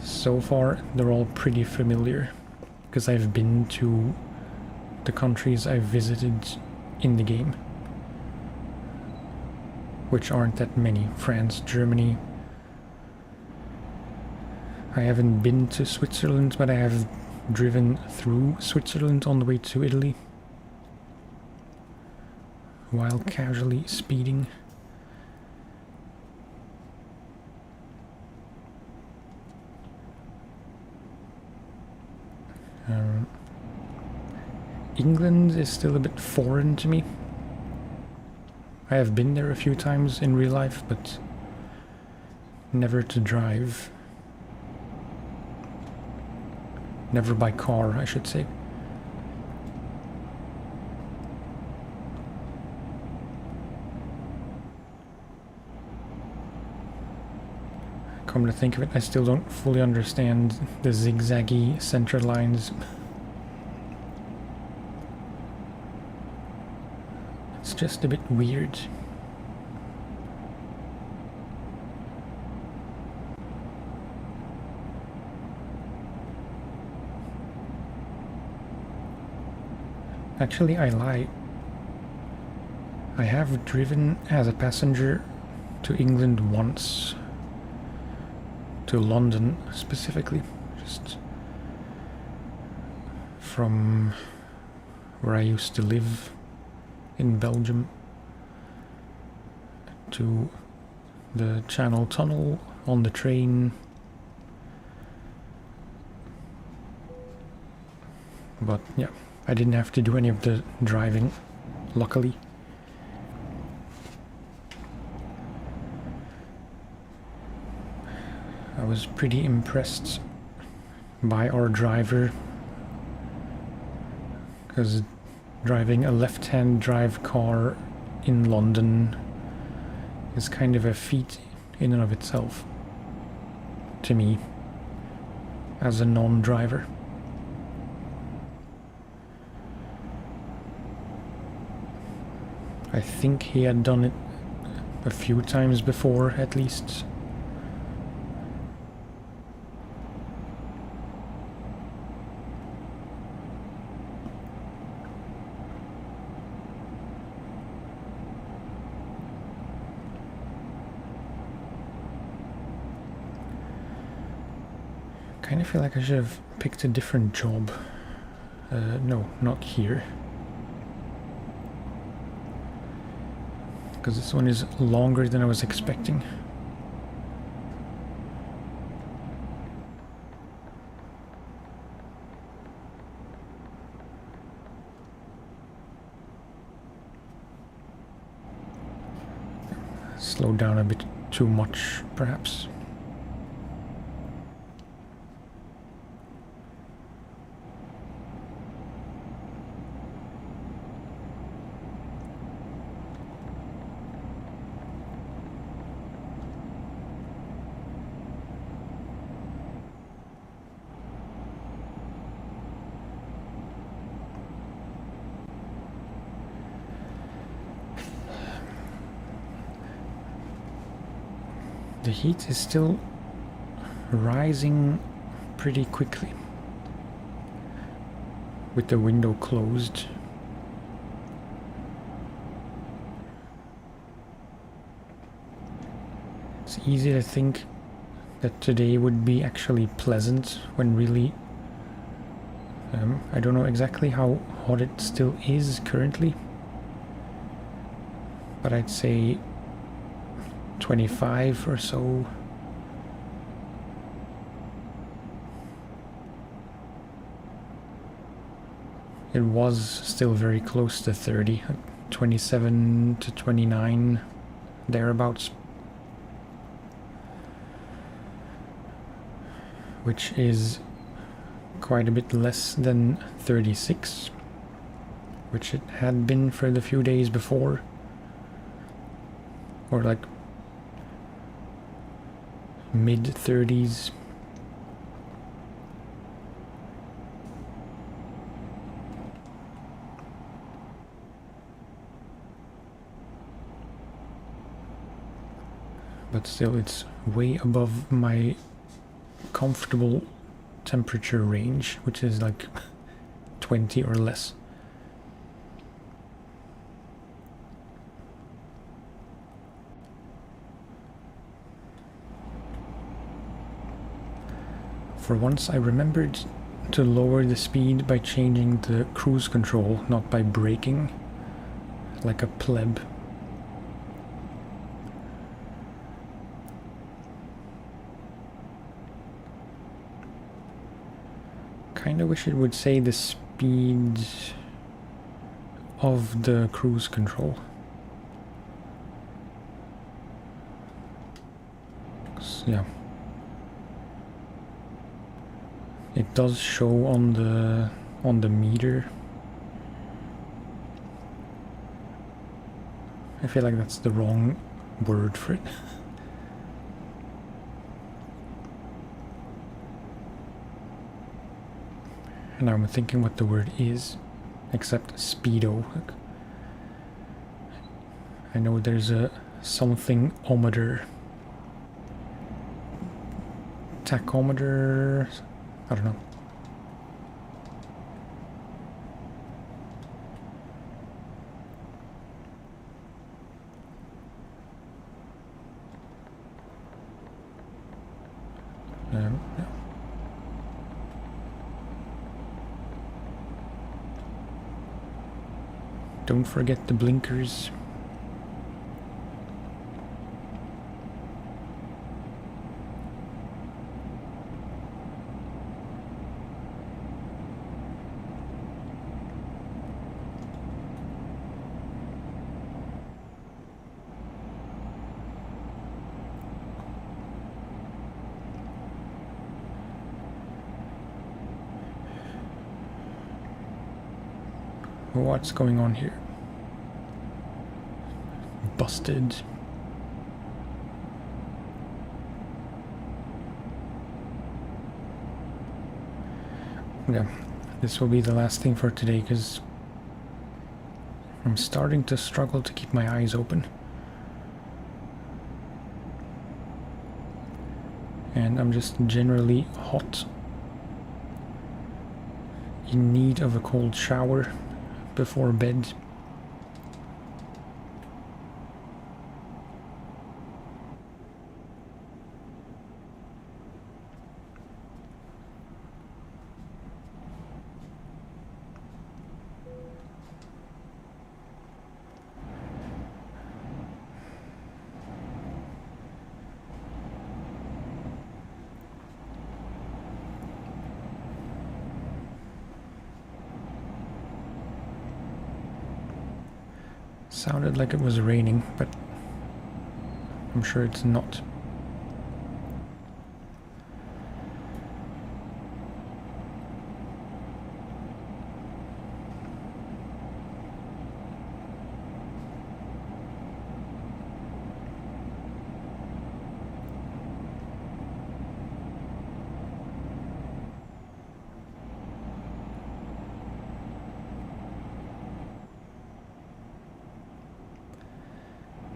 so far they're all pretty familiar, because I've been to the countries I've visited in the game, which aren't that many. France, Germany. I haven't been to Switzerland, but I have driven through Switzerland on the way to Italy while casually speeding. England is still a bit foreign to me. I have been there a few times in real life, but never to drive. Never by car, I should say. Come to think of it, I still don't fully understand the zigzaggy center lines. It's just a bit weird. Actually, I lie. I have driven as a passenger to England once. To London, specifically. Just from where I used to live in Belgium. to the Channel Tunnel on the train. But yeah, I didn't have to do any of the driving, luckily. I was pretty impressed by our driver, because driving a left-hand drive car in London is kind of a feat in and of itself, to me, as a non-driver. I think he had done it a few times before, at least. Kind of feel like I should have picked a different job. No, not here. Because this one is longer than I was expecting. Slowed down a bit too much, perhaps. The heat is still rising pretty quickly with the window closed. It's easy to think that today would be actually pleasant when really I don't know exactly how hot it still is currently, but I'd say 25 or so. It was still very close to 30, 27 to 29, thereabouts. Which is quite a bit less than 36, which it had been for the few days before. Or like mid-30s. But still, it's way above my comfortable temperature range, which is like 20 or less. For once, I remembered to lower the speed by changing the cruise control, not by braking like a pleb. Kinda wish it would say the speed of the cruise control. Yeah. It does show on the meter. I feel like that's the wrong word for it. And I'm thinking what the word is, except speedo. I know there's a something-ometer. Tachometer. I don't know. No. Don't forget the blinkers. What's going on here? Busted. Yeah, this will be the last thing for today because I'm starting to struggle to keep my eyes open. And I'm just generally hot, in need of a cold shower before bed. Sounded like it was raining, but I'm sure it's not.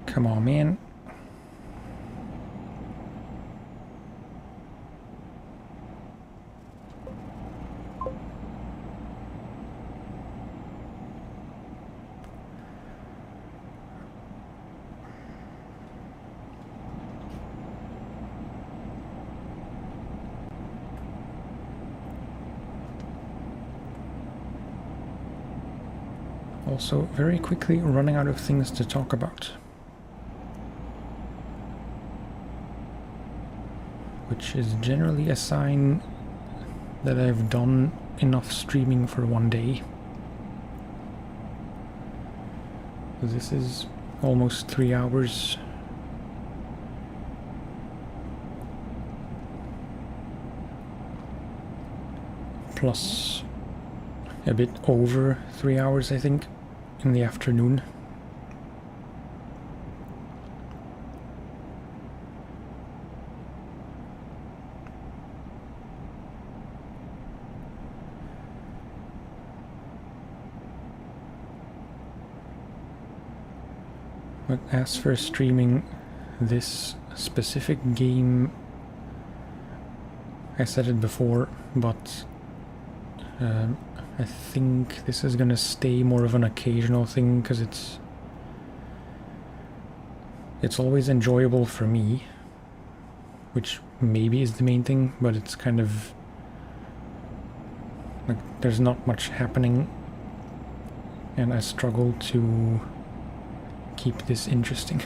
Come on, man. Also, very quickly running out of things to talk about. Which is generally a sign that I've done enough streaming for one day. This is almost 3 hours. Plus a bit over 3 hours, I think, in the afternoon. But as for streaming this specific game, I said it before, but I think this is gonna stay more of an occasional thing because it's always enjoyable for me, which maybe is the main thing, but it's kind of like there's not much happening and I struggle to keep this interesting.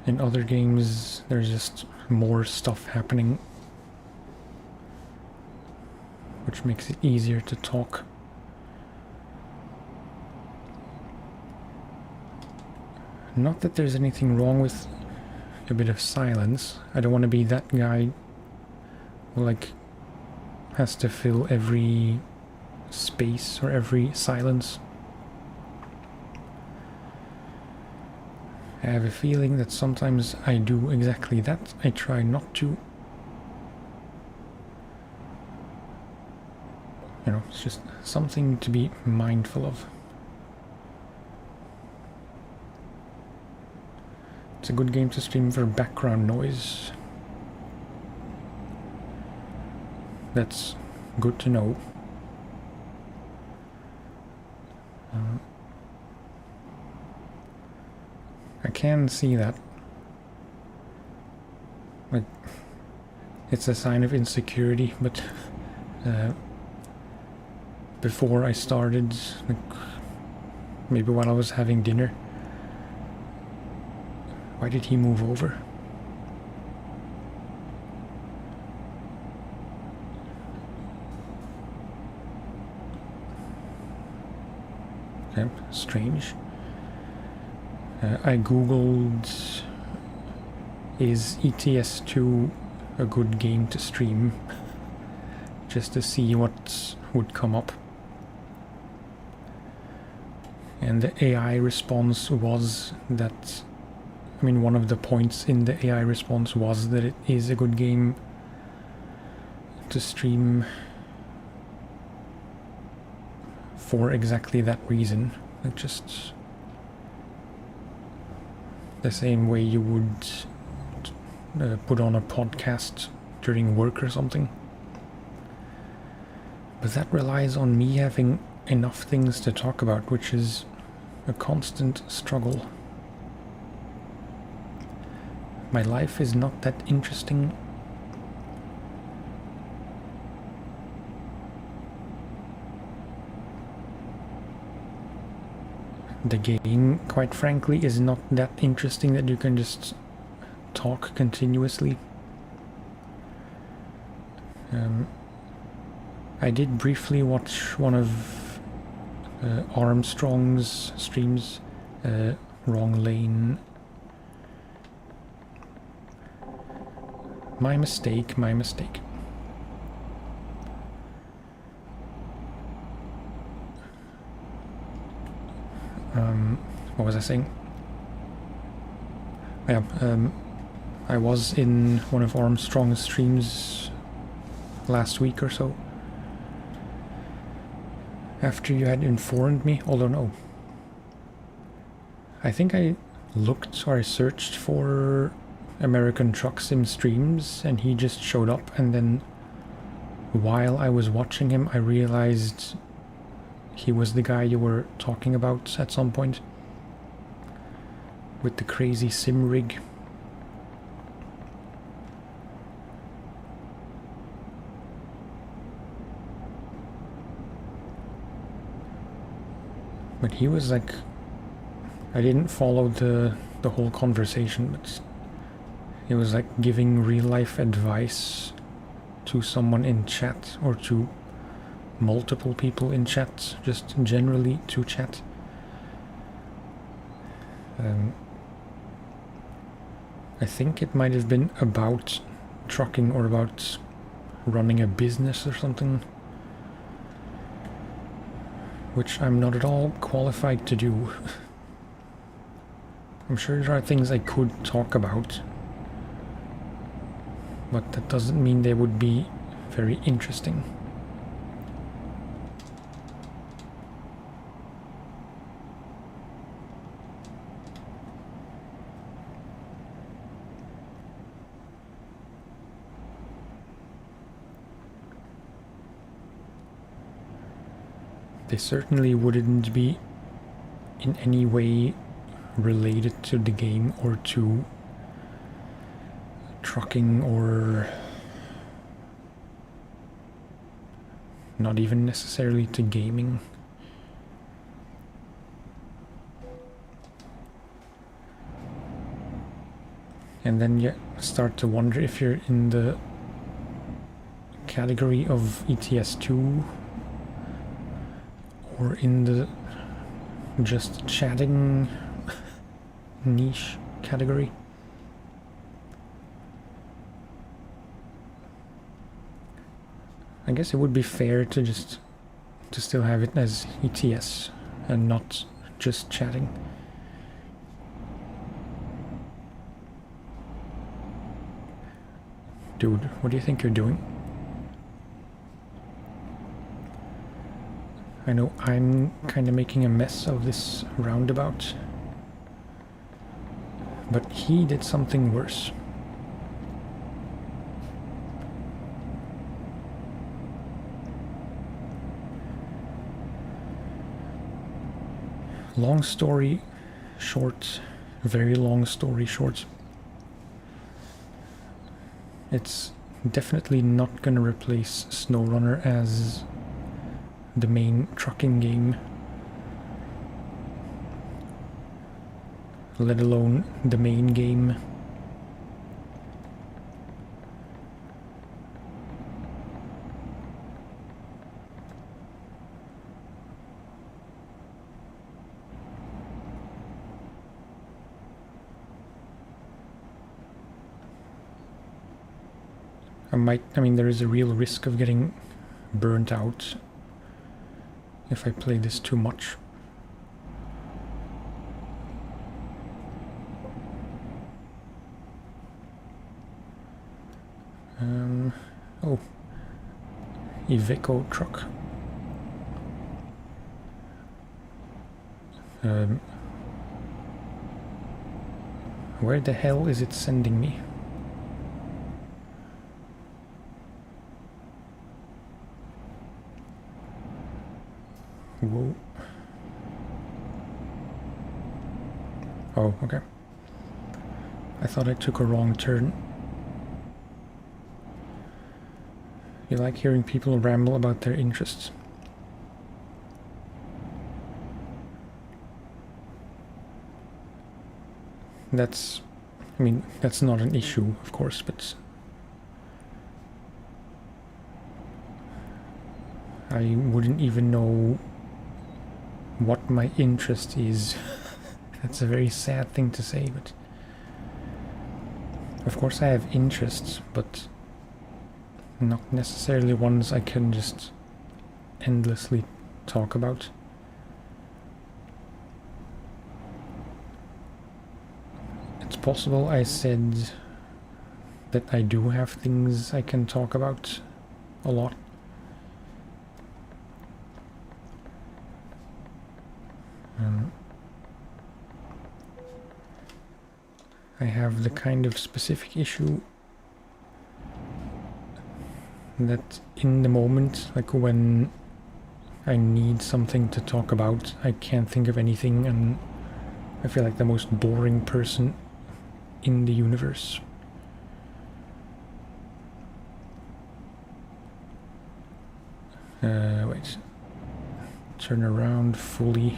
In other games, there's just more stuff happening, which makes it easier to talk. Not that there's anything wrong with a bit of silence. I don't want to be that guy who like has to fill every space or every silence. I have a feeling that sometimes I do exactly that. I try not to. You know, it's just something to be mindful of. It's a good game to stream for background noise. That's good to know. I can see that. Like, it's a sign of insecurity, but before I started, like, maybe while I was having dinner. Why did he move over? Okay, strange. I googled, is ETS2 a good game to stream? Which just to see what would come up. And the AI response was that, I mean, one of the points in the AI response was that it is a good game to stream for exactly that reason. Like just the same way you would put on a podcast during work or something. But that relies on me having enough things to talk about, which is a constant struggle. My life is not that interesting. The game, quite frankly, is not that interesting that you can just talk continuously. I did briefly watch one of Armstrong's streams, Wrong Lane. My mistake, my mistake. What was I saying? Yeah, I was in one of Armstrong's streams last week or so. After you had informed me, although no. I think I looked or I searched for American Truck Sim streams and he just showed up, and then while I was watching him I realized he was the guy you were talking about at some point with the crazy sim rig. But he was like, I didn't follow the whole conversation, but he was like giving real life advice to someone in chat, or to multiple people in chat, just generally to chat. I think it might have been about trucking or about running a business or something, which I'm not at all qualified to do. I'm sure there are things I could talk about, but that doesn't mean they would be very interesting. They certainly wouldn't be in any way related to the game or to trucking, or not even necessarily to gaming. And then you start to wonder if you're in the category of ETS2 or in the just chatting niche category. I guess it would be fair to still have it as ETS and not just chatting. Dude, what do you think you're doing? I know I'm kind of making a mess of this roundabout, but he did something worse. Long story short, very long story short. It's definitely not gonna replace SnowRunner as the main trucking game, let alone the main game. I mean, there is a real risk of getting burnt out if I play this too much. Oh, Iveco truck. Where the hell is it sending me? Whoa. Oh, okay. I thought I took a wrong turn. You like hearing people ramble about their interests. That's, I mean, that's not an issue, of course, but I wouldn't even know what my interest is. That's a very sad thing to say, but of course I have interests, but not necessarily ones I can just endlessly talk about. It's possible I said that I do have things I can talk about a lot. I have the kind of specific issue that in the moment, like when I need something to talk about, I can't think of anything, and I feel like the most boring person in the universe. Wait. Turn around fully.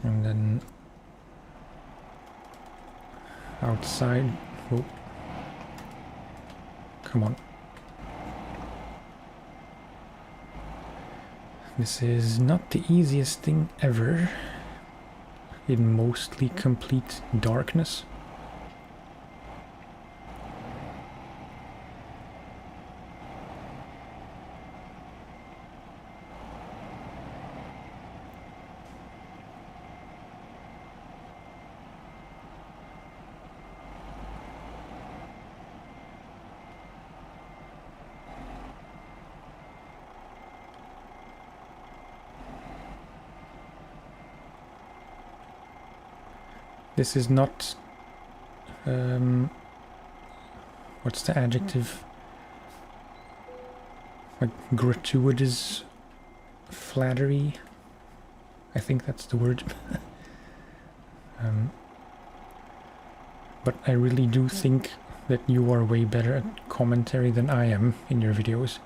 And then outside. Oh. Come on. This is not the easiest thing ever in mostly complete darkness. This is not, what's the adjective? Like gratuitous flattery? I think that's the word. But I really do think that you are way better at commentary than I am in your videos.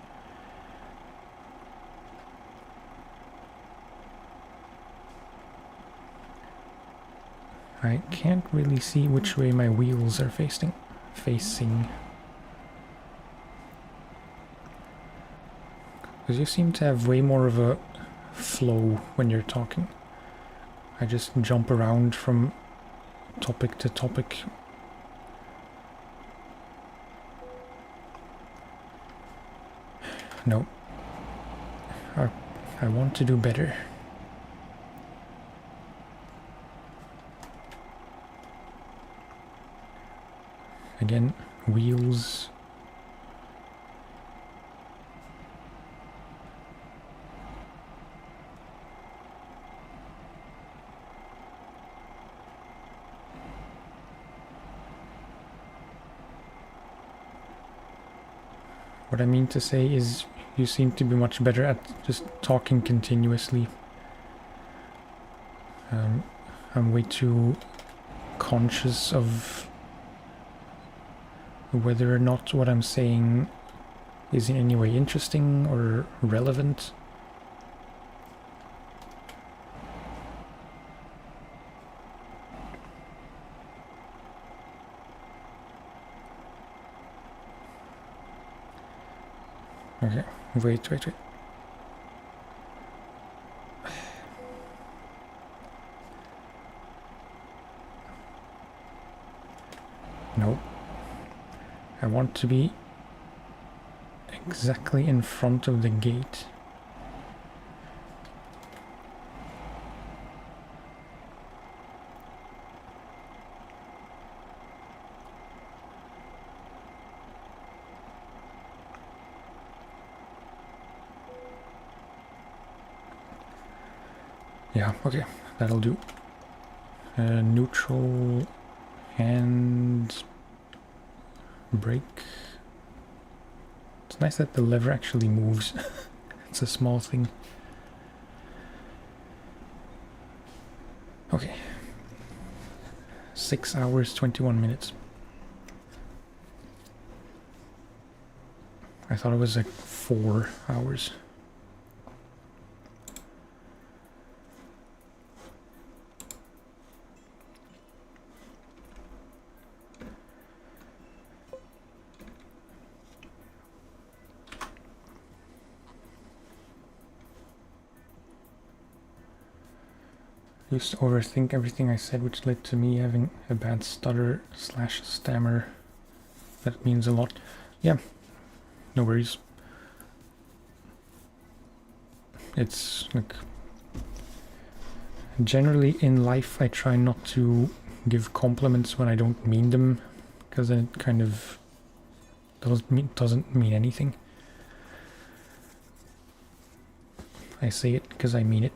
I can't really see which way my wheels are facing. Because you seem to have way more of a flow when you're talking. I just jump around from topic to topic. No. I want to do better. Again, wheels. What I mean to say is you seem to be much better at just talking continuously. I'm way too conscious of whether or not what I'm saying is in any way interesting or relevant. Okay, wait. No. I want to be exactly in front of the gate. Yeah, okay, that'll do. Neutral and brake. It's nice that the lever actually moves. It's a small thing. Okay. 6 hours, 21 minutes. I thought it was like 4 hours. I used to overthink everything I said, which led to me having a bad stutter / stammer. That means a lot. Yeah, no worries. It's like, generally in life I try not to give compliments when I don't mean them, because then it kind of doesn't mean anything. I say it because I mean it.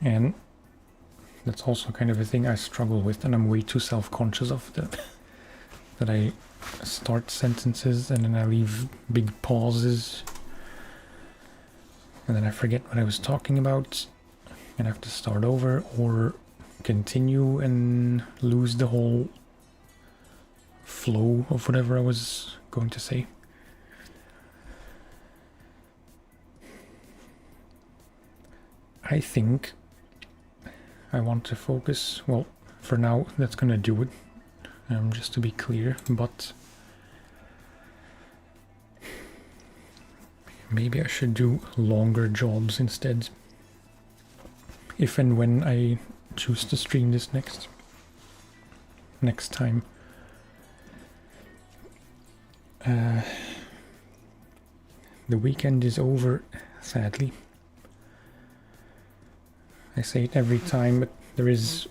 And that's also kind of a thing I struggle with, and I'm way too self-conscious of that I start sentences and then I leave big pauses, and then I forget what I was talking about and have to start over or continue and lose the whole flow of whatever I was going to say. I think I want to focus, well, for now that's gonna do it, just to be clear, but maybe I should do longer jobs instead, if and when I choose to stream this next time. The weekend is over, sadly. I say it every time, but there is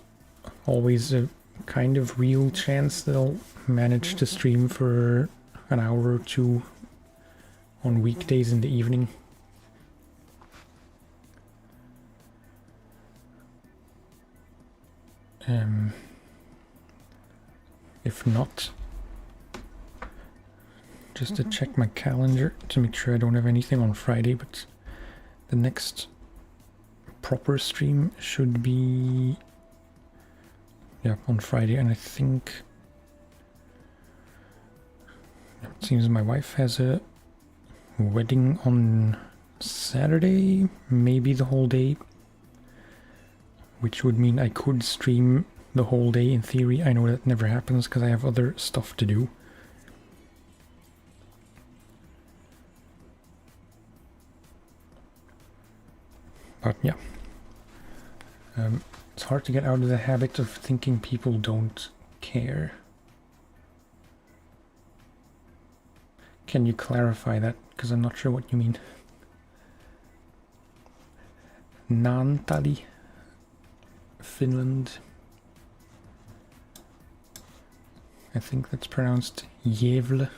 always a kind of real chance that I'll manage to stream for an hour or two on weekdays in the evening. If not, just to check my calendar to make sure I don't have anything on Friday, but the next proper stream should be, yeah, on Friday, and I think it seems my wife has a wedding on Saturday, maybe the whole day, which would mean I could stream the whole day in theory. I know that never happens because I have other stuff to do. But yeah, it's hard to get out of the habit of thinking people don't care. Can you clarify that? Because I'm not sure what you mean. Nantes, Finland. I think that's pronounced Havre.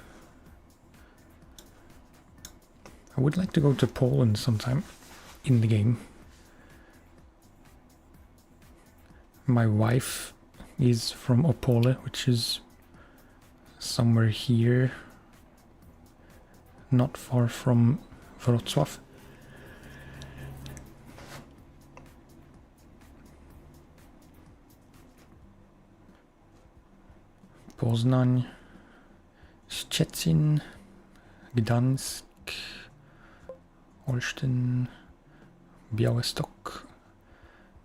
I would like to go to Poland sometime in the game. My wife is from Opole, which is somewhere here, not far from Wrocław. Poznań, Szczecin, Gdańsk, Olsztyn, Białystok,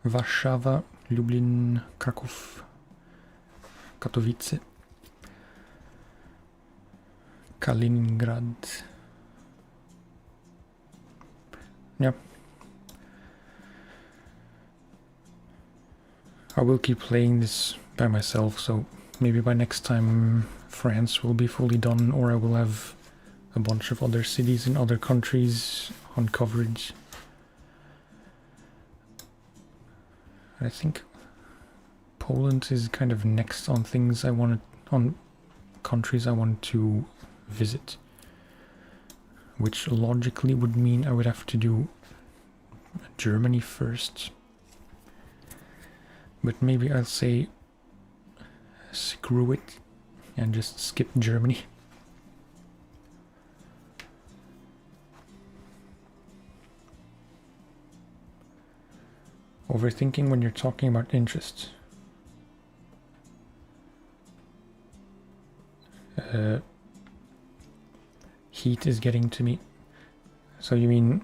Warszawa, Lublin, Kraków, Katowice, Kaliningrad. Yeah. I will keep playing this by myself, so maybe by next time France will be fully done, or I will have a bunch of other cities in other countries on coverage. I think Poland is kind of next on things I wanted, on countries I want to visit, which logically would mean I would have to do Germany first. But maybe I'll say screw it and just skip Germany. Overthinking when you're talking about interests. Heat is getting to me. So you mean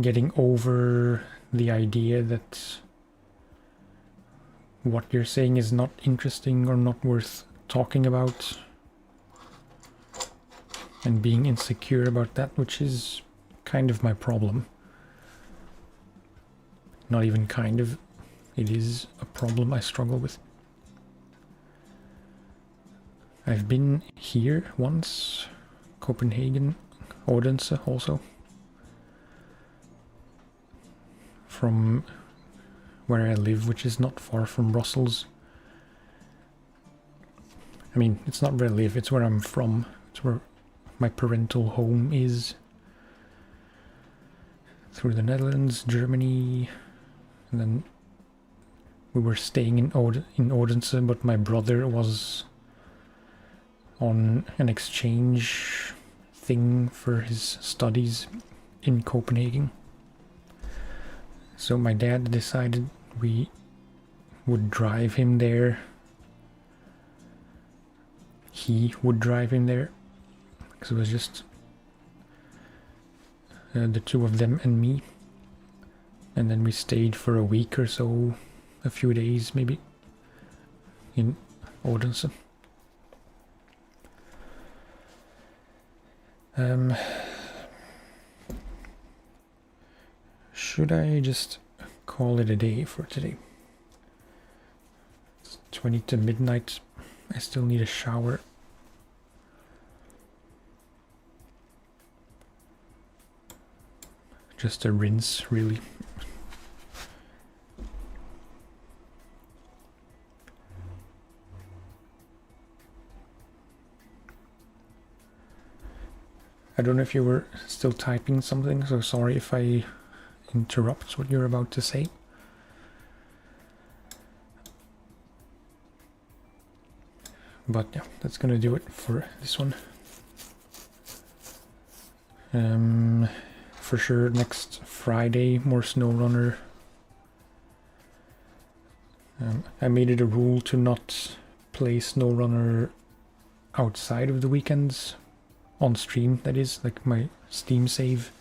getting over the idea that what you're saying is not interesting or not worth talking about, and being insecure about that, which is kind of my problem. Not even kind of, it is a problem I struggle with. I've been here once, Copenhagen, Odense also. From where I live, which is not far from Brussels. I mean, it's not where I live, it's where I'm from. It's where my parental home is. Through the Netherlands, Germany, and then we were staying in Odense, but my brother was on an exchange thing for his studies in Copenhagen. So my dad decided we would drive him there. He would drive him there, because it was just the two of them and me. And then we stayed for a week or so, a few days maybe, in Odense. Should I just call it a day for today? It's 20 to midnight. I still need a shower. Just a rinse, really. I don't know if you were still typing something, so sorry if I interrupt what you're about to say. But yeah, that's gonna do it for this one. For sure next Friday, more SnowRunner. I made it a rule to not play SnowRunner outside of the weekends, on stream that is, like my Steam save.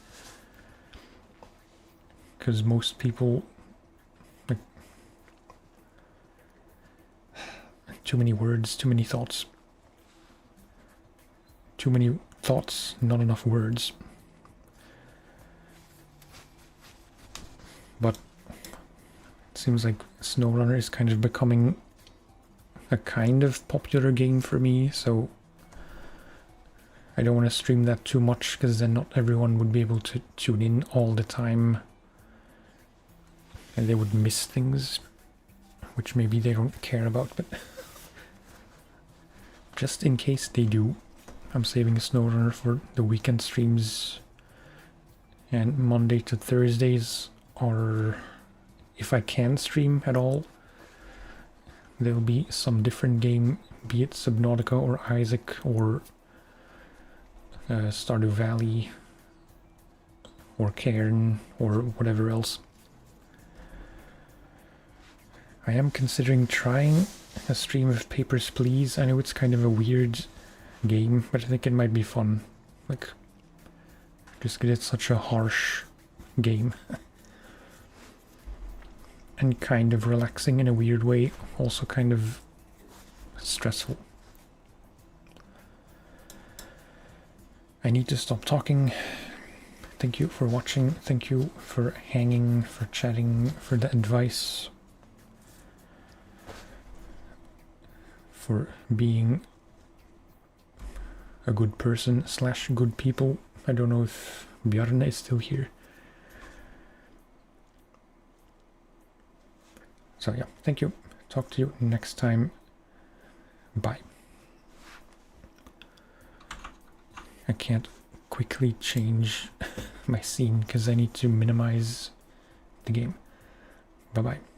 Because most people, like, too many words, too many thoughts. Too many thoughts, not enough words. But it seems like SnowRunner is kind of becoming a kind of popular game for me, so I don't want to stream that too much, because then not everyone would be able to tune in all the time. And they would miss things, which maybe they don't care about, but just in case they do, I'm saving a SnowRunner for the weekend streams, and Monday to Thursdays, or if I can stream at all, there'll be some different game, be it Subnautica or Isaac or Stardew Valley or Cairn or whatever else. I am considering trying a stream of Papers, Please. I know it's kind of a weird game, but I think it might be fun. Like, just because it's such a harsh game. And kind of relaxing in a weird way, also kind of stressful. I need to stop talking. thank you for watching. Thank you for hanging, for chatting, for the advice, for being a good person slash good people. I don't know if Bjarne is still here. So yeah, thank you. Talk to you next time. Bye. I can't quickly change my scene because I need to minimize the game. Bye bye.